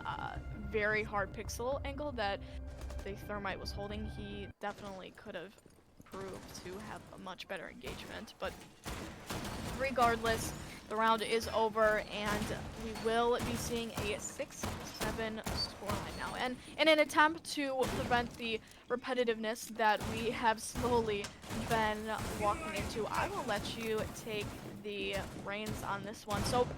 very hard pixel angle that the Thermite was holding, he definitely could have proved to have a much better engagement. But regardless, the round is over, and we will be seeing a 6-7 scoreline now. And in an attempt to prevent the repetitiveness that we have slowly been walking into, I will let you take the reins on this one. So,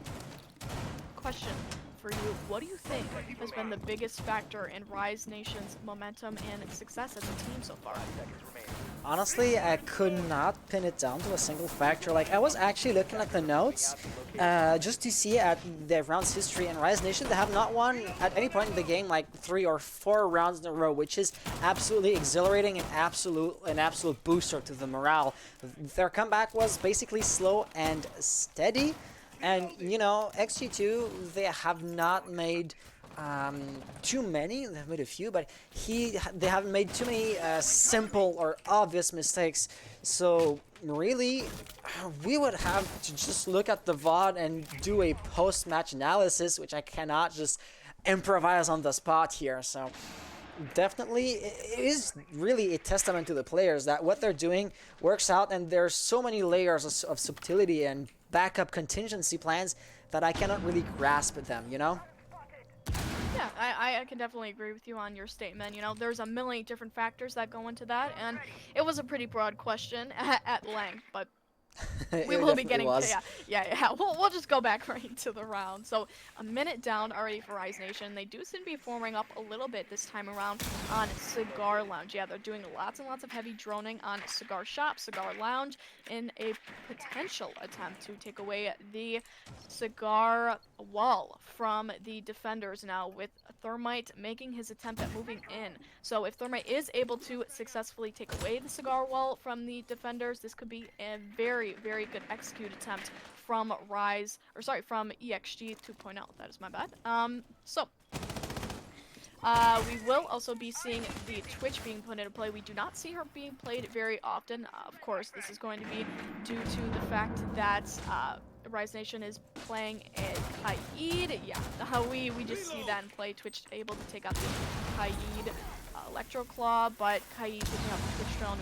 question for you, what do you think has been the biggest factor in Rise Nation's momentum and success as a team so far? Honestly, I could not pin it down to a single factor. Like, I was actually looking at the notes just to see at the round's history, and Rise Nation, they have not won at any point in the game like 3 or 4 rounds in a row, which is absolutely exhilarating and an absolute booster to the morale. Their comeback was basically slow and steady, and you know, XG2, they have not made too many. They've made a few, but they haven't made too many simple or obvious mistakes. So really, we would have to just look at the VOD and do a post-match analysis, which I cannot just improvise on the spot here. So definitely, it is really a testament to the players that what they're doing works out, and there's so many layers of subtlety and backup contingency plans that I cannot really grasp them, you know? Yeah, I can definitely agree with you on your statement. You know, there's a million different factors that go into that, and it was a pretty broad question at length, but we will be getting to, yeah. We'll just go back right into the round. So a minute down already for Rise Nation. They do seem to be forming up a little bit this time around on Cigar Lounge. Yeah, they're doing lots and lots of heavy droning on Cigar Shop, Cigar Lounge, in a potential attempt to take away the cigar wall from the defenders now, with Thermite making his attempt at moving in. So if Thermite is able to successfully take away the cigar wall from the defenders, this could be a very good execute attempt from from EXG 2.0. That is my bad. We will also be seeing the Twitch being put into play. We do not see her being played very often. Of course, this is going to be due to the fact that Rise Nation is playing a Kaid. Yeah, we just see that in play. Twitch able to take out the Kaid Electro Claw, but Kaid picking up the Twitch drone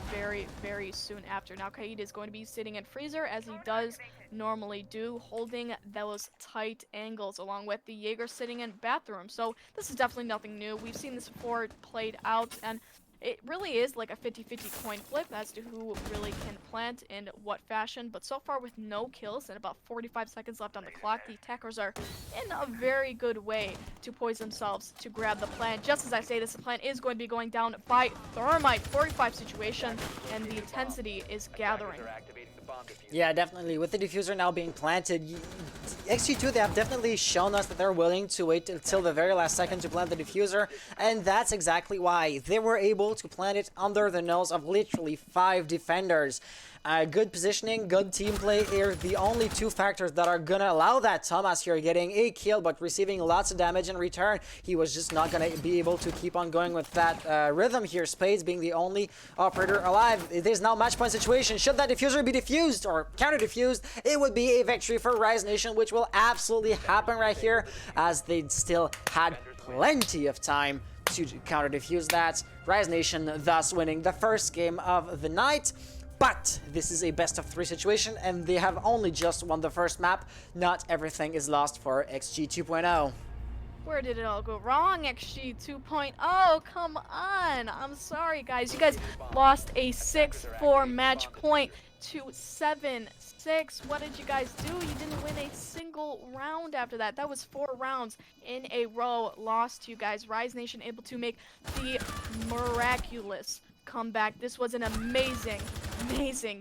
very soon after. Now Kaid is going to be sitting in freezer as he does normally do, holding those tight angles along with the Jaeger sitting in bathroom. So this is definitely nothing new. We've seen this before played out, and it really is like a 50-50 coin flip as to who really can plant in what fashion, but so far with no kills and about 45 seconds left on the clock, the attackers are in a very good way to poise themselves to grab the plant. Just as I say this, the plant is going to be going down by Thermite. 45 situation, and the intensity is gathering. They're activating the bomb diffuser. Yeah, definitely. With the diffuser now being planted, XG2, they have definitely shown us that they're willing to wait until the very last second to plant the diffuser, and that's exactly why they were able to plant it under the nose of literally 5 defenders. Good positioning, good team play are the only 2 factors that are gonna allow that. Thomas here getting a kill, but receiving lots of damage in return. He was just not gonna be able to keep on going with that rhythm here. Spades being the only operator alive. It is now match point situation. Should that diffuser be diffused or counter diffused, it would be a victory for Rise Nation, which will absolutely happen right here, as they still had plenty of time to counter diffuse that. Rise Nation thus winning the first game of the night. But this is a best of 3 situation, and they have only just won the first map. Not everything is lost for XG 2.0. Where did it all go wrong, XG 2.0? Come on. I'm sorry, guys. You guys lost a 6-4 match point to 7-6. What did you guys do? You didn't win a single round after that. That was 4 rounds in a row lost to you guys. Rise Nation able to make the miraculous comeback. This was an amazing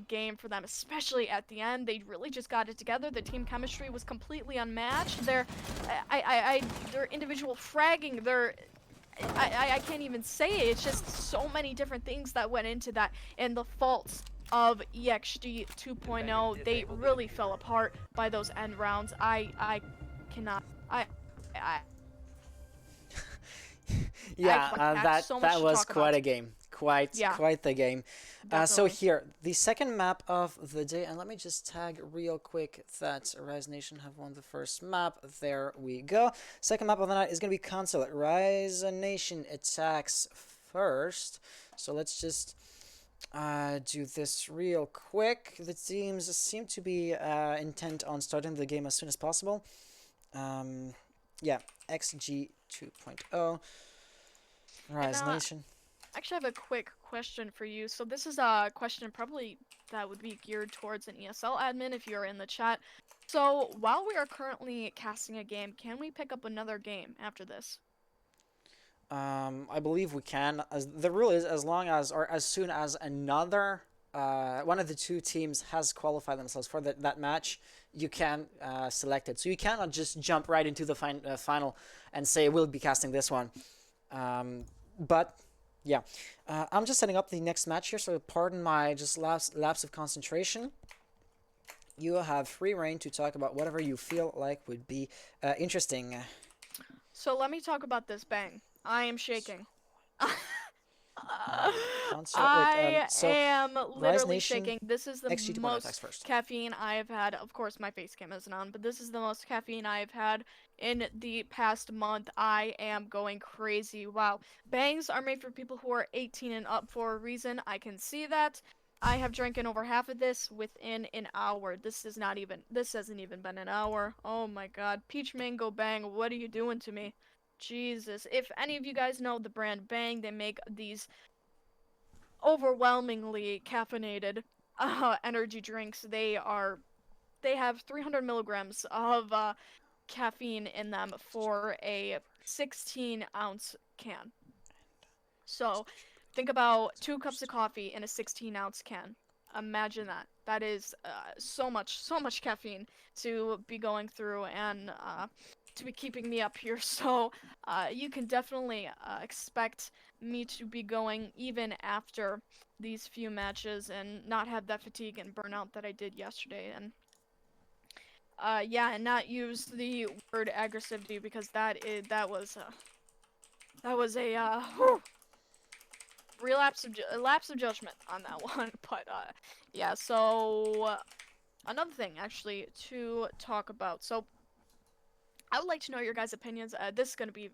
game for them, especially at the end. They really just got it together. The team chemistry was completely unmatched. Their individual fragging, I can't even say it. It's just so many different things that went into that, and the faults of EXG 2.0, they really fell apart by those end rounds. I cannot. Yeah, that that was quite a game. Quite the game. So here, the second map of the day, and let me just tag real quick that Rise Nation have won the first map. There we go. Second map of the night is going to be console. Rise Nation attacks first. So let's just do this real quick. The teams seem to be intent on starting the game as soon as possible. Yeah, XG 2.0. Rise Nation. Actually, I have a quick question for you. So this is a question probably that would be geared towards an ESL admin if you're in the chat. So while we are currently casting a game, can we pick up another game after this? I believe we can. The rule is as long as or as soon as another one of the 2 teams has qualified themselves for that match, you can select it. So you cannot just jump right into the final and say we'll be casting this one. But yeah, I'm just setting up the next match here, so pardon my just lapse of concentration. You have free reign to talk about whatever you feel like would be interesting. So let me talk about this bang. I am shaking. I am literally shaking. This is the XG most caffeine I have had. Of course, my face cam isn't on, but this is the most caffeine I have had in the past month. I am going crazy. Wow. Bangs are made for people who are 18 and up for a reason. I can see that. I have drinking over half of this within an hour. This hasn't even been an hour. Oh my god. Peach Mango Bang, what are you doing to me? Jesus. If any of you guys know the brand Bang, they make these overwhelmingly caffeinated energy drinks. They have 300 milligrams of caffeine in them for a 16-ounce can. So think about 2 cups of coffee in a 16-ounce can. Imagine that. That is so much caffeine to be going through and to be keeping me up here. So you can definitely expect me to be going even after these few matches and not have that fatigue and burnout that I did yesterday. And yeah, and not use the word aggressivity, because that was a lapse of judgment on that one. But yeah, so another thing actually to talk about. So I would like to know your guys' opinions. This is going to be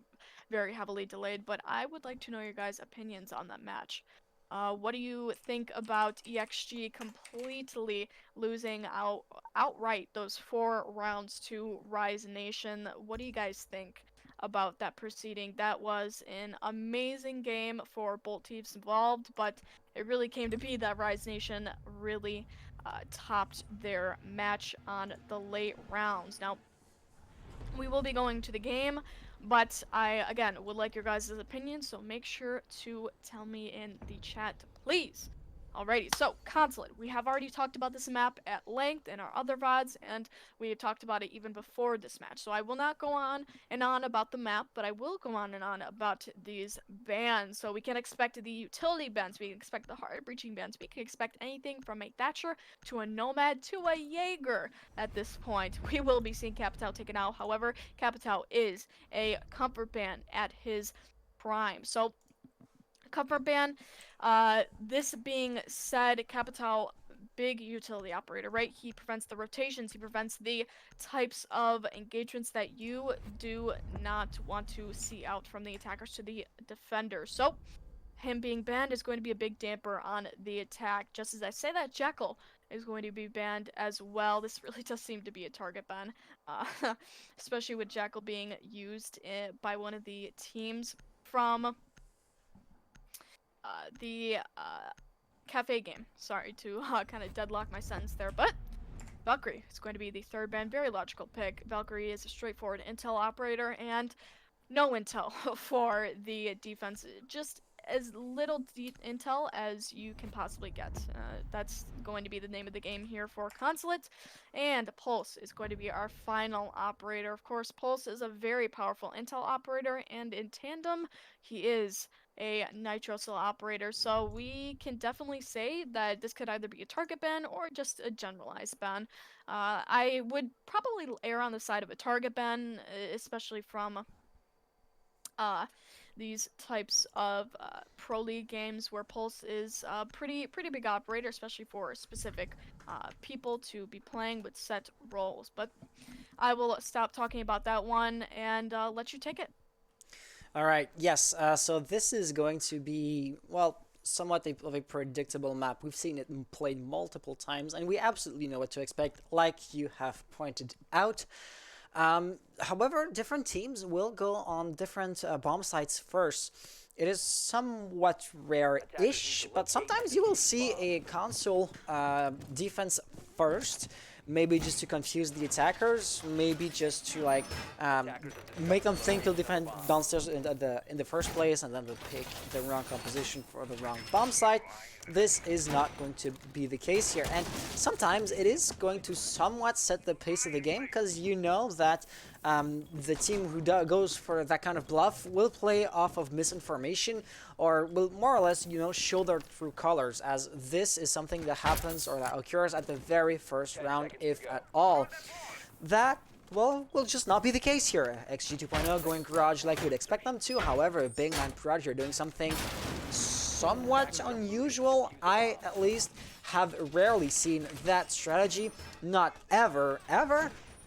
very heavily delayed, but I would like to know your guys' opinions on that match. What do you think about EXG completely losing outright those 4 rounds to Rise Nation? What do you guys think about that proceeding? That was an amazing game for both teams involved, but it really came to be that Rise Nation really topped their match on the late rounds. Now, we will be going to the game, but I, again, would like your guys' opinions, so make sure to tell me in the chat, please. Alrighty, so Consulate. We have already talked about this map at length in our other VODs, and we had talked about it even before this match. So I will not go on and on about the map, but I will go on and on about these bans. So we can expect the utility bans, we can expect the hard breaching bans, we can expect anything from a Thatcher to a Nomad to a Jaeger at this point. We will be seeing Capitao taken out. However, Capitao is a comfort ban at his prime. So comfort ban. This being said, Capitao, big utility operator, right? He prevents the rotations, he prevents the types of engagements that you do not want to see out from the attackers to the defenders. So, him being banned is going to be a big damper on the attack. Just as I say that, Jekyll is going to be banned as well. This really does seem to be a target ban, especially with Jekyll being used by one of the teams from the cafe game. Sorry to kind of deadlock my sentence there, but Valkyrie is going to be the 3rd ban. Very logical pick. Valkyrie is a straightforward intel operator and no intel for the defense. Just as little intel as you can possibly get. That's going to be the name of the game here for Consulate. And Pulse is going to be our final operator. Of course, Pulse is a very powerful intel operator, and in tandem, he is a nitrocell operator, so we can definitely say that this could either be a target ban or just a generalized ban. I would probably err on the side of a target ban, especially from these types of pro league games where Pulse is a pretty big operator, especially for specific people to be playing with set roles. But I will stop talking about that one and let you take it. All right, yes, so this is going to be, well, somewhat of a predictable map. We've seen it played multiple times, and we absolutely know what to expect, like you have pointed out. However, different teams will go on different bomb sites first. It is somewhat rare-ish, but sometimes you will see a console defense first, maybe just to confuse the attackers, maybe just to like make them think they'll defend downstairs in the first place, and then they'll pick the wrong composition for the wrong bomb site. This is not going to be the case here, and sometimes it is going to somewhat set the pace of the game, because you know that the team who goes for that kind of bluff will play off of misinformation, or will more or less, you know, show their true colors, as this is something that happens or that occurs at the very first round, if at all. That, well, will just not be the case here. XG 2.0 going garage like you'd expect them to. However, Big Man Prod here doing something somewhat unusual. I, at least, have rarely seen that strategy. Not ever,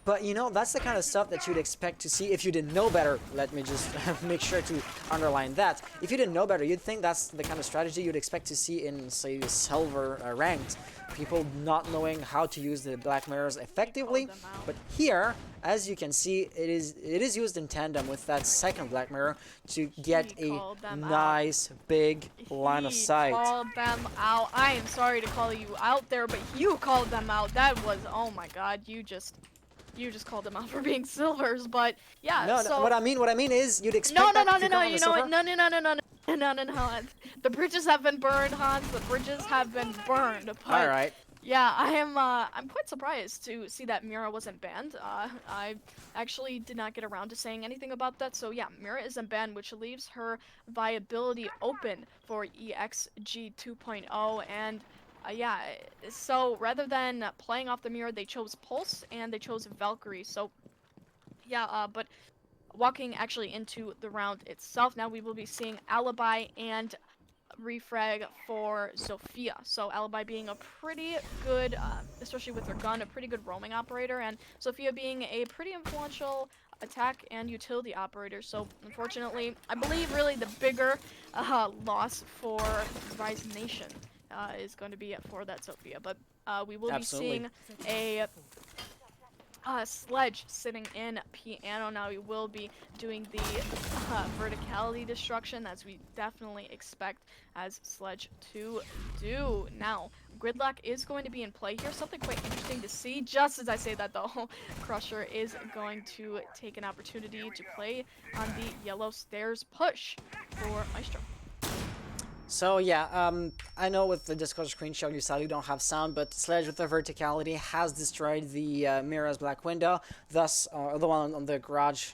but you know, that's the kind of stuff that you'd expect to see if you didn't know better. Let me just make sure to underline that. If you didn't know better, you'd think that's the kind of strategy you'd expect to see in, say, silver ranked. People not knowing how to use the black mirrors effectively. But here, as you can see, it is used in tandem with that second black mirror to get a nice big line of sight. He called them out. I am sorry to call you out there, but you called them out. That was, oh my god, you just called them out for being silvers. But yeah, no, so what I mean is you'd expect no, that to come you know what? No. The bridges have been burned, Hans. The bridges have been burned. But all right. yeah, I'm quite surprised to see that Mira wasn't banned. I actually did not get around to saying anything about that. So yeah, Mira isn't banned, which leaves her viability open for EXG 2.0. And yeah, so rather than playing off the Mira, they chose Pulse and they chose Valkyrie. So yeah, but walking actually into the round itself, now we will be seeing Alibi and refrag for Zofia. So Alibi being a pretty good, especially with her gun, a pretty good roaming operator, and Zofia being a pretty influential attack and utility operator. So unfortunately, I believe really the bigger loss for Rise Nation is going to be for that Sophia. But we will Absolutely. be seeing a Sledge sitting in piano. Now we will be doing the verticality destruction, as we definitely expect as Sledge to do. Now, Gridlock is going to be in play here. Something quite interesting to see. Just as I say that, though, Crusher is going to take an opportunity to play on the yellow stairs push for Maestro. So yeah, I know with the Discord screenshot you saw you don't have sound, but Sledge with the verticality has destroyed the Mira's black window, thus the one on the garage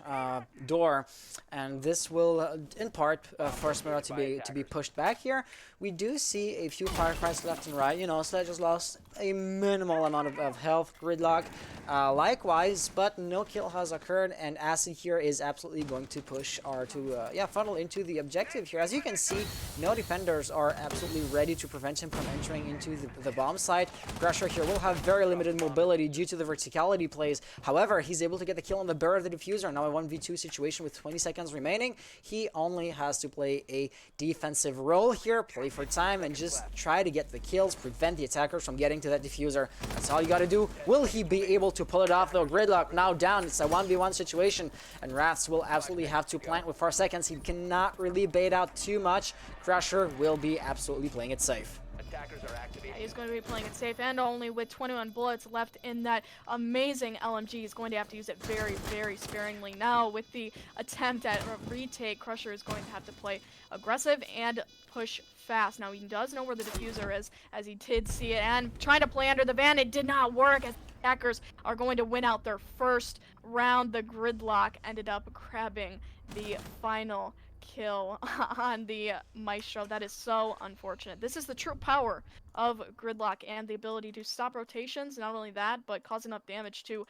door, and this will in part force Mira to be pushed back here. We do see a few firefighters left and right. You know, Sledge has lost a minimal amount of health. Gridlock likewise, but no kill has occurred, and Acid here is absolutely going to push or to funnel into the objective here. As you can see, no defenders are absolutely ready to prevent him from entering into the bomb site. Crusher here will have very limited mobility due to the verticality plays. However, he's able to get the kill on the bearer of the diffuser. Now a 1v2 situation with 20 seconds remaining. He only has to play a defensive role here, play for time, and just try to get the kills, prevent the attackers from getting to that diffuser. That's all you gotta do. Will he be able to pull it off though? Gridlock now down. It's a 1v1 situation, and Wraths will absolutely have to plant with 4 seconds. He cannot really bait out too much. Crusher will be absolutely playing it safe. Attackers are activated. He's going to be playing it safe, and only with 21 bullets left in that amazing LMG. He's going to have to use it very, very sparingly. Now, with the attempt at a retake, Crusher is going to have to play aggressive and push fast. Now, he does know where the diffuser is, as he did see it, and trying to play under the van, it did not work, as attackers are going to win out their first round. The Gridlock ended up grabbing the final kill on the Maestro. That is so unfortunate. This is the true power of Gridlock and the ability to stop rotations. Not only that, but cause enough damage to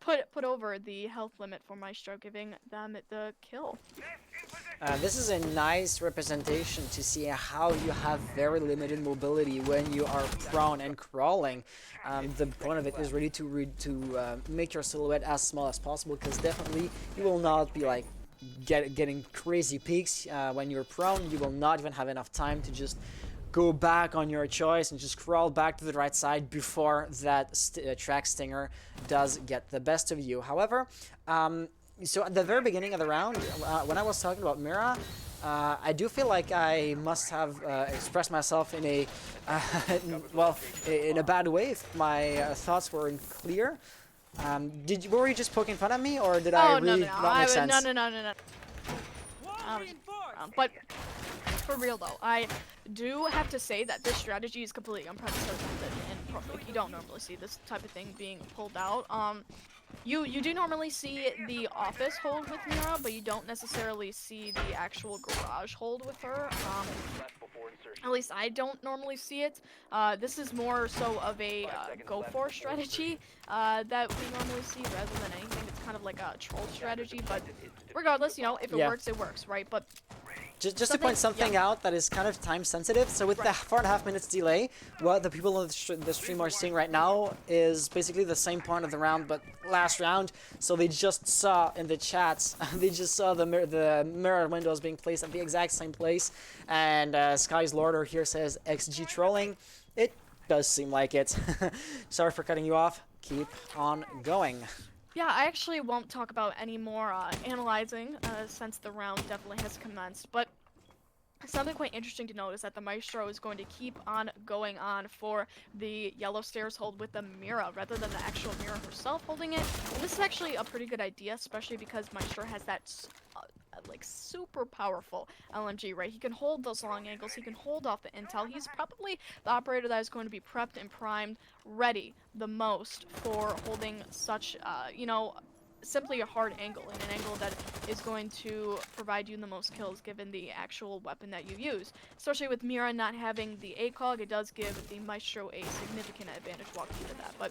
put over the health limit for Maestro, giving them the kill. This is a nice representation to see how you have very limited mobility when you are prone and crawling. The point of it is really to make your silhouette as small as possible, because definitely you will not be like getting crazy peaks when you're prone. You will not even have enough time to just go back on your choice and just crawl back to the right side before that track stinger does get the best of you. However, so at the very beginning of the round, when I was talking about Mira, I do feel like I must have expressed myself in a in a bad way if my thoughts weren't clear. Were you just poking fun at me, or did I really not make sense? No. But for real though, I do have to say that this strategy is completely unprecedented in Pro League. You don't normally see this type of thing being pulled out. You do normally see the office hold with Mira, but you don't necessarily see the actual garage hold with her. At least I don't normally see it. This is more so of a go for strategy that we normally see rather than anything. It's kind of like a troll strategy, but regardless, you know, if it works, it works, right? But just to point something out that is kind of time sensitive. So with the 4.5 minutes delay, what the people on the stream are seeing right now is basically the same point of the round, but last round. So they just saw in the chats, they just saw the mirror windows being placed at the exact same place. And Sky's Lorder here says XG trolling. It does seem like it. Sorry for cutting you off. Keep on going. Yeah, I actually won't talk about any more analyzing since the round definitely has commenced, but something quite interesting to note is that the Maestro is going to keep on going on for the yellow stairs hold with the Mira rather than the actual Mira herself holding it. And this is actually a pretty good idea, especially because Maestro has that like super powerful LMG, right? He can hold those long angles, he can hold off the intel. He's probably the operator that is going to be prepped and primed, ready the most for holding such, you know, simply a hard angle, and an angle that is going to provide you the most kills given the actual weapon that you use. Especially with Mira not having the ACOG, it does give the Maestro a significant advantage walking into that. But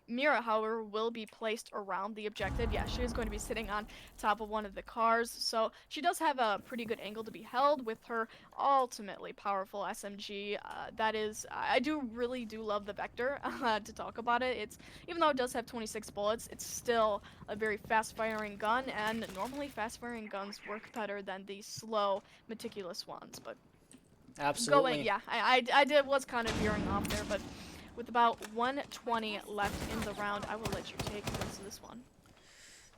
Mira, however, will be placed around the objective. Yeah, she is going to be sitting on top of one of the cars, so she does have a pretty good angle to be held with her ultimately powerful SMG. That is, I really do love the Vector. To talk about it, it's even though it does have 26 bullets, it's still a very fast-firing gun, and normally fast-firing guns work better than the slow, meticulous ones. But Absolutely. yeah, was kind of veering off there, but with about 120 left in the round, I will let you take the rest of this one.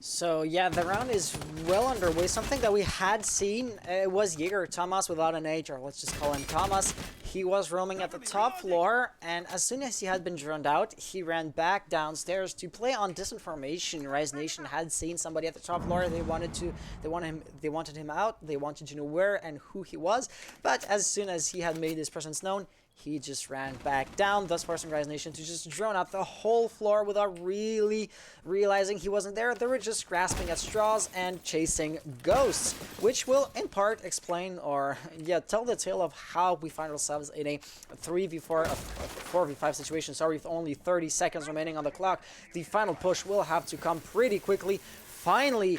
So yeah, the round is well underway. Something that we had seen was Jaeger Thomas without an H, or let's just call him Thomas. He was roaming at the top floor, and as soon as he had been drowned out, he ran back downstairs to play on disinformation. Rise Nation had seen somebody at the top floor. They wanted him out. They wanted to know where and who he was. But as soon as he had made his presence known, he just ran back down, thus forcing Rise Nation to just drone out the whole floor without really realizing he wasn't there. They were just grasping at straws and chasing ghosts, which will in part explain or tell the tale of how we find ourselves in a 3v4, 4v5 situation. Sorry, with only 30 seconds remaining on the clock. The final push will have to come pretty quickly. Finally,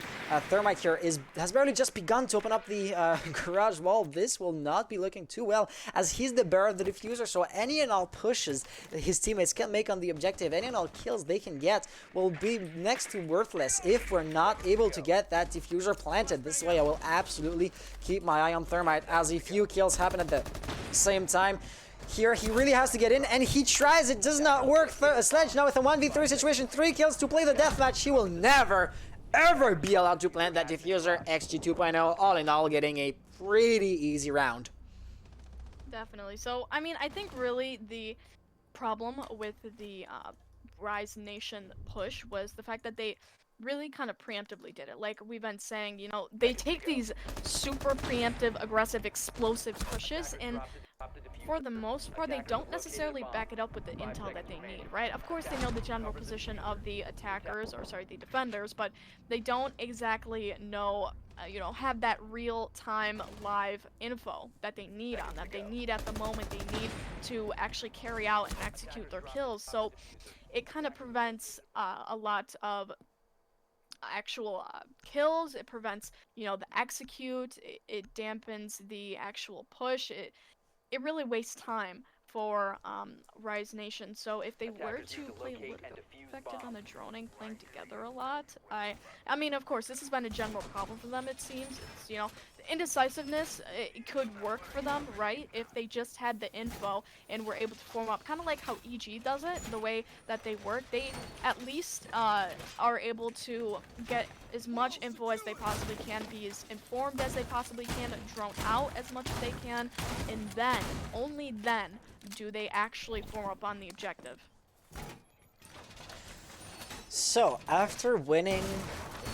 Thermite here has barely just begun to open up the garage wall. This will not be looking too well, as he's the bearer of the diffuser, so any and all pushes his teammates can make on the objective, any and all kills they can get will be next to worthless if we're not able to get that diffuser planted. This way I will absolutely keep my eye on Thermite, as a few kills happen at the same time. Here, he really has to get in, and he tries. It does not work. Sledge now with a 1v3 situation, 3 kills to play the deathmatch. He will never ever be allowed to plant that diffuser. XG 2.0, all in all, getting a pretty easy round. Definitely. So, I mean, I think really the problem with the Rise Nation push was the fact that they really kind of preemptively did it. Like we've been saying, you know, they take these super preemptive, aggressive, explosive pushes, and for the most part, they don't necessarily back it up with the intel that they need, right? Of course, they know the general position of the attackers, or sorry, the defenders, but they don't exactly know, have that real-time live info that they need on them. They need at the moment, they need to actually carry out and execute their kills. So it kind of prevents a lot of actual kills. It prevents, the execute. It dampens the actual push. It really wastes time for Rise Nation. So if they were to play a little bit effective on the droning, playing together a lot, I mean, of course, this has been a general problem for them, it seems. It's, the indecisiveness, it could work for them, right? If they just had the info and were able to form up, kind of like how EG does it, the way that they work. They at least are able to get as much info as they possibly can, be as informed as they possibly can, drone out as much as they can, and then, only then, do they actually form up on the objective. So, after winning,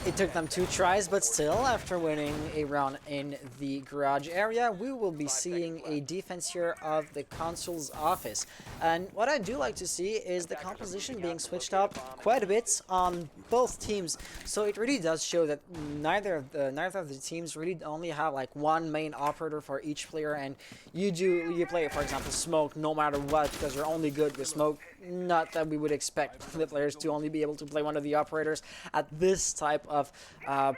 it took them 2 tries, but still, after winning a round in the garage area, we will be seeing a defense here of the console's office. And what I do like to see is the composition being switched up quite a bit on both teams. So it really does show that neither of the teams really only have like one main operator for each player, and you play, for example, Smoke no matter what, because you're only good with Smoke. Not that we would expect the players to only be able to play one of the operators at this type of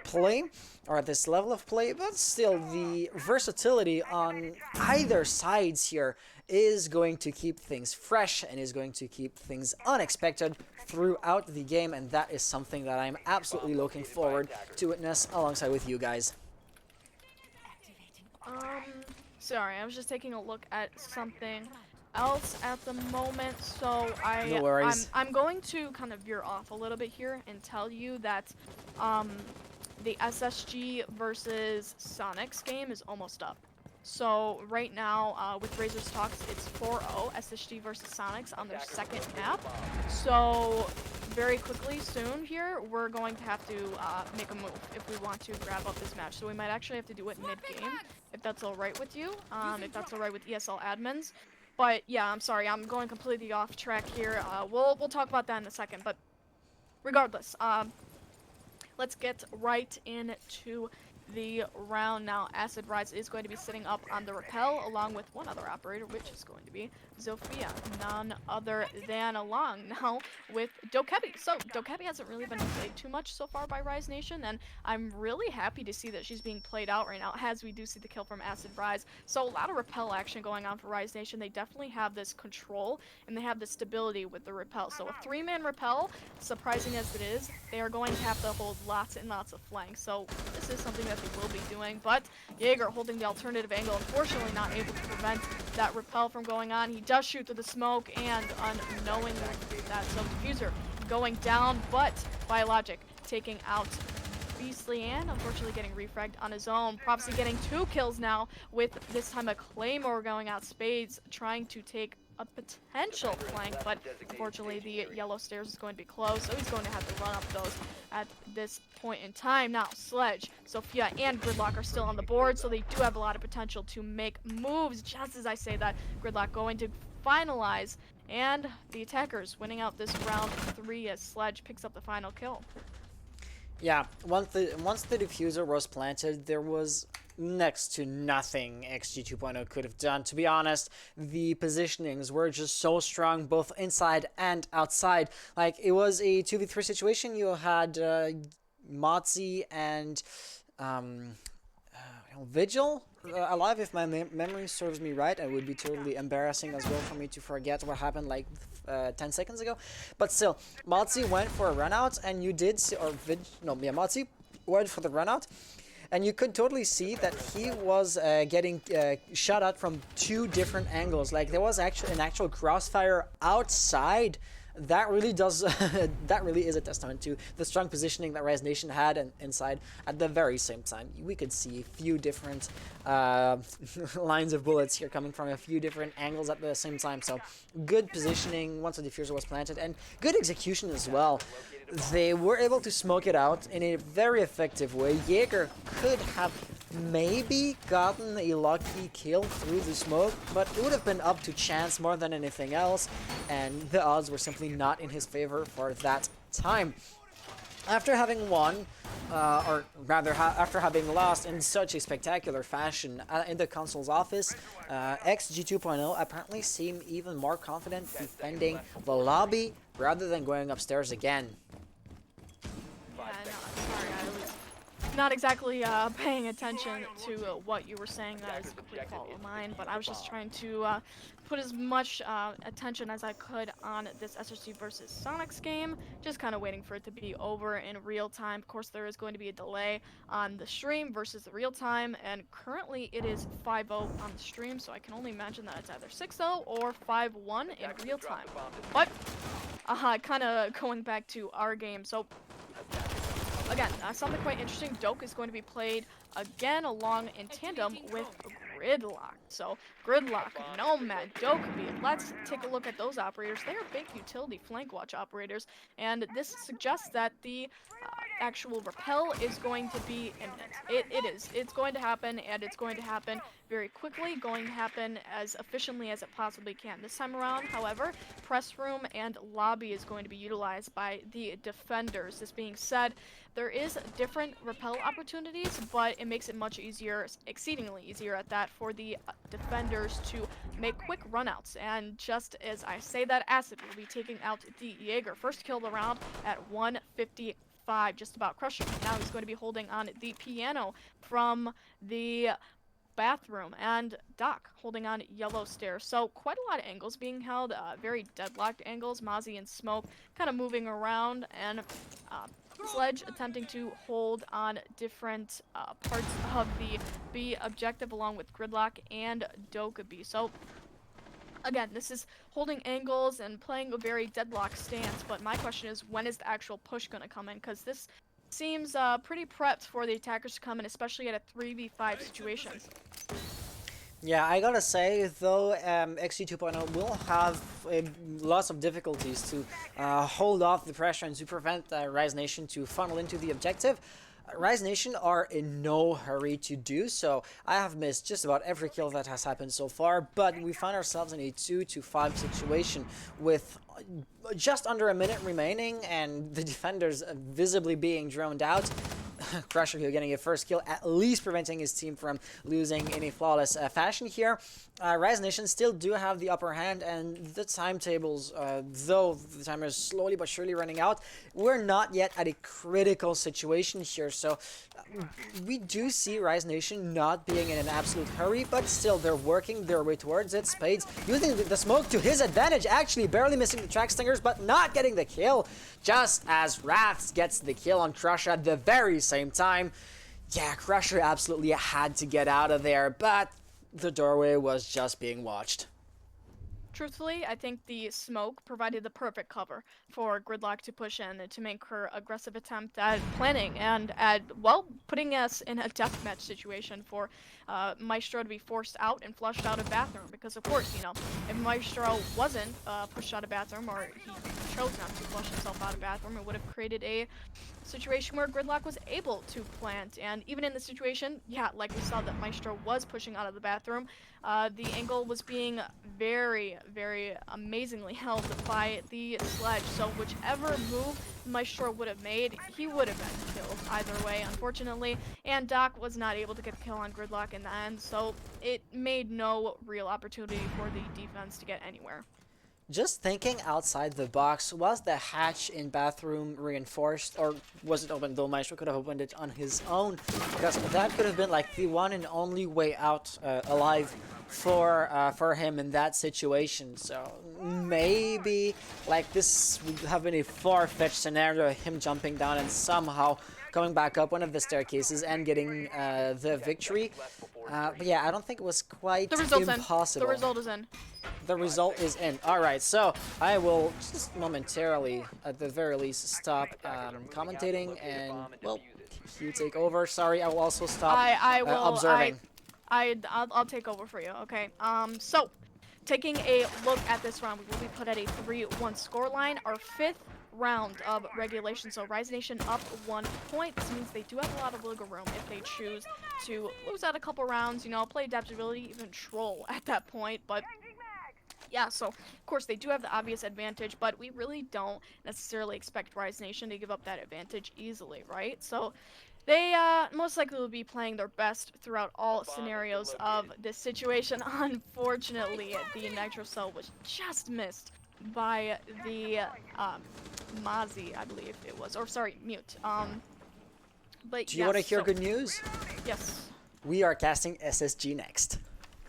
play, or at this level of play, but still the versatility on either sides here is going to keep things fresh and is going to keep things unexpected throughout the game, and that is something that I'm absolutely looking forward to witness alongside with you guys. Sorry, I was just taking a look at something else at the moment, so No worries. I'm going to kind of veer off a little bit here and tell you that the SSG versus Sonics game is almost up. So right now, with Razor's Talks, it's 4-0 SSG versus Sonics on their second map. So very quickly, soon here, we're going to have to make a move if we want to grab up this match. So we might actually have to do it mid-game, if that's all right with you, if that's all right with ESL admins. But yeah, I'm sorry, I'm going completely off track here. We'll talk about that in a second. But regardless, let's get right into the round. Now, Acid Rise is going to be sitting up on the rappel along with one other operator, which is going to be Zofia, none other than along now with Dokebi. So Dokebi hasn't really been played too much so far by Rise Nation, and I'm really happy to see that she's being played out right now as we do see the kill from Acid Rise. So a lot of rappel action going on for Rise Nation. They definitely have this control and they have the stability with the rappel. So a 3-man rappel, surprising as it is, they are going to have to hold lots and lots of flanks. So this is something that they will be doing, but Jaeger holding the alternative angle, unfortunately not able to prevent that rappel from going on. He does shoot through the smoke, and unknowingly that smoke diffuser going down, but Biologic taking out Beastly and unfortunately getting refragged on his own. Prophecy getting 2 kills now with this time a Claymore going out. Spades trying to take a potential flank, but unfortunately the yellow stairs is going to be closed, so he's going to have to run up those at this point in time. Now, Sledge, Sophia, and Gridlock are still on the board, so they do have a lot of potential to make moves. Just as I say that, Gridlock going to finalize, and the attackers winning out this round 3 as Sledge picks up the final kill. Yeah, once the diffuser was planted, there was next to nothing XG 2.0 could have done. To be honest, the positionings were just so strong, both inside and outside. Like, it was a 2v3 situation. You had Motzi and Vigil alive, if my memory serves me right. It would be totally embarrassing as well for me to forget what happened like 10 seconds ago. But still, Motzi went for a run out, and you did see, Motzi went for the run out, and you could totally see that he was getting shot at from 2 different angles. Like, there was actually an actual crossfire outside. That really does that really is a testament to the strong positioning that Rise Nation had inside. At the very same time, we could see a few different lines of bullets here coming from a few different angles at the same time. So good positioning once the diffuser was planted, and good execution as well. They were able to smoke it out in a very effective way. Jaeger could have maybe gotten a lucky kill through the smoke, but it would have been up to chance more than anything else, and the odds were simply not in his favor for that time. After having won, or rather after having lost in such a spectacular fashion in the console's office, XG 2.0 apparently seemed even more confident defending the lobby rather than going upstairs again. Yeah, no, I'm sorry, I was not exactly paying attention to what you were saying. That is a complete fault of mine, but I was just trying to put as much attention as I could on this SRC versus Sonics game, just kind of waiting for it to be over in real time. Of course, there is going to be a delay on the stream versus the real time, and currently it is 5-0 on the stream, so I can only imagine that it's either 6-0 or 5-1 in real time. But kind of going back to our game, so again, something quite interesting. Doke is going to be played again along in tandem with Gridlock. So Gridlock, Nomad, Dokkaebi. Let's take a look at those operators. They are big utility flank watch operators, and this suggests that the actual rappel is going to be imminent. It is. It's going to happen, and it's going to happen very quickly, going to happen as efficiently as it possibly can. This time around, however, press room and lobby is going to be utilized by the defenders. This being said, there is different rappel opportunities, but it makes it much easier, exceedingly easier at that, for the defenders to make quick runouts. And just as I say that, Acid will be taking out the Jaeger. First kill of the round at 155, just about crushing him. Now he's going to be holding on the piano from the bathroom, and Doc holding on yellow stairs. So quite a lot of angles being held, very deadlocked angles. Mozzie and Smoke kind of moving around, and Sledge attempting to hold on different parts of the B objective along with Gridlock and Dokkaebi. So again, this is holding angles and playing a very deadlocked stance, but my question is, when is the actual push going to come in? Because this seems pretty prepped for the attackers to come in, especially at a 3v5 situation. Yeah, I gotta say, though, XG 2.0 will have lots of difficulties to hold off the pressure and to prevent Rise Nation to funnel into the objective. Rise Nation are in no hurry to do so. I have missed just about every kill that has happened so far, but we find ourselves in a 2-5 situation with just under a minute remaining and the defenders visibly being droned out. Crusher here getting a first kill, at least preventing his team from losing in a flawless fashion here. Rise Nation still do have the upper hand, and the timetables, though the timer is slowly but surely running out, we're not yet at a critical situation here. So we do see Rise Nation not being in an absolute hurry, but still they're working their way towards it. Spades using the smoke to his advantage, actually barely missing the track stingers, but not getting the kill, just as Wraths gets the kill on Crusher at the very same time. Yeah, Crusher absolutely had to get out of there, but the doorway was just being watched. Truthfully, I think the smoke provided the perfect cover for Gridlock to push in and to make her aggressive attempt at planning and at, well, putting us in a deathmatch situation for Maestro to be forced out and flushed out of bathroom. Because, of course, you know, if Maestro wasn't pushed out of bathroom, or he chose not to flush himself out of bathroom, it would have created a situation where Gridlock was able to plant. And even in the situation, yeah, like we saw that Maestro was pushing out of the bathroom, the angle was being very, very amazingly held by the sledge. So whichever move Maestro would have made, he would have been killed either way, unfortunately. And Doc was not able to get the kill on Gridlock in the end, so it made no real opportunity for the defense to get anywhere. Just thinking outside the box, was the hatch in bathroom reinforced, or was it open? Though Maestro could have opened it on his own, because that could have been like the one and only way out alive for him in that situation. So maybe like this would have been a far-fetched scenario, him jumping down and somehow coming back up one of the staircases and getting the victory. But yeah, I don't think it was quite impossible. The result is in. The result is in. Alright, so I will just momentarily, at the very least, stop commentating, and, well, you take over. Sorry, I will also stop observing. I'll take over for you, okay? So, taking a look at this round, we will be put at a 3-1 scoreline. Our 5th round of regulation, so Rise Nation up 1 point. This means they do have a lot of wiggle room if they choose to lose out a couple rounds, you know, play adaptability, even troll at that point, but yeah, so of course they do have the obvious advantage, but we really don't necessarily expect Rise Nation to give up that advantage easily, right? So they most likely will be playing their best throughout all scenarios of this situation. Unfortunately, the Nitro Cell was just missed by the Mozzie, I believe it was, or sorry, Mute. But do you want to hear good news? Yes. We are casting SSG next.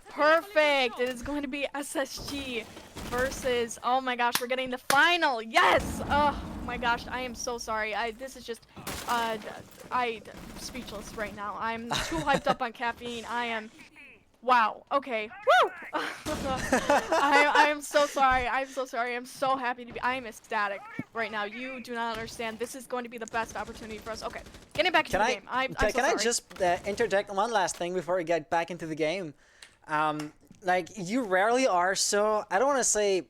Perfect! It is going to be SSG versus, oh my gosh, we're getting the final! Yes! Oh my gosh, I am so sorry. This is just, I'm speechless right now. I'm too hyped up on caffeine. I am, wow, okay. Woo! I am so sorry. I'm so sorry. I'm so happy to be, I am ecstatic right now. You do not understand. This is going to be the best opportunity for us. Okay, getting back into the game. Can I just interject one last thing before we get back into the game? Like, you rarely are so, I don't want to say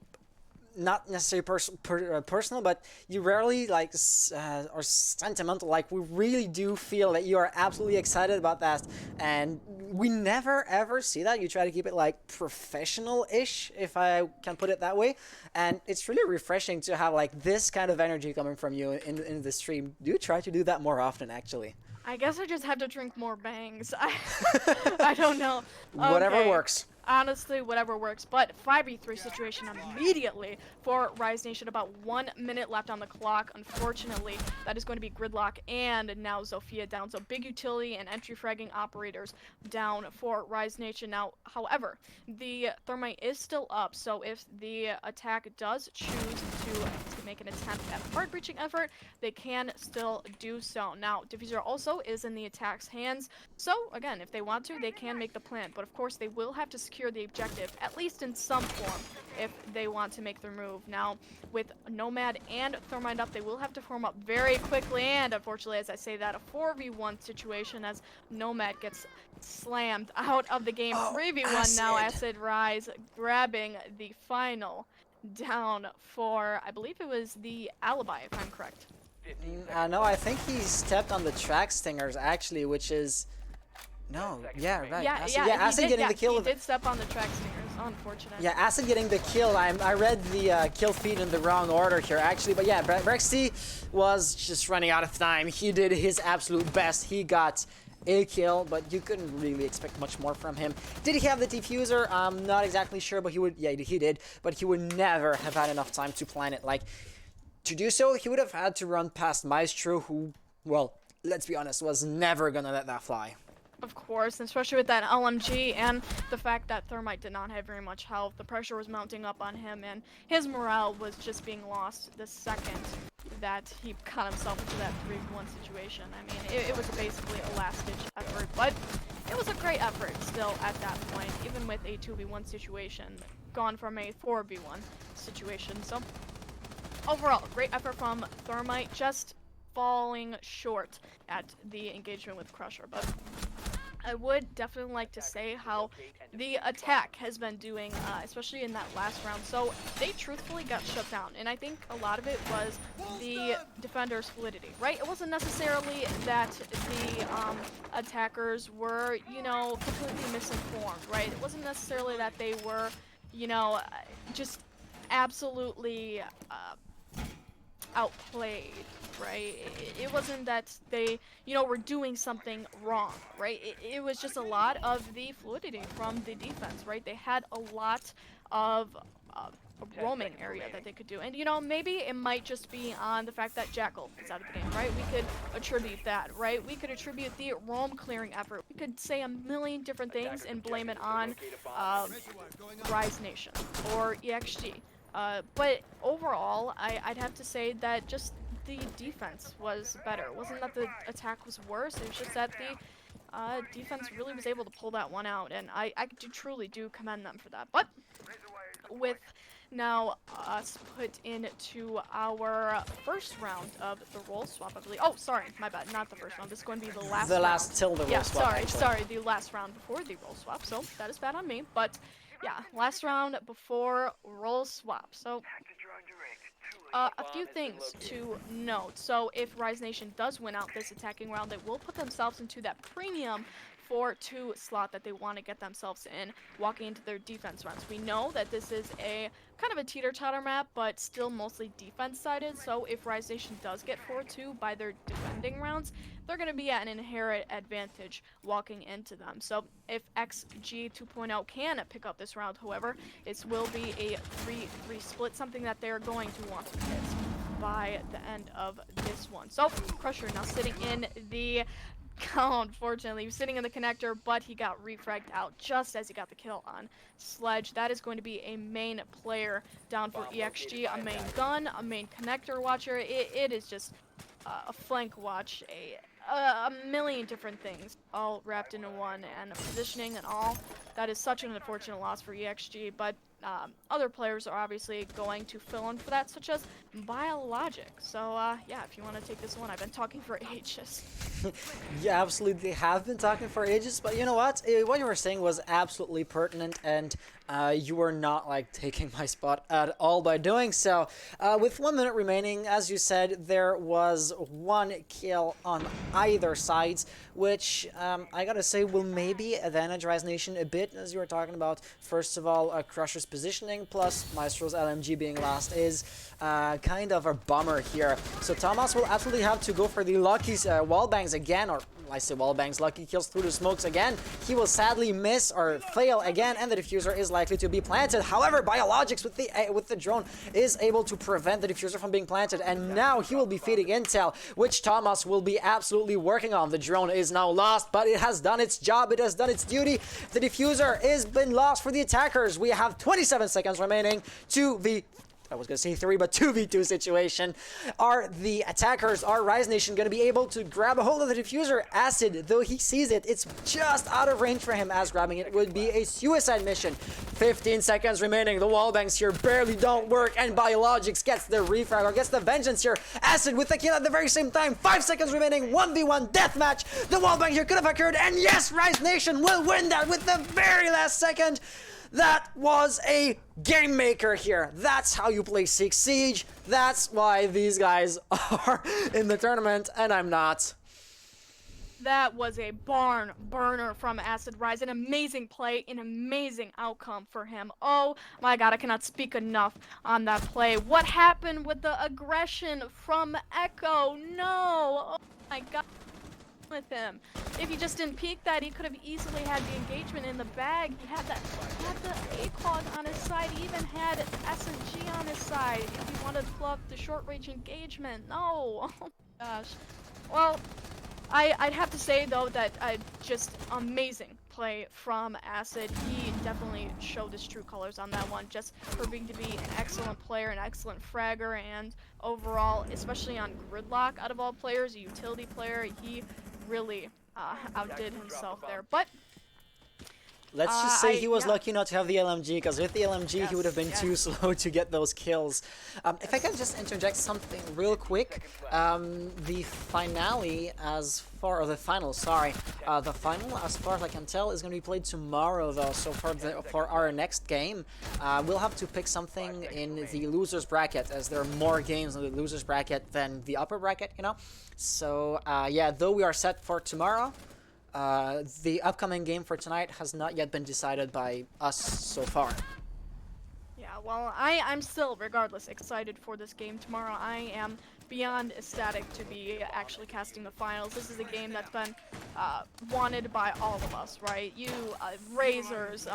not necessarily personal, but you rarely like are sentimental. Like, we really do feel that you are absolutely excited about that, and we never ever see that. You try to keep it like professional-ish, if I can put it that way, and it's really refreshing to have like this kind of energy coming from you in the stream. Do try to do that more often, actually. I guess I just have to drink more bangs. I don't know. Whatever works. Honestly, whatever works. But 5v3 situation immediately for Rise Nation. About 1 minute left on the clock. Unfortunately, that is going to be Gridlock and now Zofia down. So big utility and entry fragging operators down for Rise Nation. Now, however, the Thermite is still up. So if the attack does choose to make an attempt at a hard breaching effort, they can still do so. Now, Diffuser also is in the attack's hands. So again, if they want to, they can make the plant. But of course, they will have to secure the objective, at least in some form, if they want to make their move. Now, with Nomad and Thermite up, they will have to form up very quickly, and unfortunately, as I say that, a 4v1 situation as Nomad gets slammed out of the game. 3v1 now, Acid Rise grabbing the final down for, I believe it was the Alibi, if I'm correct. No, I think he stepped on the track stingers, actually, which is... No, yeah, right. Yeah, Acid getting the kill. He did step on the track stingers. How unfortunate. Yeah, Acid getting the kill. I read the kill feed in the wrong order here, actually. But yeah, Brexy was just running out of time. He did his absolute best. He got a kill, but you couldn't really expect much more from him. Did he have the diffuser? I'm not exactly sure, but he would. Yeah, he did. But he would never have had enough time to plan it. Like, to do so, he would have had to run past Maestro, who, well, let's be honest, was never gonna let that fly. Of course, especially with that LMG and the fact that Thermite did not have very much health. The pressure was mounting up on him, and his morale was just being lost the second that he got himself into that 3v1 situation. I mean, it was basically a last-ditch effort, but it was a great effort still at that point, even with a 2v1 situation, gone from a 4v1 situation. So, overall, great effort from Thermite, just falling short at the engagement with Crusher, but I would definitely like to say how the attack has been doing, especially in that last round. So they truthfully got shut down, and I think a lot of it was the defender's fluidity, right? It wasn't necessarily that the attackers were, you know, completely misinformed, right? It wasn't necessarily that they were, you know, just absolutely outplayed, right? It wasn't that they, you know, were doing something wrong, right? It was just a lot of the fluidity from the defense, right? They had a lot of a roaming area that they could do. And, you know, maybe it might just be on the fact that Jackal is out of the game, right? We could attribute that, right? We could attribute the roam clearing effort. We could say a million different things and blame it on Rise Nation or EXG. But overall, I'd have to say that just the defense was better. It wasn't that the attack was worse, it was just that the defense really was able to pull that one out, and I truly do commend them for that. But with now us put into our first round of the role swap, I believe. Oh, sorry, my bad, not the first round. This is going to be the last The round. last till the role swap, Sorry, the last round before the role swap, so that is bad on me, but yeah, last round before role swap. So a few things to note. So if Rise Nation does win out this attacking round, they will put themselves into that premium 4-2 slot that they want to get themselves in walking into their defense rounds. We know that this is a kind of a teeter-totter map, but still mostly defense-sided. So if Rise Nation does get 4-2 by their defending rounds, they're going to be at an inherent advantage walking into them. So if XG 2.0 can pick up this round, however, it will be a 3-3 split, something that they're going to want to hit by the end of this one. So Crusher now sitting in the unfortunately, he was sitting in the connector, but he got refragged out just as he got the kill on Sledge. That is going to be a main player down for EXG, a main gun, a main connector watcher. It is just a flank watch, a million different things all wrapped into one, and positioning and all. That is such an unfortunate loss for EXG, but other players are obviously going to fill in for that, such as Biologic. So yeah, if you want to take this one, I've been talking for ages. You absolutely have been talking for ages, but you know what? What you were saying was absolutely pertinent, and you were not like taking my spot at all by doing so. With 1 minute remaining, as you said, there was one kill on either sides, which I gotta say will maybe advantage Rise Nation a bit, as you were talking about. First of all, Crusher's positioning plus Maestro's LMG being last is kind of a bummer here. So Thomas will absolutely have to go for the lucky wallbangs again, or I say wallbangs, lucky kills through the smokes again. He will sadly miss or fail again, and the diffuser is likely to be planted. However, Biologics with the drone is able to prevent the diffuser from being planted, and now he will be feeding intel, which Thomas will be absolutely working on. The drone is now lost, but it has done its job. It has done its duty. The diffuser has been lost for the attackers. We have 27 seconds remaining to the I was going to say 3, but 2v2 situation. Are the attackers, are Rise Nation going to be able to grab a hold of the diffuser? Acid, though he sees it, it's just out of range for him, as grabbing it would be a suicide mission. 15 seconds remaining. The wallbangs here barely don't work, and Biologics gets the refrag, or gets the vengeance here. Acid with the kill at the very same time. 5 seconds remaining. 1v1 deathmatch. The wallbang here could have occurred, and yes, Rise Nation will win that with the very last second. That was a game maker here. That's how you play Six Siege. That's why these guys are in the tournament, and I'm not. That was a barn burner from Acid Rise. An amazing play, an amazing outcome for him. Oh my god, I cannot speak enough on that play. What happened with the aggression from Echo? No! Oh my god. With him. If he just didn't peek that, he could have easily had the engagement in the bag. He had the ACOG on his side. He even had S&G on his side if he wanted to pull up the short range engagement. No! Oh my gosh. Well, I'd have to say though that just amazing play from Acid. He definitely showed his true colors on that one, just proving to be an excellent player, an excellent fragger, and overall, especially on Gridlock, out of all players, a utility player, he really outdid himself there. But let's just say he was yeah. lucky not to have the LMG, because with the LMG he would have been Yes, too yes. slow to get those kills. If I can just interject something real quick, the finale or the final, sorry, the final, as far as I can tell, is going to be played tomorrow though, so for our next game, we'll have to pick something in the loser's bracket, as there are more games in the loser's bracket than the upper bracket, you know? So, yeah, though we are set for tomorrow, the upcoming game for tonight has not yet been decided by us so far. Yeah, well, I'm still, regardless, excited for this game tomorrow. I am beyond ecstatic to be actually casting the finals. This is a game that's been wanted by all of us, right? You, Razors,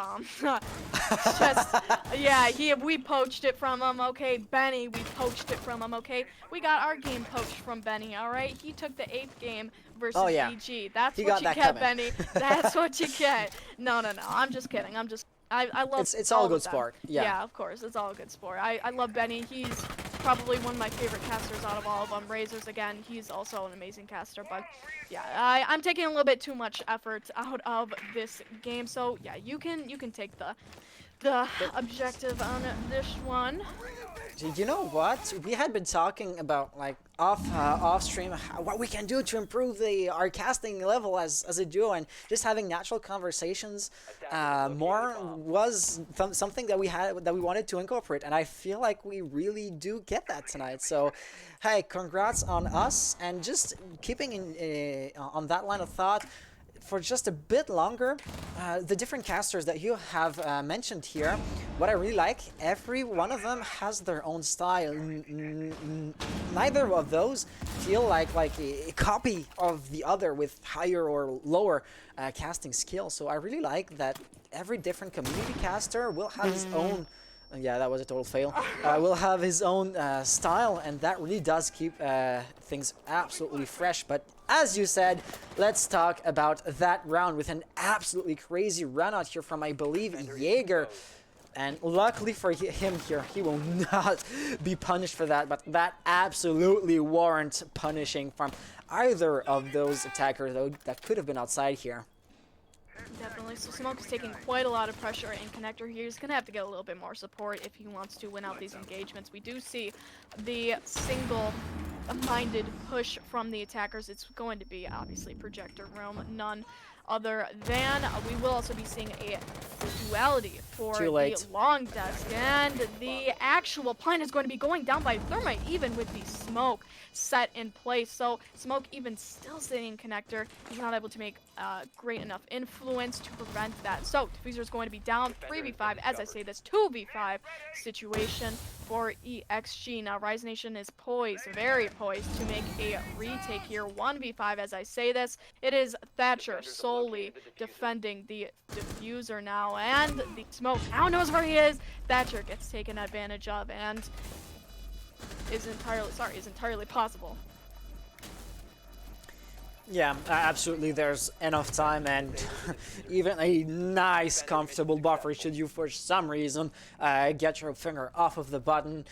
just, yeah, we poached it from him, okay? Benny, we poached it from him, okay? We got our game poached from Benny, alright? He took the 8th game versus Oh, yeah. BG. That's He what got you that get, coming. Benny. That's what you get. No, I'm just kidding. I love It's all of good them. sport, yeah. Yeah, of course, it's all good sport. I love Benny. He's probably one of my favorite casters out of all of them. Razors, again, he's also an amazing caster, but yeah, I'm taking a little bit too much effort out of this game, so yeah, you can take the objective on this one. You know what? We had been talking about, like, off stream, what we can do to improve our casting level as a duo, and just having natural conversations more was something that we wanted to incorporate, and I feel like we really do get that tonight. So, hey, congrats on us, and just keeping on that line of thought. For just a bit longer, the different casters that you have mentioned here, what I really like, every one of them has their own style. Neither of those feel like a copy of the other with higher or lower casting skill. So I really like that every different community caster will have his own. Yeah, that was a total fail. Will have his own style, and that really does keep things absolutely fresh. But as you said, let's talk about that round with an absolutely crazy run out here from, I believe, Jaeger. And luckily for him here, he will not be punished for that, but that absolutely warrants punishing from either of those attackers, though, that could have been outside here. Definitely. So Smoke is taking quite a lot of pressure in Connector here. He's going to have to get a little bit more support if he wants to win out these engagements. We do see the single-minded push from the attackers. It's going to be, obviously, Projector Room. None other than we will also be seeing a duality for the long desk, and the actual plan is going to be going down by Thermite, even with the smoke set in place. So Smoke, even still sitting in Connector, he's not able to make great enough influence to prevent that. So Diffuser is going to be down 3v5, as I say this, 2v5 situation for EXG. Now Rise Nation is poised, very poised, to make a retake here, 1v5 as I say this. It is Thatcher solely defending the Diffuser now, and the Smoke now knows where he is. Thatcher gets taken advantage of, and is entirely possible. Yeah, absolutely. There's enough time and even a nice, comfortable buffer should you, for some reason, get your finger off of the button.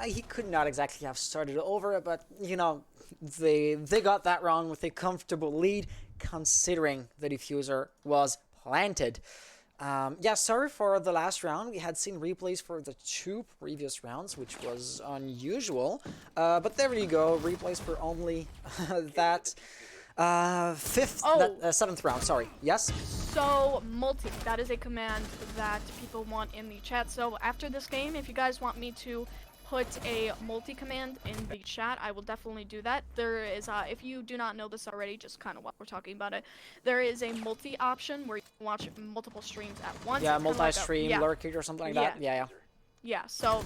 He could not exactly have started over, but, you know, they got that wrong with a comfortable lead, considering the diffuser was planted. Yeah, sorry for the last round. We had seen replays for the 2 previous rounds, which was unusual. But there you go, replays for only that... 7th round, sorry. Yes? So, multi, that is a command that people want in the chat. So, after this game, if you guys want me to put a multi-command in the chat, I will definitely do that. There is, if you do not know this already, just kind of while we're talking about it, there is a multi option where you can watch multiple streams at once. Yeah, It's kinda like a- multi-stream, yeah, lurking or something like that. Yeah, yeah. yeah. So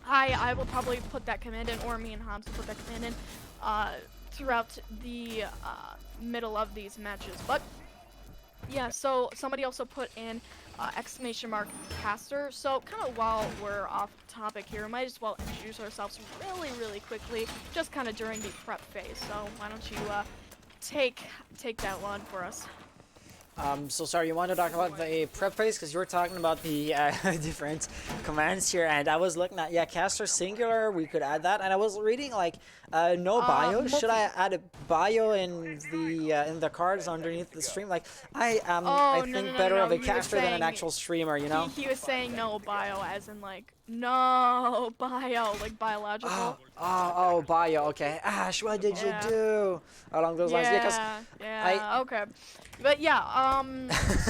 I will probably put that command in, or me and Hans will put that command in, throughout the middle of these matches. But yeah, so somebody also put in exclamation mark caster. So kind of while we're off topic here, we might as well introduce ourselves really quickly, just kind of during the prep phase. So why don't you take that one for us? So sorry, you want to talk about the prep phase because you were talking about the different commands here, and I was looking at caster singular. We could add that, and I was reading like no bio. Should I add a bio in the cards underneath the stream? Like I think better of a caster than an actual streamer. You know. He was saying no bio, as in like no bio, like biological. Oh, bio. Okay. Ash, what did you do along those lines? Yeah, okay. But yeah,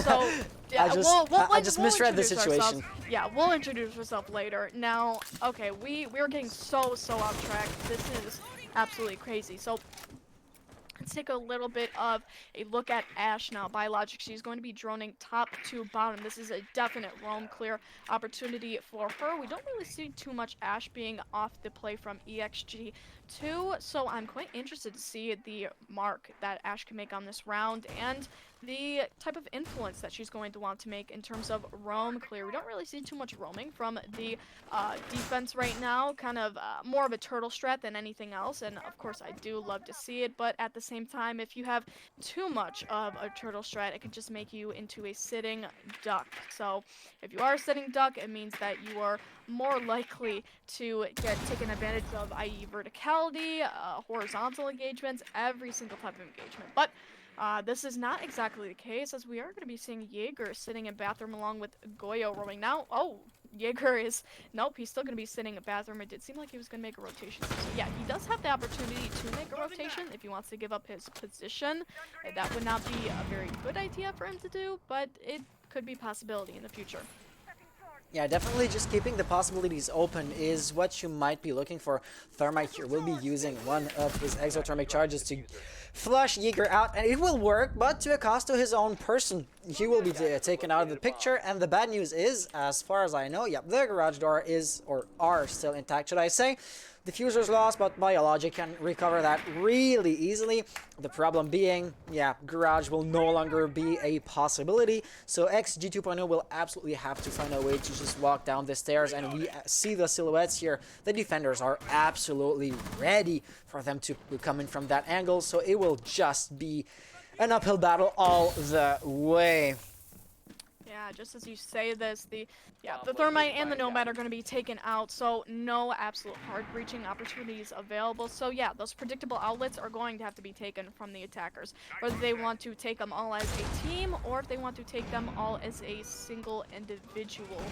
so yeah, I just misread the situation. Ourselves. Yeah, we'll introduce ourselves later. Now, okay, we're getting so off track. This is absolutely crazy. So let's take a little bit of a look at Ash now. Biologic, she's going to be droning top to bottom. This is a definite roam clear opportunity for her. We don't really see too much Ash being off the play from EXG2, so I'm quite interested to see the mark that Ash can make on this round and the type of influence that she's going to want to make in terms of roam clear. We don't really see too much roaming from the defense right now, kind of more of a turtle strat than anything else, and of course I do love to see it, but at the same time, if you have too much of a turtle strat, it can just make you into a sitting duck. So if you are a sitting duck, it means that you are more likely to get taken advantage of, i.e. verticality, horizontal engagements, every single type of engagement. But this is not exactly the case, as we are going to be seeing Jaeger sitting in bathroom along with Goyo roaming. Now, oh, Jaeger is, nope, he's still going to be sitting in bathroom. It did seem like he was going to make a rotation. So yeah, he does have the opportunity to make a rotation if he wants to give up his position. That would not be a very good idea for him to do, but it could be a possibility in the future. Yeah, definitely just keeping the possibilities open is what you might be looking for. Thermite here will be using one of his exothermic charges to flush Jaeger out, and it will work, but to a cost to his own person. He will be taken out of the picture, and the bad news is, as far as I know, yep, the garage door is, or are still intact, should I say. Diffuser's lost, but Biologic can recover that really easily. The problem being, yeah, garage will no longer be a possibility, so XG 2.0 will absolutely have to find a way to just walk down the stairs, and we see the silhouettes here. The defenders are absolutely ready for them to come in from that angle, so it will just be an uphill battle all the way. Yeah, just as you say this, the Thermite and the Nomad are going to be taken out, so no absolute hard breaching opportunities available. So yeah, those predictable outlets are going to have to be taken from the attackers, whether they want to take them all as a team or if they want to take them all as a single individual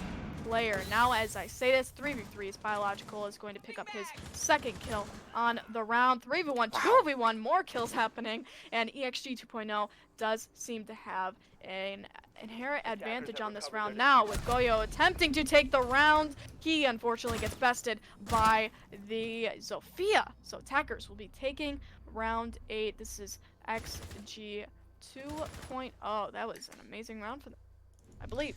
player. Now, as I say this, 3v3's Biological is going to pick up his second kill on the round. 3v1, 2v1, more kills happening, and EXG 2.0 does seem to have an inherent advantage on this round now, with Goyo attempting to take the round. He unfortunately gets bested by the Zofia. So attackers will be taking round 8. This is XG 2.0. That was an amazing round for them, I believe.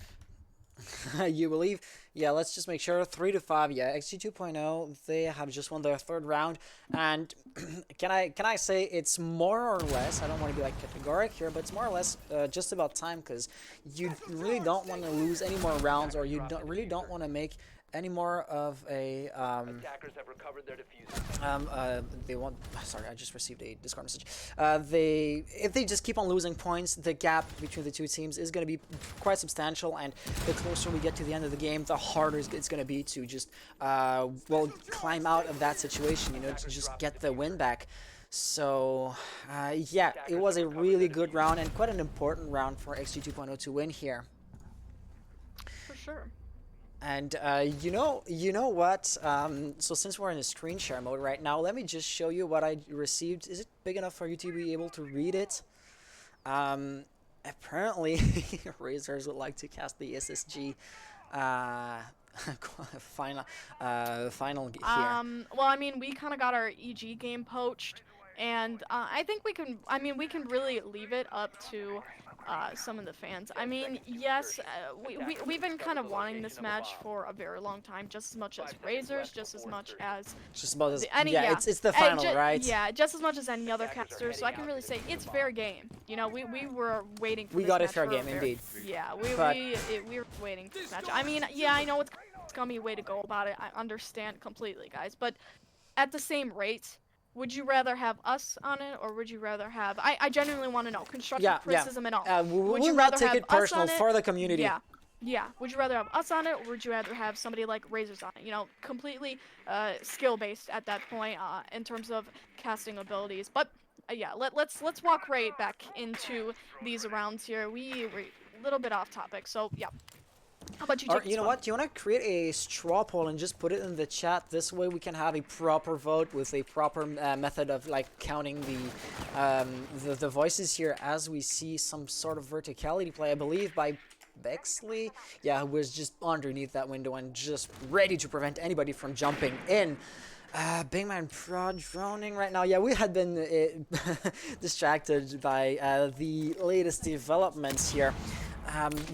You believe? Yeah, let's just make sure. 3-5. Yeah, XG 2.0. They have just won their third round, and can I say it's more or less? I don't want to be like categoric here, but it's more or less just about time, because you really don't want to lose any more rounds, or you really don't want to make any more of a Attackers have recovered their diffuser. they want, sorry, I just received a Discord message. If they just keep on losing points, the gap between the two teams is going to be quite substantial, and the closer we get to the end of the game, the harder it's going to be to just well, climb out of that situation, you know, to just get the win back. So yeah, it was a really good round and quite an important round for XG 2.0 to win here. For sure. And you know what? So since we're in a screen share mode right now, let me just show you what I received. Is it big enough for you to be able to read it? Apparently, Razors would like to cast the SSG final here. Well, I mean, we kind of got our EG game poached, and I think we can. I mean, we can really leave it up to some of the fans. I mean, yes, we've been kind of wanting this match for a very long time, just as much as Razors, just as much as Just about as any, yeah, it's the final, right? Yeah, just as much as any other caster. So I can really say it's fair game. You know, we were waiting for We this got it match fair for game, very- indeed. Yeah, But- we were waiting for this match. I mean, yeah, I know it's scummy way to go about it. I understand completely, guys. But at the same rate, would you rather have us on it, or would you rather have? I genuinely want to know constructive Yeah, criticism and all. We'll Would you not rather take have it us personal on it? for the community. Yeah. Yeah, would you rather have us on it, or would you rather have somebody like Razors on it? You know, completely skill-based at that point in terms of casting abilities. But yeah, let's walk right back into these rounds here. We were a little bit off topic, so yeah. How about you Or take you this know one? what? Do you want to create a straw poll and just put it in the chat? This way we can have a proper vote with a proper method of like counting the voices here, as we see some sort of verticality play, I believe, by Bexley. Yeah, who was just underneath that window and just ready to prevent anybody from jumping in. Big Man Pro droning right now. Yeah, we had been distracted by the latest developments here.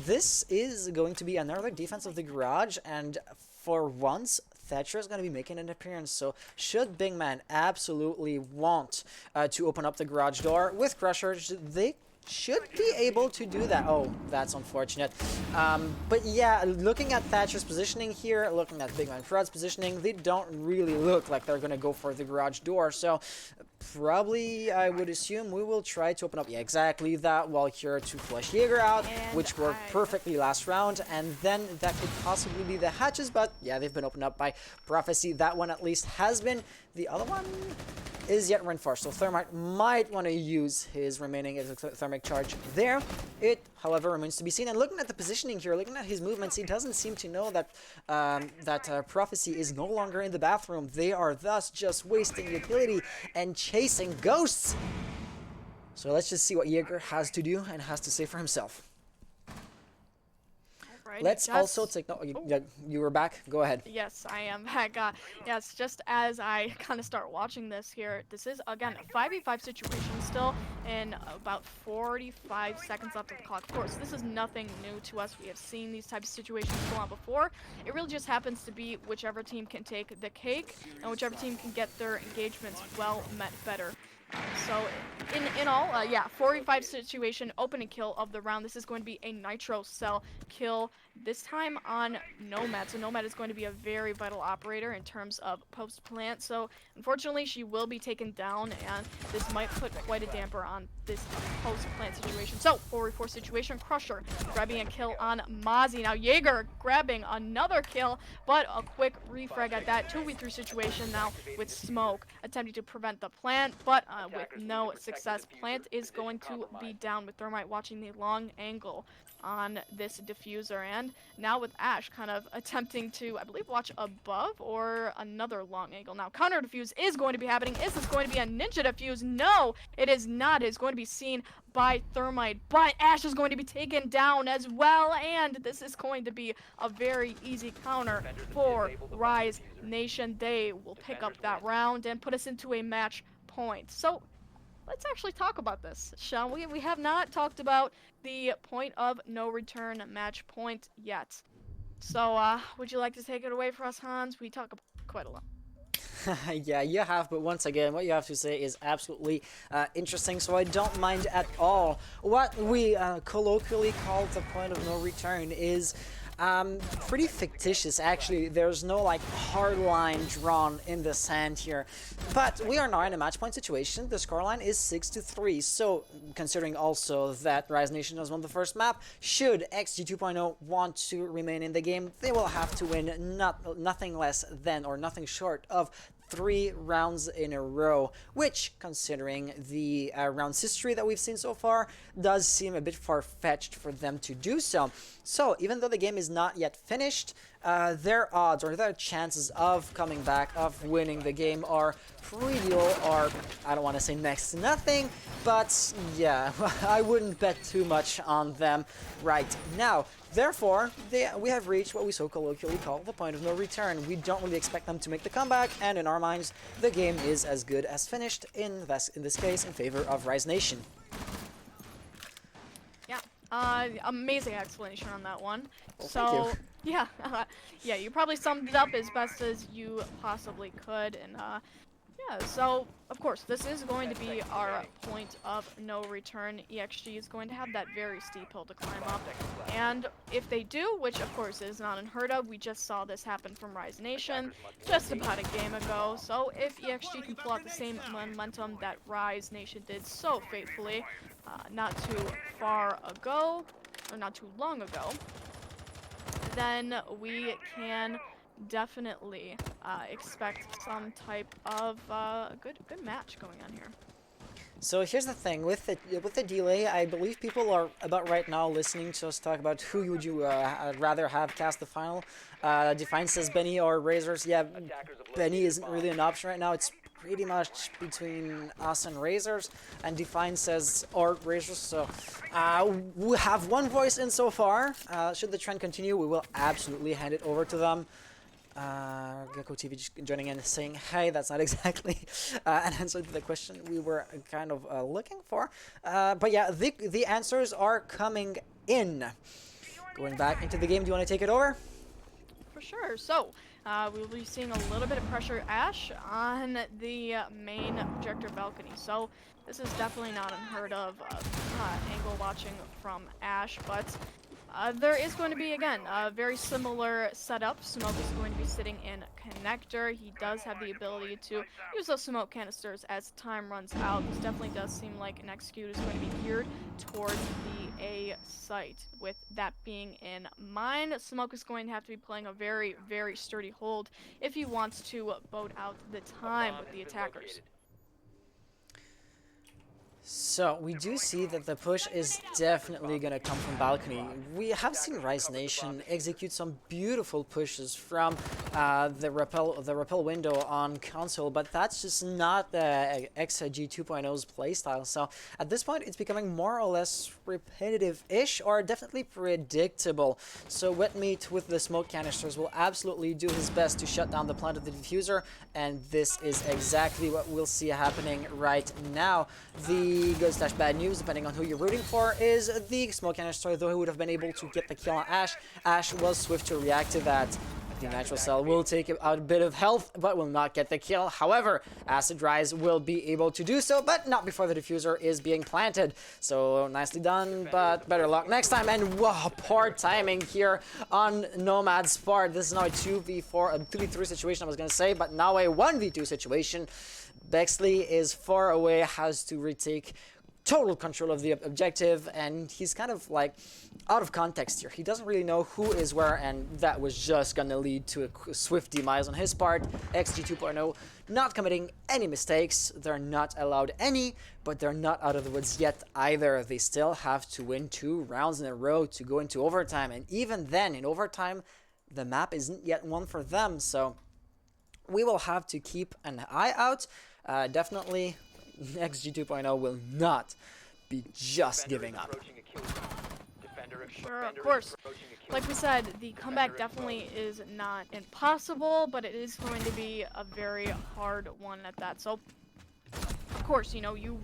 This is going to be another defense of the garage, and for once, Thatcher is going to be making an appearance. So should Big Man absolutely want to open up the garage door with Crusher, they should be able to do that. Oh, that's unfortunate. But yeah, looking at Thatcher's positioning here, looking at Big Man Fred's positioning, they don't really look like they're going to go for the garage door. So probably, I would assume, we will try to open up, yeah, exactly that, while here to flush Jaeger out, And which worked perfectly last round, and then that could possibly be the hatches, but yeah, they've been opened up by Prophecy. That one at least has been. The other one is yet reinforced, so Thermite might want to use his remaining thermic charge there. It, however, remains to be seen. And looking at the positioning here, looking at his movements, he doesn't seem to know that Prophecy is no longer in the bathroom. They are thus just wasting utility and chasing ghosts. So let's just see what Jaeger has to do and has to say for himself. Alrighty, Let's also take... No, you were back? Go ahead. Yes, I am back. Yes, just as I kind of start watching this here, this is, again, a 5v5 situation still, in about 45 seconds left of the clock. Of course, this is nothing new to us. We have seen these types of situations go on before. It really just happens to be whichever team can take the cake, and whichever team can get their engagements well met better. So, in all, yeah, 45 situation, open and kill of the round. This is going to be a Nitro Cell kill, this time on Nomad. So Nomad is going to be a very vital operator in terms of post-plant. So, unfortunately, she will be taken down, and this might put quite a damper on this post-plant situation. So, 4v4 situation, Crusher grabbing a kill on Mozzie. Now, Jaeger grabbing another kill, but a quick refrag at that 2v3 situation now with Smoke attempting to prevent the plant, but with no success. Plant is going to be down, with Thermite watching the long angle on this diffuser, and now with Ash kind of attempting to, I believe, watch above or another long angle. Now, counter defuse is going to be happening. Is this going to be a ninja defuse? No, it is not. It is going to be seen by Thermite, but Ash is going to be taken down as well, and this is going to be a very easy counter for Rise Nation. They will pick up that round and put us into a match point. So let's actually talk about this, shall we? We have not talked about the point of no return match point yet. So, would you like to take it away for us, Hans? We talk about quite a lot. Yeah, you have, but once again, what you have to say is absolutely interesting, so I don't mind at all. What we colloquially call the point of no return is pretty fictitious, actually. There's no like hard line drawn in the sand here, but we are now in a match point situation. The scoreline is 6-3, so considering also that Rise Nation has won the first map, should XG 2.0 want to remain in the game, they will have to win nothing less than, or nothing short of, 3 rounds in a row, which, considering the rounds history that we've seen so far, does seem a bit far-fetched for them to do so. So, even though the game is not yet finished, their odds, or their chances of coming back, of winning the game, are pretty low, or I don't want to say next to nothing, but yeah, I wouldn't bet too much on them right now. Therefore, we have reached what we so colloquially call the point of no return. We don't really expect them to make the comeback, and in our minds, the game is as good as finished, in this case, in favor of Rise Nation. Yeah, amazing explanation on that one. Well, so, thank you. yeah, yeah, you probably summed it up as best as you possibly could, and yeah, so of course this is going to be our point of no return. EXG is going to have that very steep hill to climb up, and if they do, which of course is not unheard of, we just saw this happen from Rise Nation just about a game ago. So if EXG can pull out the same momentum that Rise Nation did so faithfully not too far ago, or not too long ago, then we can definitely expect some type of good match going on here. So here's the thing, with the delay, I believe people are about right now listening to us talk about who would you rather have cast the final. Define says Benny or Razors. Yeah, Benny isn't really an option right now. It's pretty much between us and Razors, and Define says or Razors. So we have one voice in so far. Should the trend continue, we will absolutely hand it over to them. Gecko TV just joining in saying, hey, that's not exactly an answer to the question we were kind of looking for. But yeah, the answers are coming in. Going back into the game, do you want to take it over? For sure. So, we will be seeing a little bit of pressure, Ash, on the main projector balcony. So, this is definitely not unheard of angle watching from Ash, but there is going to be, again, a very similar setup. Smoke is going to be sitting in connector. He does have the ability to use those smoke canisters as time runs out. This definitely does seem like an execute is going to be geared towards the A site. With that being in mind, Smoke is going to have to be playing a very, very sturdy hold if he wants to boat out the time with the attackers. So, we do see that the push is definitely going to come from balcony. We have seen Rise Nation execute some beautiful pushes from the rappel window on console, but that's just not XG 2.0's playstyle. So, at this point, it's becoming more or less repetitive-ish, or definitely predictable. So, Wetmeat with the smoke canisters will absolutely do his best to shut down the plant of the diffuser, and this is exactly what we'll see happening right now. The good/bad news, depending on who you're rooting for, is the smoke canister, though he would have been able to get the kill on Ash. Ash was swift to react to that. The natural cell will take out a bit of health, but will not get the kill. However, Acid Rise will be able to do so, but not before the diffuser is being planted. So, nicely done, but better luck next time. And wow, poor timing here on Nomad's part. This is now a 2v4, a 2v3 situation, I was going to say, but now a 1v2 situation. Bexley is far away, has to retake total control of the objective, and he's kind of like out of context here. He doesn't really know who is where, and that was just gonna lead to a swift demise on his part. XG 2.0 not committing any mistakes. They're not allowed any, but they're not out of the woods yet either. They still have to win 2 rounds in a row to go into overtime, and even then, in overtime, the map isn't yet won for them, so we will have to keep an eye out. Definitely, XG 2.0 will not be just giving up. Sure, of course. Like we said, the comeback definitely is not impossible, but it is going to be a very hard one at that. So, of course, you know, you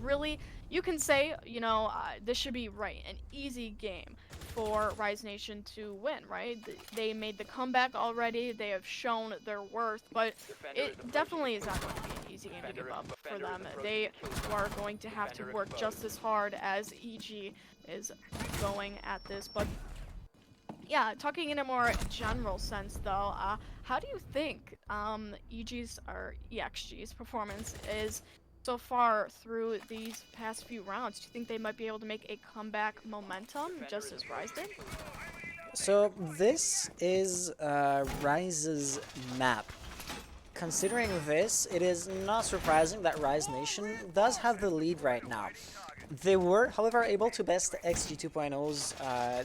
can say, you know, this should be an easy game for Rise Nation to win, right? They made the comeback already, they have shown their worth, but it definitely is not going to be an easy game to give up for them. They are going to have to work just as hard as EG is going at this, but yeah, talking in a more general sense though, how do you think EXG's performance is so far through these past few rounds? Do you think they might be able to make a comeback momentum just as Rise did? So this is Rise's map. Considering this, it is not surprising that Rise Nation does have the lead right now. They were, however, able to best XG 2.0's.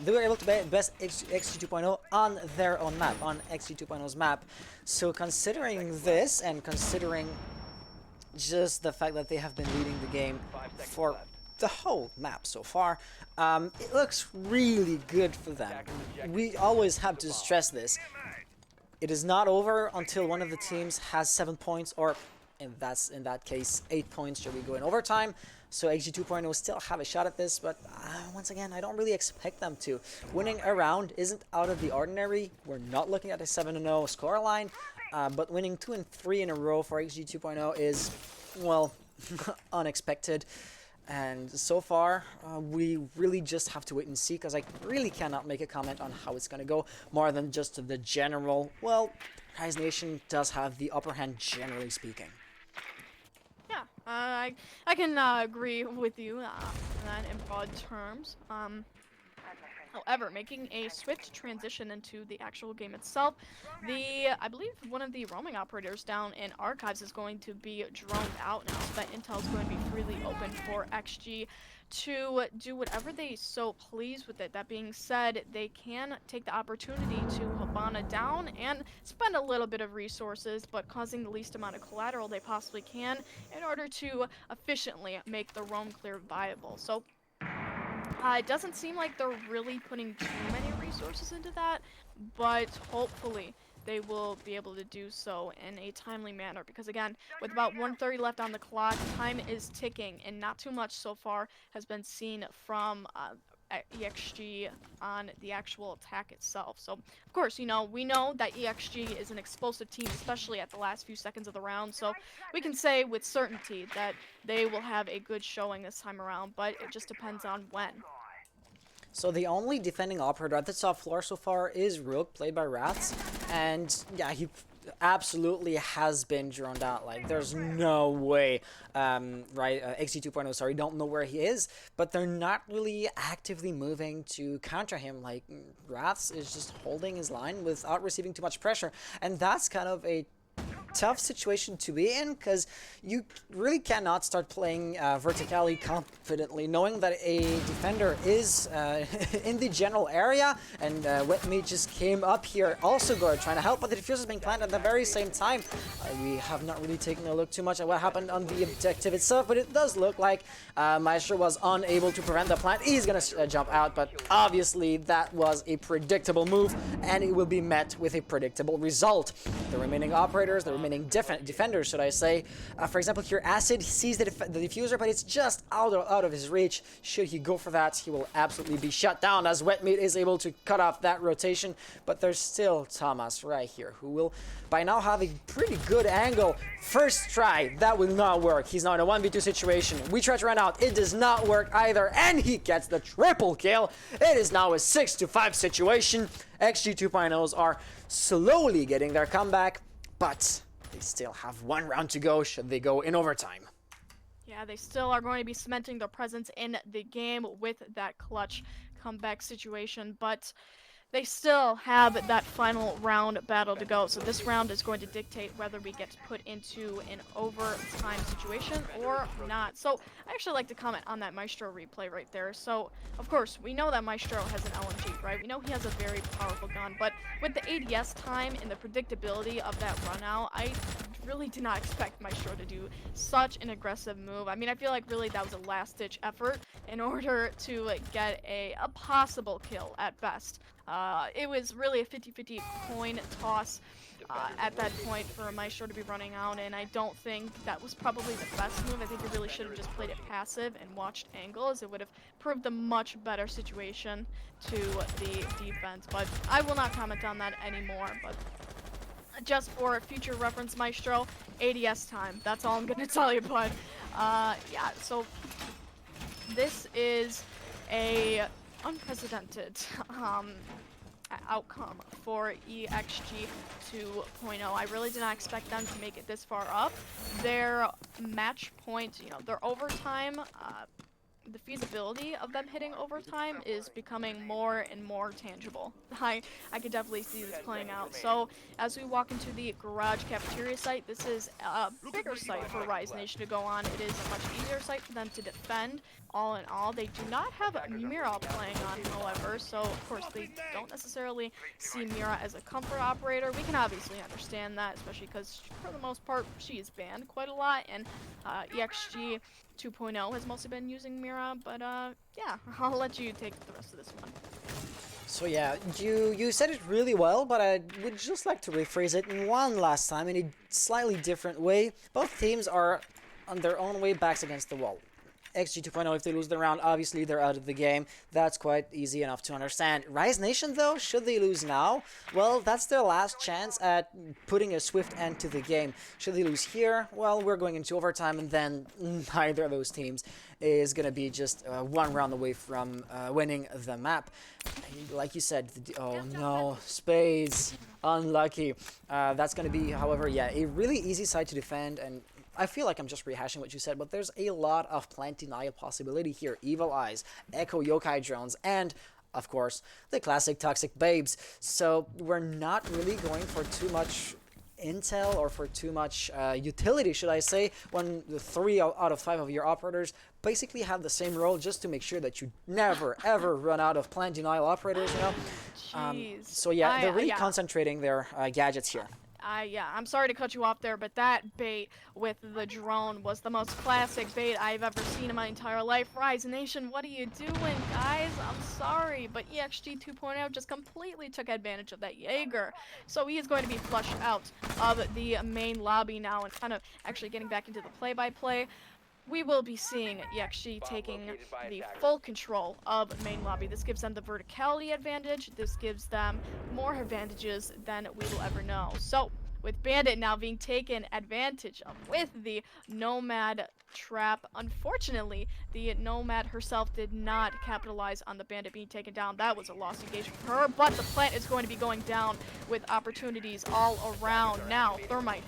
They were able to best XG 2.0 on their own map, on XG 2.0's map. So considering this, and considering just the fact that they have been leading the game for the whole map so far, it looks really good for them. We always have to stress this. It is not over until one of the teams has 7 points, or in that case 8 points should we go in overtime. So XG 2.0 still have a shot at this, but once again, I don't really expect them to. Winning a round isn't out of the ordinary. We're not looking at a 7-0 scoreline, but winning 2 and 3 in a row for XG 2.0 is, well, unexpected. And so far, we really just have to wait and see, because I really cannot make a comment on how it's going to go, more than just the general, well, Rise Nation does have the upper hand, generally speaking. Yeah, I can agree with you on that in broad terms. However, making a swift transition into the actual game itself, I believe one of the roaming operators down in Archives is going to be droned out now, so that intel is going to be freely open for XG to do whatever they so please with it. That being said, they can take the opportunity to Habana down and spend a little bit of resources, but causing the least amount of collateral they possibly can in order to efficiently make the roam clear viable. So it doesn't seem like they're really putting too many resources into that, but hopefully they will be able to do so in a timely manner, because again, with about 1:30 left on the clock, time is ticking, and not too much so far has been seen from EXG on the actual attack itself. So, of course, you know, we know that EXG is an explosive team, especially at the last few seconds of the round, so we can say with certainty that they will have a good showing this time around, but it just depends on when. So the only defending operator at the top floor so far is Rook, played by Rats, and yeah, he absolutely has been droned out. Like, there's no way, XG 2.0, sorry, don't know where he is, but they're not really actively moving to counter him. Like, Rats is just holding his line without receiving too much pressure, and that's kind of a tough situation to be in, because you really cannot start playing vertically confidently, knowing that a defender is in the general area, and Wetmeat just came up here, also trying to help, but the diffuser is being planted at the very same time. We have not really taken a look too much at what happened on the objective itself, but it does look like Maestro was unable to prevent the plant. He's gonna jump out, but obviously that was a predictable move, and it will be met with a predictable result. The remaining operators, the remaining defenders, should I say. For example, here Acid sees the diffuser, but it's just out of his reach. Should he go for that, he will absolutely be shut down, as Wetmeat is able to cut off that rotation. But there's still Thomas right here, who will by now have a pretty good angle. First try, that will not work. He's now in a 1v2 situation. We try to run out, it does not work either, and he gets the triple kill. It is now a 6-5 situation. XG 2.0s are slowly getting their comeback, but they still have 1 round to go should they go in overtime. Yeah, they still are going to be cementing their presence in the game with that clutch comeback situation, but they still have that final round battle to go. So this round is going to dictate whether we get put into an overtime situation or not. So I actually like to comment on that Maestro replay right there. So, of course, we know that Maestro has an LMG, right? We know he has a very powerful gun, but with the ADS time and the predictability of that run out, I really did not expect Maestro to do such an aggressive move. I mean, I feel like really that was a last-ditch effort in order to get a possible kill at best. It was really a 50-50 coin toss at that point for Maestro to be running out, and I don't think that was probably the best move. I think he really should have just played it passive and watched angles. It would have proved a much better situation to the defense, but I will not comment on that anymore. But just for future reference, Maestro, ADS time. That's all I'm going to tell you, but yeah, so this is a unprecedented outcome for EXG 2.0. I really did not expect them to make it this far up. Their match point, you know, their overtime, the feasibility of them hitting overtime is becoming more and more tangible. I could definitely see this playing out. So as we walk into the garage cafeteria site, this is a bigger site for Rise Nation to go on. It is a much easier site for them to defend. All in all, they do not have Mira playing on, however, so of course they don't necessarily see Mira as a comfort operator. We can obviously understand that, especially because for the most part she is banned quite a lot, and EXG 2.0 has mostly been using Mira, but yeah, I'll let you take the rest of this one. So yeah, you said it really well, but I would just like to rephrase it in one last time in a slightly different way. Both teams are on their own way backs against the wall. XG 2.0, if they lose the round, obviously they're out of the game. That's quite easy enough to understand. Rise Nation, though, should they lose now? Well, that's their last chance at putting a swift end to the game. Should they lose here? Well, we're going into overtime, and then neither of those teams is going to be just one round away from winning the map. Like you said, oh no, Spades, unlucky. That's going to be, however, yeah, a really easy side to defend, and I feel like I'm just rehashing what you said, but there's a lot of plant denial possibility here. Evil Eyes, Echo Yokai Drones, and, of course, the classic Toxic Babes. So we're not really going for too much intel or for too much utility, should I say, when the 3 out of 5 of your operators basically have the same role, just to make sure that you never, ever run out of plant denial operators, you know? Jeez. So yeah, they're really yeah. concentrating their gadgets here. Yeah, I'm sorry to cut you off there, but that bait with the drone was the most classic bait I've ever seen in my entire life. Rise Nation, what are you doing, guys? I'm sorry, but EXG 2.0 just completely took advantage of that Jaeger. So he is going to be flushed out of the main lobby now and kind of actually getting back into the play-by-play. We will be seeing EXG taking the full control of main lobby. This gives them the verticality advantage. This gives them more advantages than we will ever know. So, with Bandit now being taken advantage of with the Nomad trap, unfortunately, the Nomad herself did not capitalize on the Bandit being taken down. That was a lost engagement for her, but the plant is going to be going down with opportunities all around. Now, Thermite,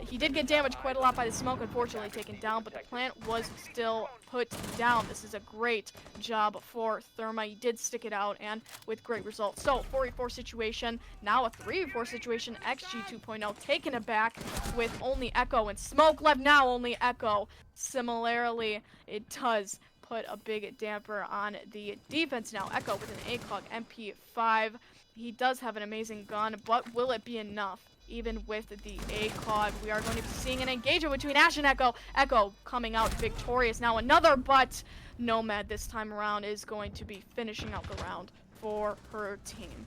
he did get damaged quite a lot by the smoke, unfortunately taken down, but the plant was still put down. This is a great job for Thermite. He did stick it out, and with great results. So, 4v4 situation, now a 3v4 situation. XG 2.0 taken aback with only Echo and smoke left. Now only Echo. Similarly, it does put a big damper on the defense now. Echo with an ACOG MP5. He does have an amazing gun, but will it be enough? Even with the ACOG, we are going to be seeing an engagement between Ash and Echo. Echo coming out victorious. Now another, but Nomad this time around is going to be finishing out the round for her team.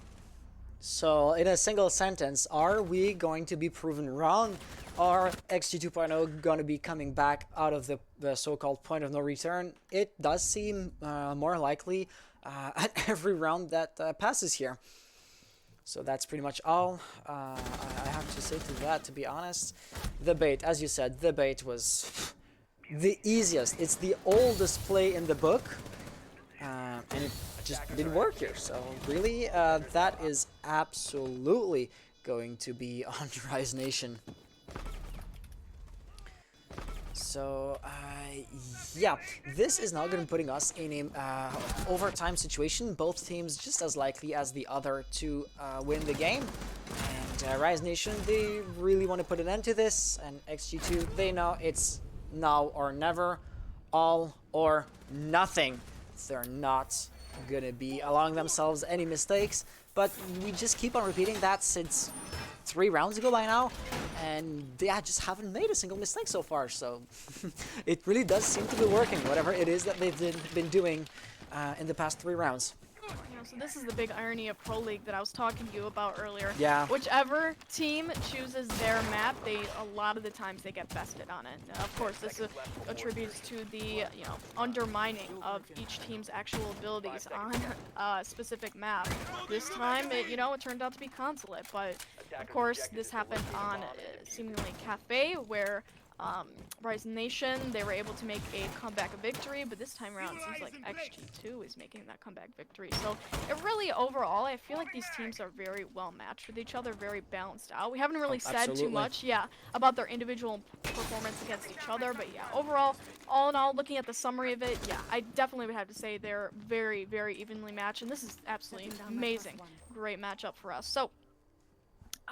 So, in a single sentence, are we going to be proven wrong? Are XG 2.0 going to be coming back out of the so-called point of no return? It does seem more likely at every round that passes here. So that's pretty much all I have to say to that, to be honest. The bait, as you said, the bait was the easiest. It's the oldest play in the book, and it just didn't work here. So really, that is absolutely going to be on Rise Nation. So, yeah, this is now going to be putting us in a overtime situation. Both teams just as likely as the other to win the game. And Rise Nation, they really want to put an end to this. And XG2, they know it's now or never, all or nothing. They're not going to be allowing themselves any mistakes. But we just keep on repeating that since 3 rounds ago by now, and they just haven't made a single mistake so far, so it really does seem to be working, whatever it is that they've been doing in the past 3 rounds. So this is the big irony of Pro League that I was talking to you about earlier. Yeah. Whichever team chooses their map, a lot of the times they get bested on it. Of course, this attributes to the undermining of each team's actual abilities on a specific map. This time, it turned out to be Consulate, but of course this happened on seemingly Cafe, where Rise Nation, they were able to make a comeback victory, but this time around it seems like XG2 is making that comeback victory. So it really, overall, I feel like these teams are very well matched with each other, very balanced out. We haven't really said too much, about their individual performance against each other, but yeah, overall, all in all, looking at the summary of it, I definitely would have to say they're very, very evenly matched, and this is absolutely amazing. Great matchup for us. So,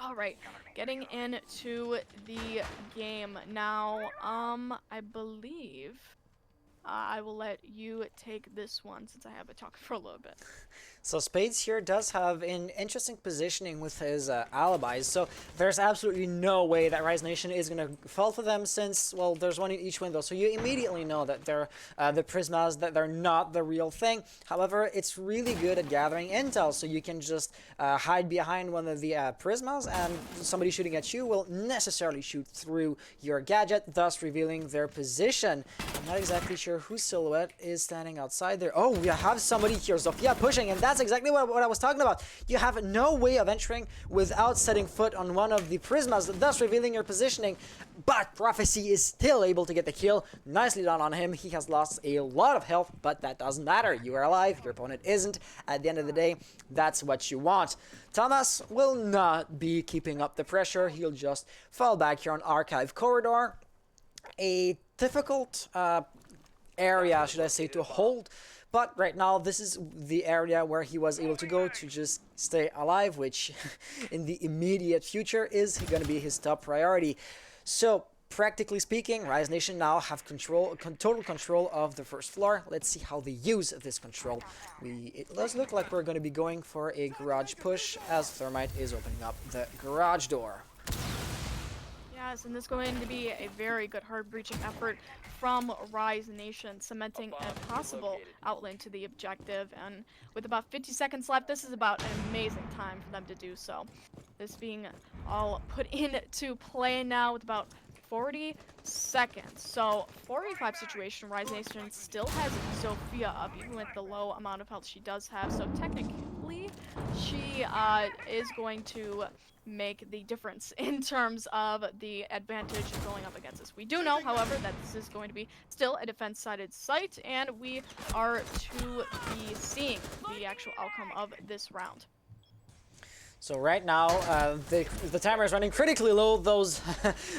alright, getting into the game now, I believe I will let you take this one since I have been talking for a little bit. So Spades here does have an interesting positioning with his alibis, so there's absolutely no way that Rise Nation is going to fall for them since, well, there's one in each window, so you immediately know that they're the Prismas, that they're not the real thing. However, it's really good at gathering intel, so you can just hide behind one of the Prismas, and somebody shooting at you will necessarily shoot through your gadget, thus revealing their position. I'm not exactly sure whose silhouette is standing outside there. Oh, we have somebody here, Zofia pushing, and that's exactly what I was talking about. You have no way of entering without setting foot on one of the Prismas, thus revealing your positioning. But Prophecy is still able to get the kill. Nicely done on him. He has lost a lot of health, but that doesn't matter. You are alive, your opponent isn't. At the end of the day, that's what you want. Thomas will not be keeping up the pressure. He'll just fall back here on Archive Corridor. A difficult area, should I say, to hold. But right now, this is the area where he was able to go to just stay alive, which in the immediate future is going to be his top priority. So, practically speaking, Rise Nation now have total control of the first floor. Let's see how they use this control. It does look like we're going to be going for a garage push as Thermite is opening up the garage door. Yes, and this is going to be a very good hard breaching effort from Rise Nation, cementing a possible outlet to the objective. And with about 50 seconds left, this is about an amazing time for them to do so. This being all put into play now with about 40 seconds. So 45 situation, Rise Nation still has Sophia up, even with the low amount of health she does have. So technically, she is going to make the difference in terms of the advantage going up against us. We do know, however, that this is going to be still a defense-sided site, and we are to be seeing the actual outcome of this round. So right now, the timer is running critically low. Those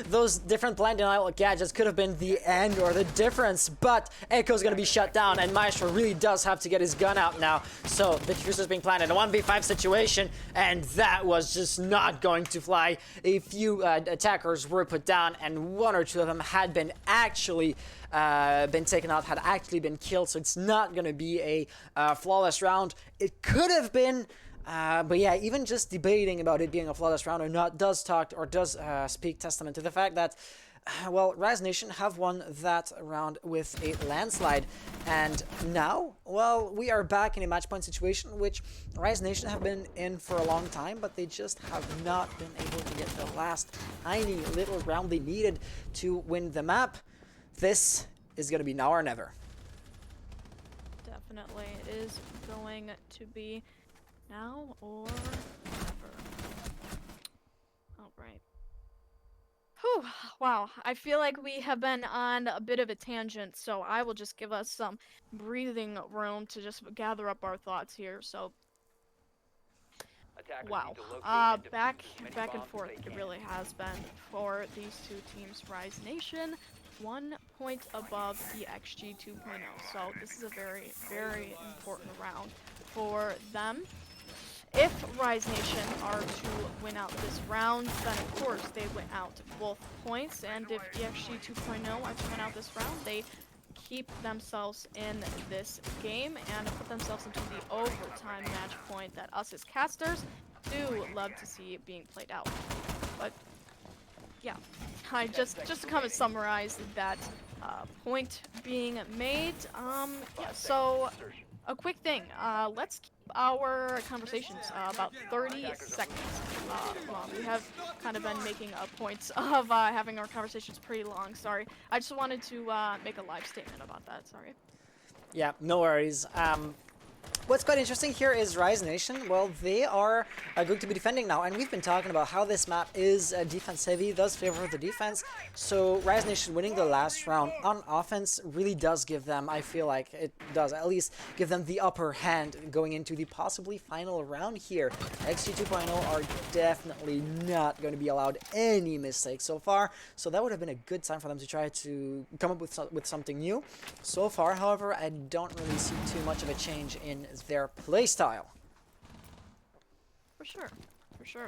those different plant denial gadgets could have been the end or the difference, but Echo's going to be shut down, and Maestro really does have to get his gun out now. So the diffuser's being planted, a 1v5 situation, and that was just not going to fly. A few attackers were put down, and one or two of them had been actually been taken out, had actually been killed, so it's not going to be a flawless round. It could have been. But yeah, even just debating about it being a flawless round or not does speak testament to the fact that, well, Rise Nation have won that round with a landslide. And now, well, we are back in a match point situation, which Rise Nation have been in for a long time, but they just have not been able to get the last tiny little round they needed to win the map. This is going to be now or never. Definitely is going to be now or never. Alright. Whew, wow. I feel like we have been on a bit of a tangent, so I will just give us some breathing room to just gather up our thoughts here. So, wow. Back and forth it really has been for these two teams. Rise Nation 1 point above the XG 2.0, so this is a very, very important round for them. If Rise Nation are to win out this round, then of course they win out both points, and if EXG 2.0 are to win out this round, they keep themselves in this game and put themselves into the overtime match point that us as casters do love to see being played out. But yeah, I just to kind of summarize that point being made. Yeah, so a quick thing. Let's keep our conversations about 30 seconds long. We have kind of been making a point of having our conversations pretty long. Sorry, I just wanted to make a live statement about that. Sorry. Yeah, no worries. What's quite interesting here is Rise Nation. Well, they are going to be defending now, and we've been talking about how this map is defense heavy, does favor the defense. So Rise Nation winning the last round on offense really does give them, I feel like it does at least give them the upper hand going into the possibly final round here. XG 2.0 are definitely not going to be allowed any mistakes so far, so that would have been a good time for them to try to come up with something new. So far, however, I don't really see too much of a change in their playstyle. For sure, for sure.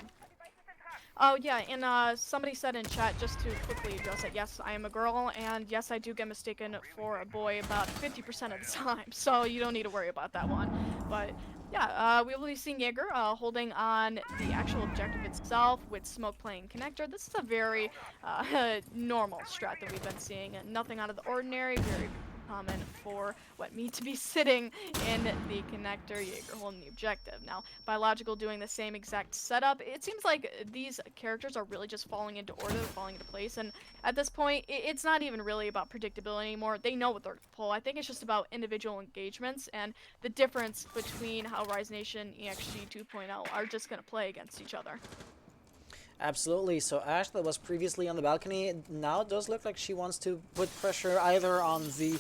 Oh yeah, and somebody said in chat, just to quickly address it, yes, I am a girl, and yes, I do get mistaken for a boy about 50% of the time, so you don't need to worry about that one. But yeah, we will be seeing Jaeger holding on the actual objective itself with Smoke playing connector. This is a very normal strat that we've been seeing, nothing out of the ordinary, very common for what me to be sitting in the connector, Jaeger holding the objective. Now, Biological doing the same exact setup. It seems like these characters are really just falling into order, falling into place, and at this point, it's not even really about predictability anymore. They know what they're gonna pull. I think it's just about individual engagements and the difference between how Rise Nation EXG 2.0 are just gonna play against each other. Absolutely. So Ash, that was previously on the balcony, now it does look like she wants to put pressure either on the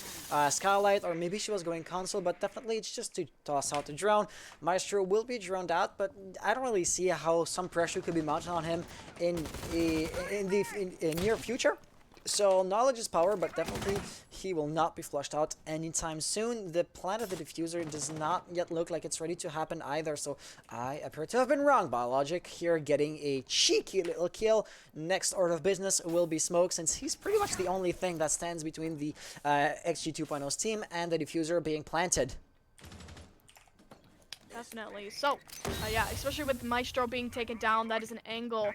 skylight, or maybe she was going console, but definitely it's just to toss out the drone. Maestro will be droned out, but I don't really see how some pressure could be mounted on him in the near future. So knowledge is power, but definitely he will not be flushed out anytime soon. The plan of the diffuser does not yet look like it's ready to happen either, so I appear to have been wrong. Biologic here getting a cheeky little kill. Next order of business will be Smoke, since he's pretty much the only thing that stands between the XG 2.0's team and the diffuser being planted. Definitely. So, yeah, especially with Maestro being taken down, that is an angle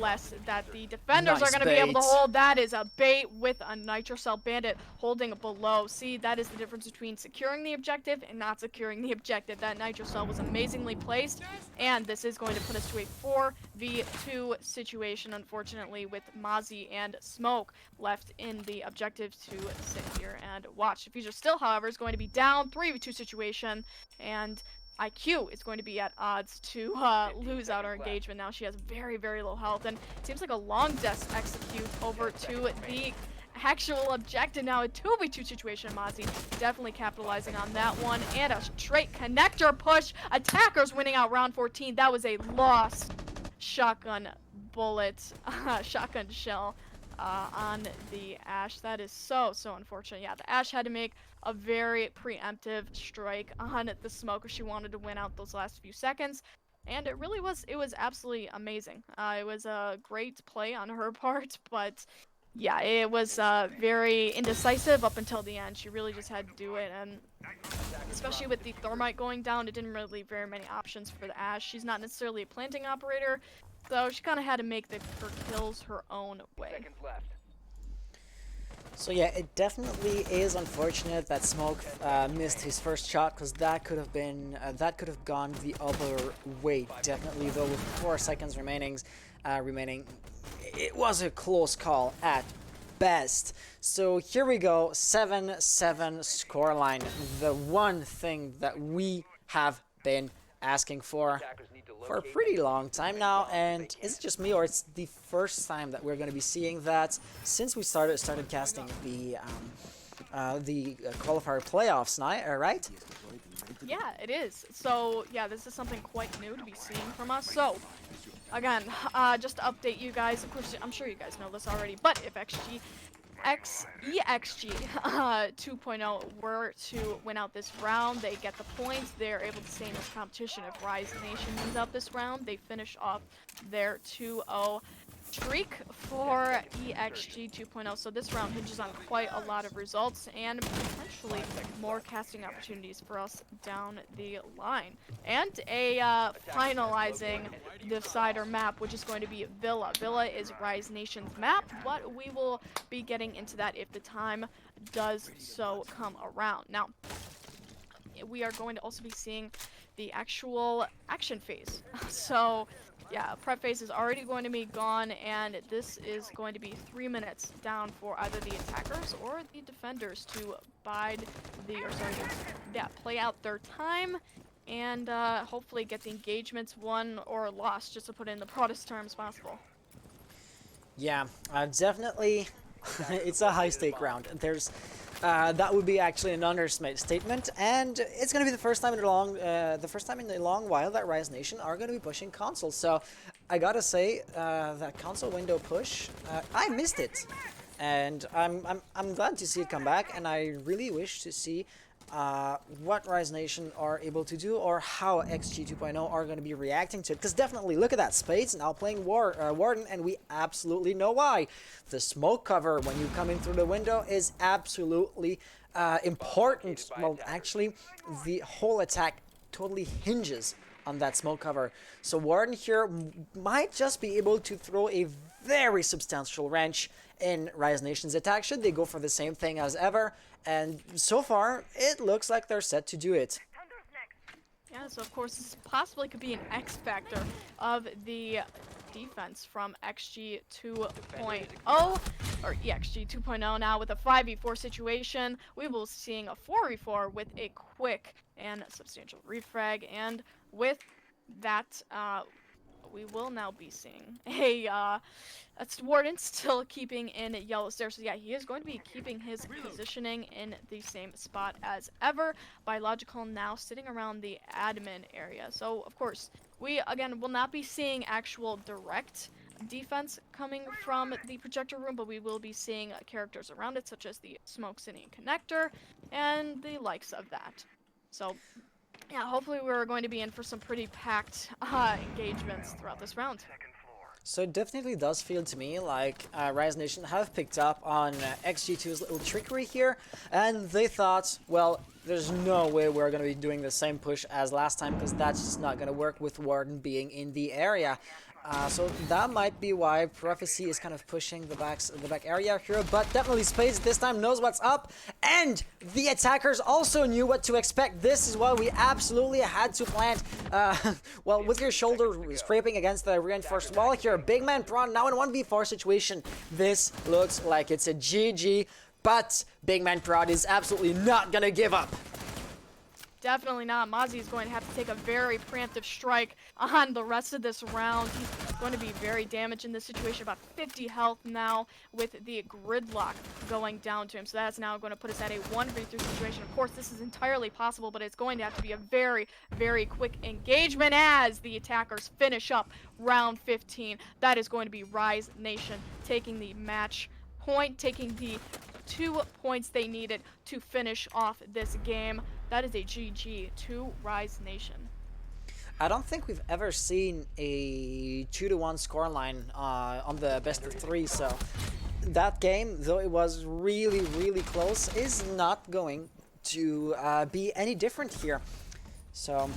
less that the defenders Nice are going to be able to bait. hold. That is a bait with a Nitrocell Bandit holding below. See, that is the difference between securing the objective and not securing the objective. That Nitrocell was amazingly placed, and this is going to put us to a 4v2 situation, unfortunately, with Mozzie and Smoke left in the objective to sit here and watch. Diffuser still, however, is going to be down, 3v2 situation, and IQ is going to be at odds to lose out her engagement. Now she has very, very low health, and it seems like a long death execute over to the actual objective. Now a 2v2 situation. Mozzie definitely capitalizing on that one, and a straight connector push. Attackers winning out round 14. That was a lost shotgun bullet, shotgun shell on the Ash. That is so unfortunate. Yeah, the Ash had to make a very preemptive strike on the Smoker. She wanted to win out those last few seconds, and it was absolutely amazing. It was a great play on her part, but yeah, it was very indecisive up until the end. She really just had to do it, and especially with the Thermite going down, it didn't really leave very many options for the Ash. She's not necessarily a planting operator, so she kind of had to make her kills her own way. Seconds left. So yeah, it definitely is unfortunate that Smoke missed his first shot, because that could have been that could have gone the other way. Definitely, though, with 4 seconds remaining, it was a close call at best. So here we go, 7-7 scoreline. The one thing that we have been asking for Attackers need to a locate pretty long time now, and is it just me, or it's the first time that we're going to be seeing that since we started casting the qualifier playoffs night, right? Yeah, it is. So yeah, this is something quite new to be seeing from us. So again, just to update you guys, of course, I'm sure you guys know this already, but if EXG 2.0 were to win out this round, they get the points. They're able to stay in this competition. If Rise Nation wins out this round, they finish off their 2-0 streak for EXG 2.0. So this round hinges on quite a lot of results and potentially more casting opportunities for us down the line. And a finalizing decider map, which is going to be Villa. Villa is Rise Nation's map, but we will be getting into that if the time does so come around. Now, we are going to also be seeing the actual action phase. So yeah, prep phase is already going to be gone, and this is going to be 3 minutes down for either the attackers or the defenders to play out their time and hopefully get the engagements won or lost, just to put it in the broadest terms possible. Yeah, definitely. It's a high stake round. There's that would be actually an understatement, and it's gonna be the first time in a long while that Rise Nation are gonna be pushing console. So I gotta say that console window push, I missed it, and I'm glad to see it come back, and I really wish to see what Rise Nation are able to do or how XG 2.0 are going to be reacting to it. Because definitely, look at that. Spades now playing Warden, and we absolutely know why. The smoke cover when you come in through the window is absolutely important. Well, actually, the whole attack totally hinges on that smoke cover. So Warden here might just be able to throw a very substantial wrench in Rise Nation's attack should they go for the same thing as ever. And so far, it looks like they're set to do it. Yeah, so of course this possibly could be an X factor of the defense from XG 2.0 or EXG 2.0 now with a 5v4 situation. We will be seeing a 4v4 with a quick and substantial refrag, and with that we will now be seeing a Warden still keeping in yellow stairs. So yeah, he is going to be keeping his positioning in the same spot as ever. Biological now sitting around the admin area. So of course, we again will not be seeing actual direct defense coming from the projector room, but we will be seeing characters around it, such as the Smoke City Connector and the likes of that. So yeah, hopefully we're going to be in for some pretty packed engagements throughout this round. So it definitely does feel to me like Rise Nation have picked up on XG2's little trickery here, and they thought, well, there's no way we're going to be doing the same push as last time, because that's just not going to work with Warden being in the area. So that might be why Prophecy is kind of pushing the back area here, but definitely Spades this time knows what's up, and the attackers also knew what to expect. This is why we absolutely had to plant, well, with your shoulder scraping against the reinforced wall here. Big man Prawn now in a 1v4 situation. This looks like it's a GG, but Big man Prawn is absolutely not gonna give up. Definitely not. Mozzie is going to have to take a very preemptive strike on the rest of this round. He's going to be very damaged in this situation. About 50 health now with the gridlock going down to him. So that's now going to put us at a 1v3 situation. Of course, this is entirely possible, but it's going to have to be a very, very quick engagement as the attackers finish up round 15. That is going to be Rise Nation taking the match point, taking the 2 points they needed to finish off this game. That is a GG to Rise Nation. I don't think we've ever seen a 2-1 scoreline on the best of 3, so that game, though it was really, really close, is not going to be any different here. So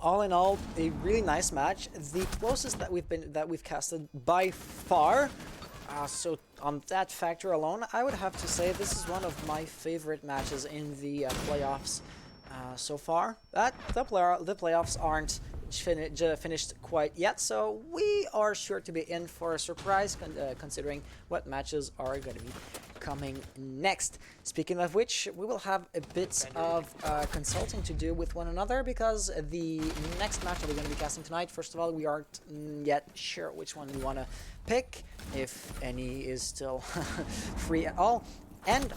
all in all, a really nice match, the closest that we've casted by far. So on that factor alone, I would have to say this is one of my favorite matches in the playoffs so far. The playoffs aren't finished quite yet, so we are sure to be in for a surprise considering what matches are going to be coming next. Speaking of which, we will have a bit of consulting to do with one another, because the next match that we're going to be casting tonight, first of all, we aren't yet sure which one we want to pick, if any is still free at all,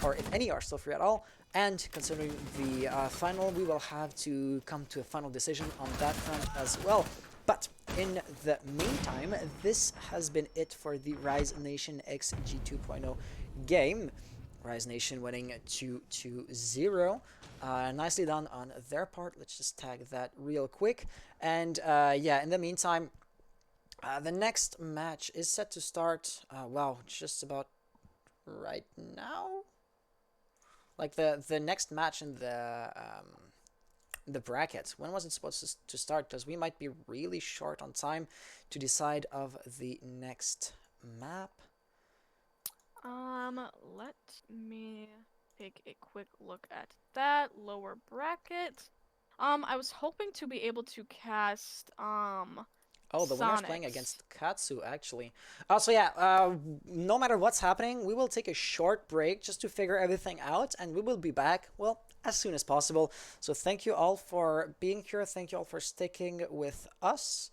or if any are still free at all. And considering the final, we will have to come to a final decision on that front as well. But in the meantime, this has been it for the Rise Nation XG 2.0 game. Rise Nation winning 2-0. Nicely done on their part. Let's just tag that real quick. And yeah, in the meantime, the next match is set to start, wow, just about right now? Like the next match in the bracket. When was it supposed to start? Because we might be really short on time to decide of the next map. Let me take a quick look at that lower bracket. I was hoping to be able to cast Oh, the winner's playing against Katsu, actually. Also, yeah, no matter what's happening, we will take a short break just to figure everything out, and we will be back, well, as soon as possible. So thank you all for being here. Thank you all for sticking with us.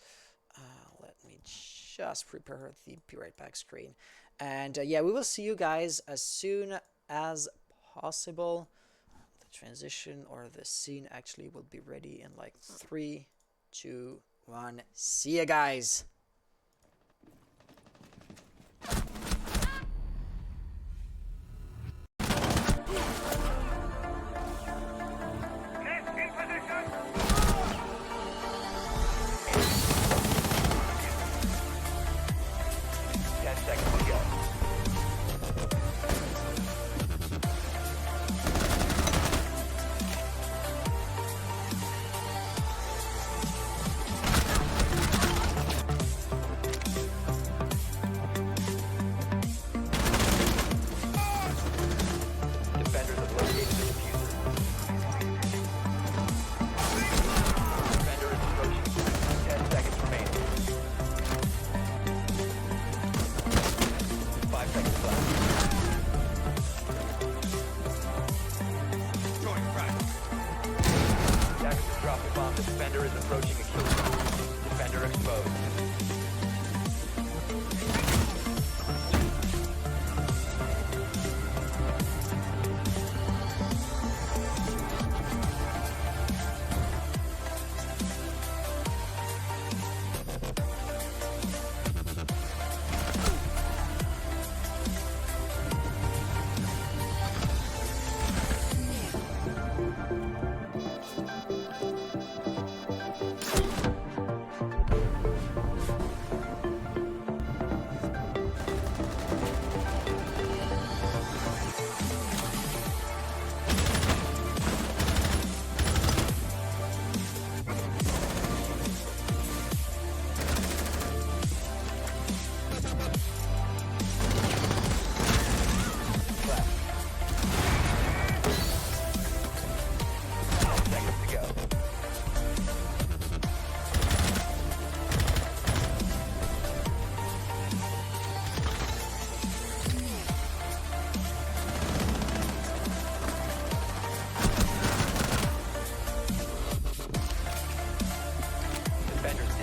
Let me just prepare the Be Right Back screen. And yeah, we will see you guys as soon as possible. The transition or the scene actually will be ready in like 3, 2, 1. See ya, guys. bomb. The defender is approaching a kill streak. Defender exposed.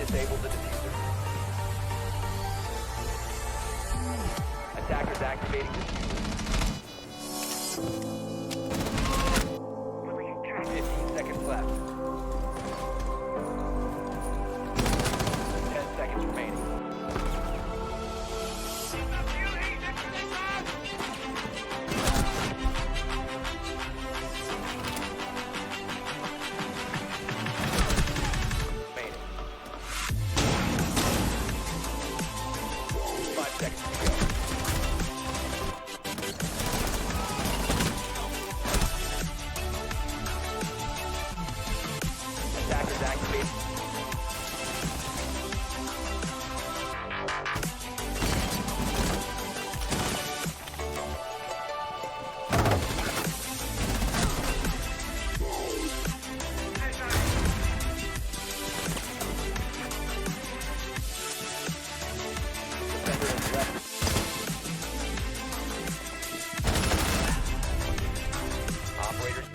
Disable the diffuser. Attackers activating diffuser. 15 seconds left. 10 seconds remaining. Attackers activate. Defender is left. Operators.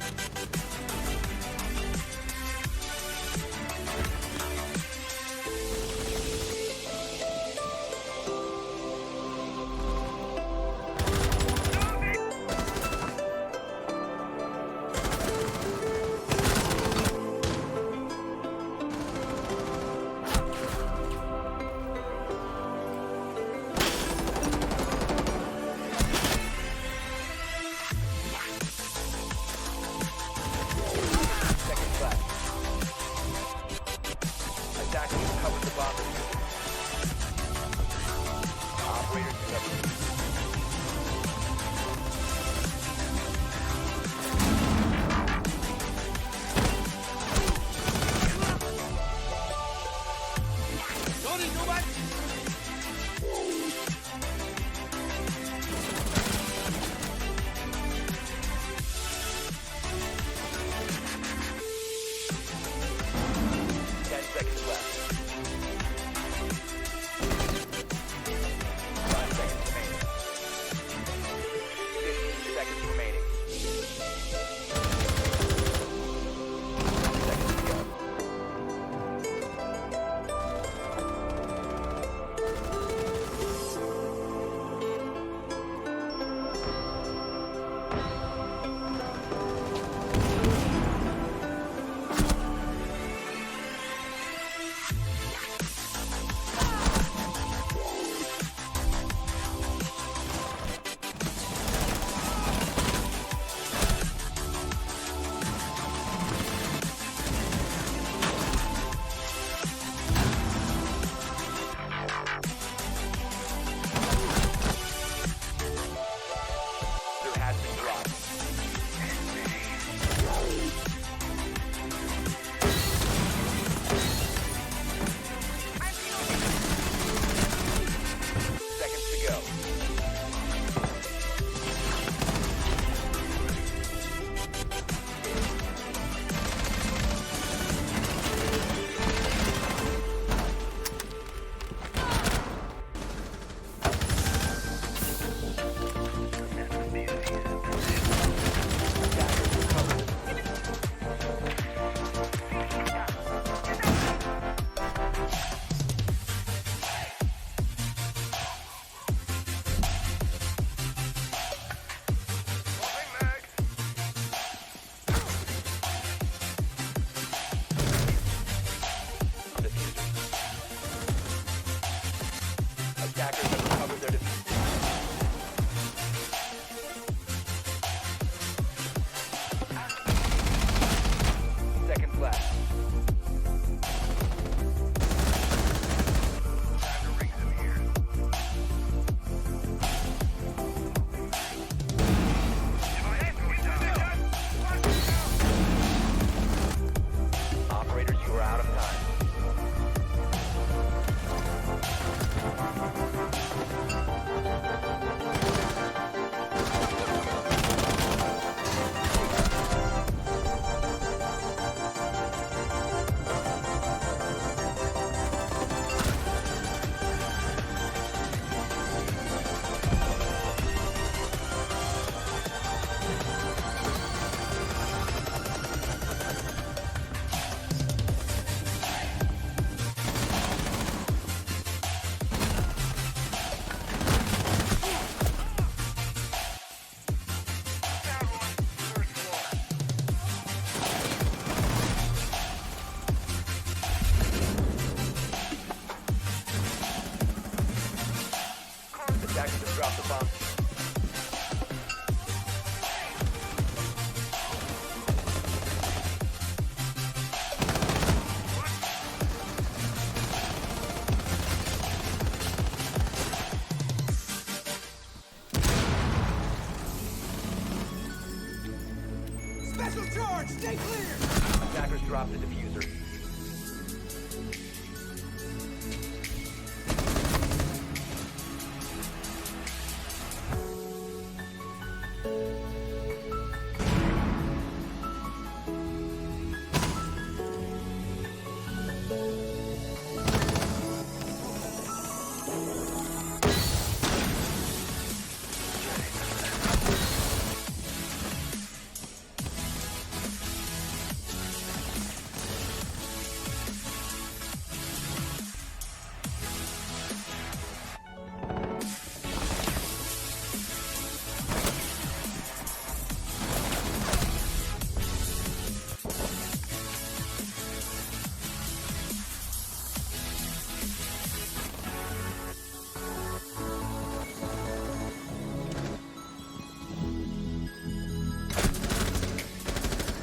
drop the diffuser.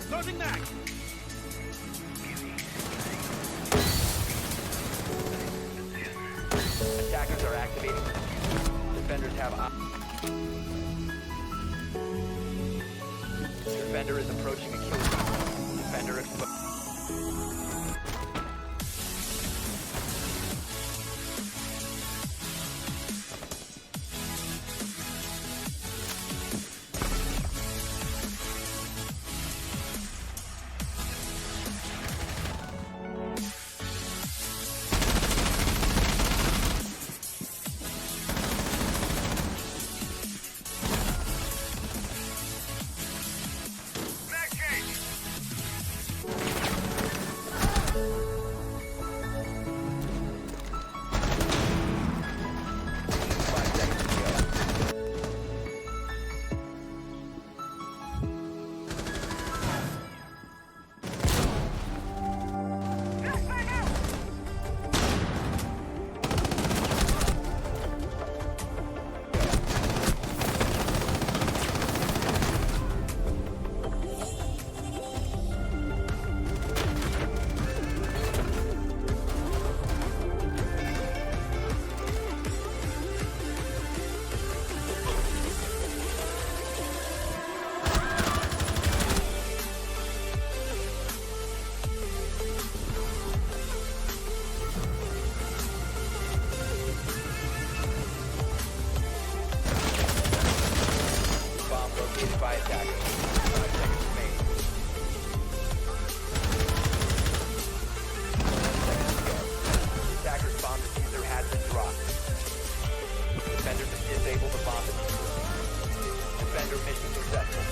Closing back. Attackers are activating the diffuser. Defenders have Defender is approaching the kill zone. Defender exposed. Mag change. by attackers. 5 seconds remaining. 10 seconds to go. Attackers' bomb diffuser has been dropped. Defenders have disabled the bomb diffuser. Defender mission successful.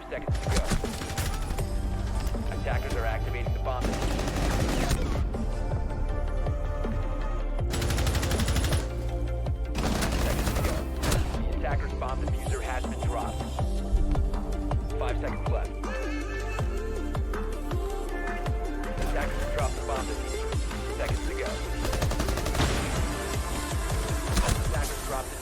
Seconds to go. Attackers are activating the bomb. 10 seconds to go. The attacker's bomb diffuser has been dropped. 5 seconds left. Attackers have dropped the bomb diffuser. Seconds to go. Attackers dropped it.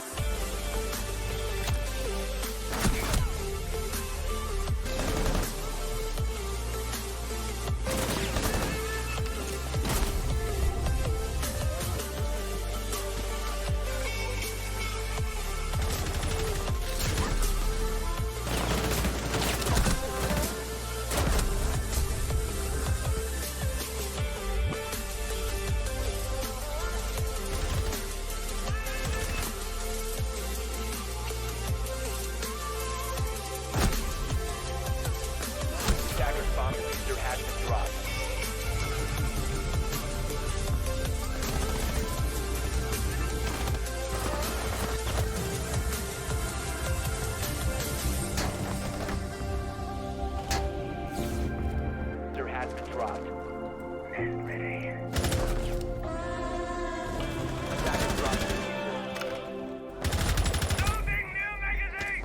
Attacker's bomb diffuser has been dropped. Diffuser has been dropped. Ready. Attacker dropped the diffuser. Loading new magazine!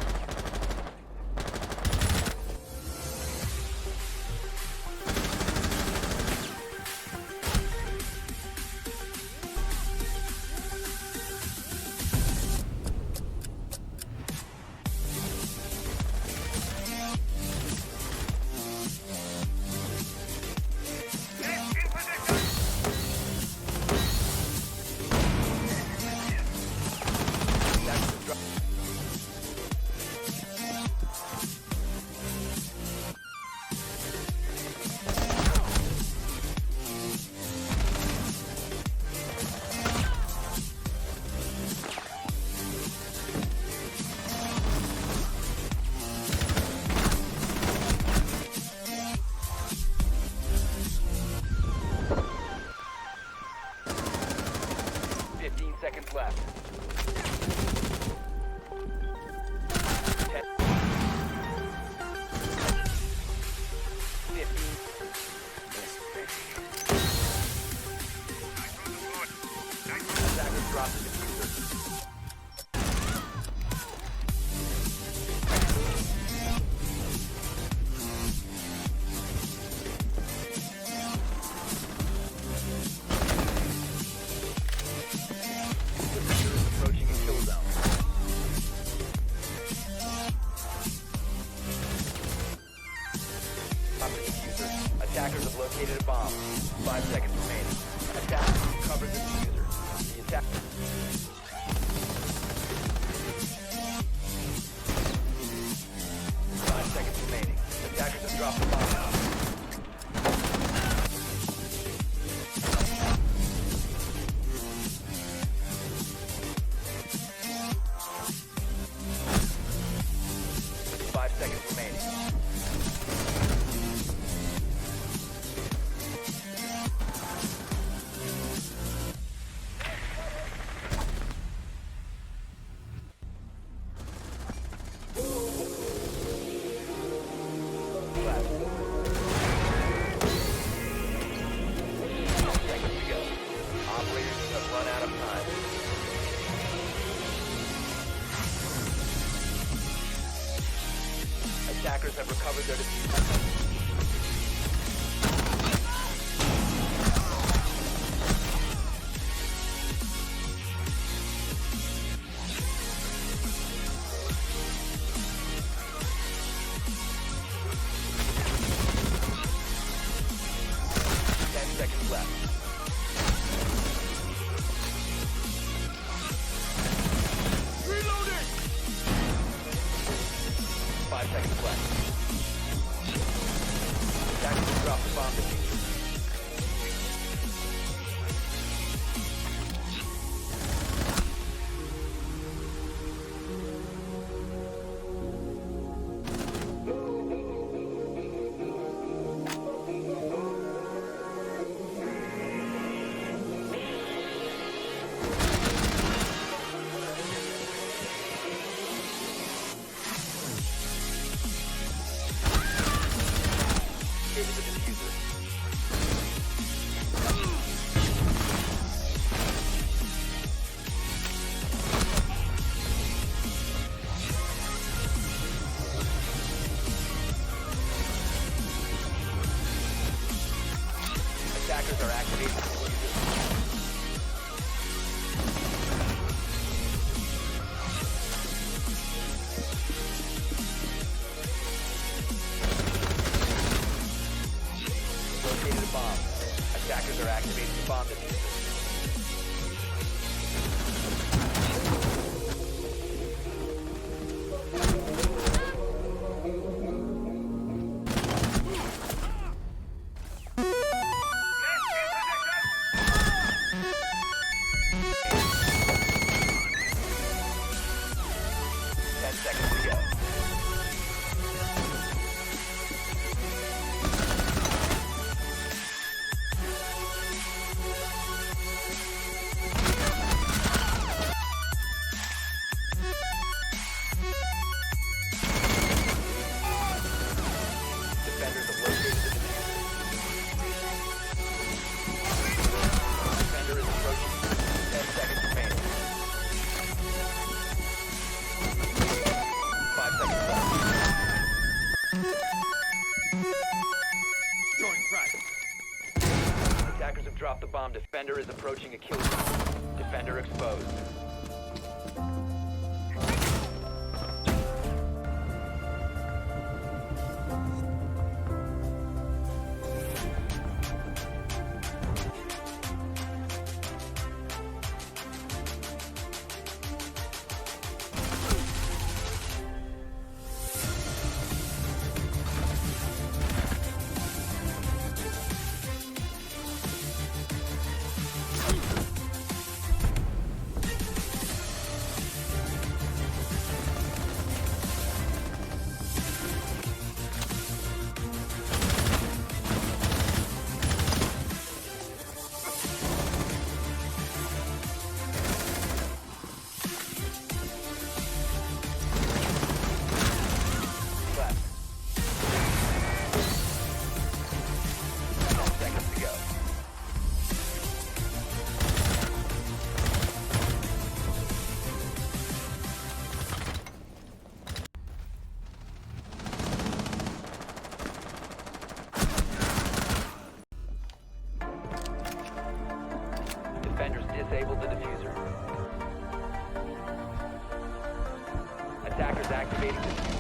Attackers have located a bomb. 5 seconds remaining. Attackers cover the diffuser. The attack. 5 seconds remaining. Attackers have dropped the bomb. 5 seconds remaining. Seconds to go. Operators have run out of time. Attackers have recovered their diffuser. Seconds left. Reloading! 5 seconds left. Attackers have dropped the bomb diffuser. Into the diffuser. Attackers are activating the diffuser. Located a bomb. Attackers are activating the bomb diffuser. Ten seconds to go. Defenders have located the diffuser. Defender is approaching. 10 seconds remaining. 5 seconds left. Attackers have dropped the bomb. Defender is approaching a kill zone. Defender exposed. Left. 10 seconds to go. Defenders disabled the diffuser. Attackers activating the diffuser.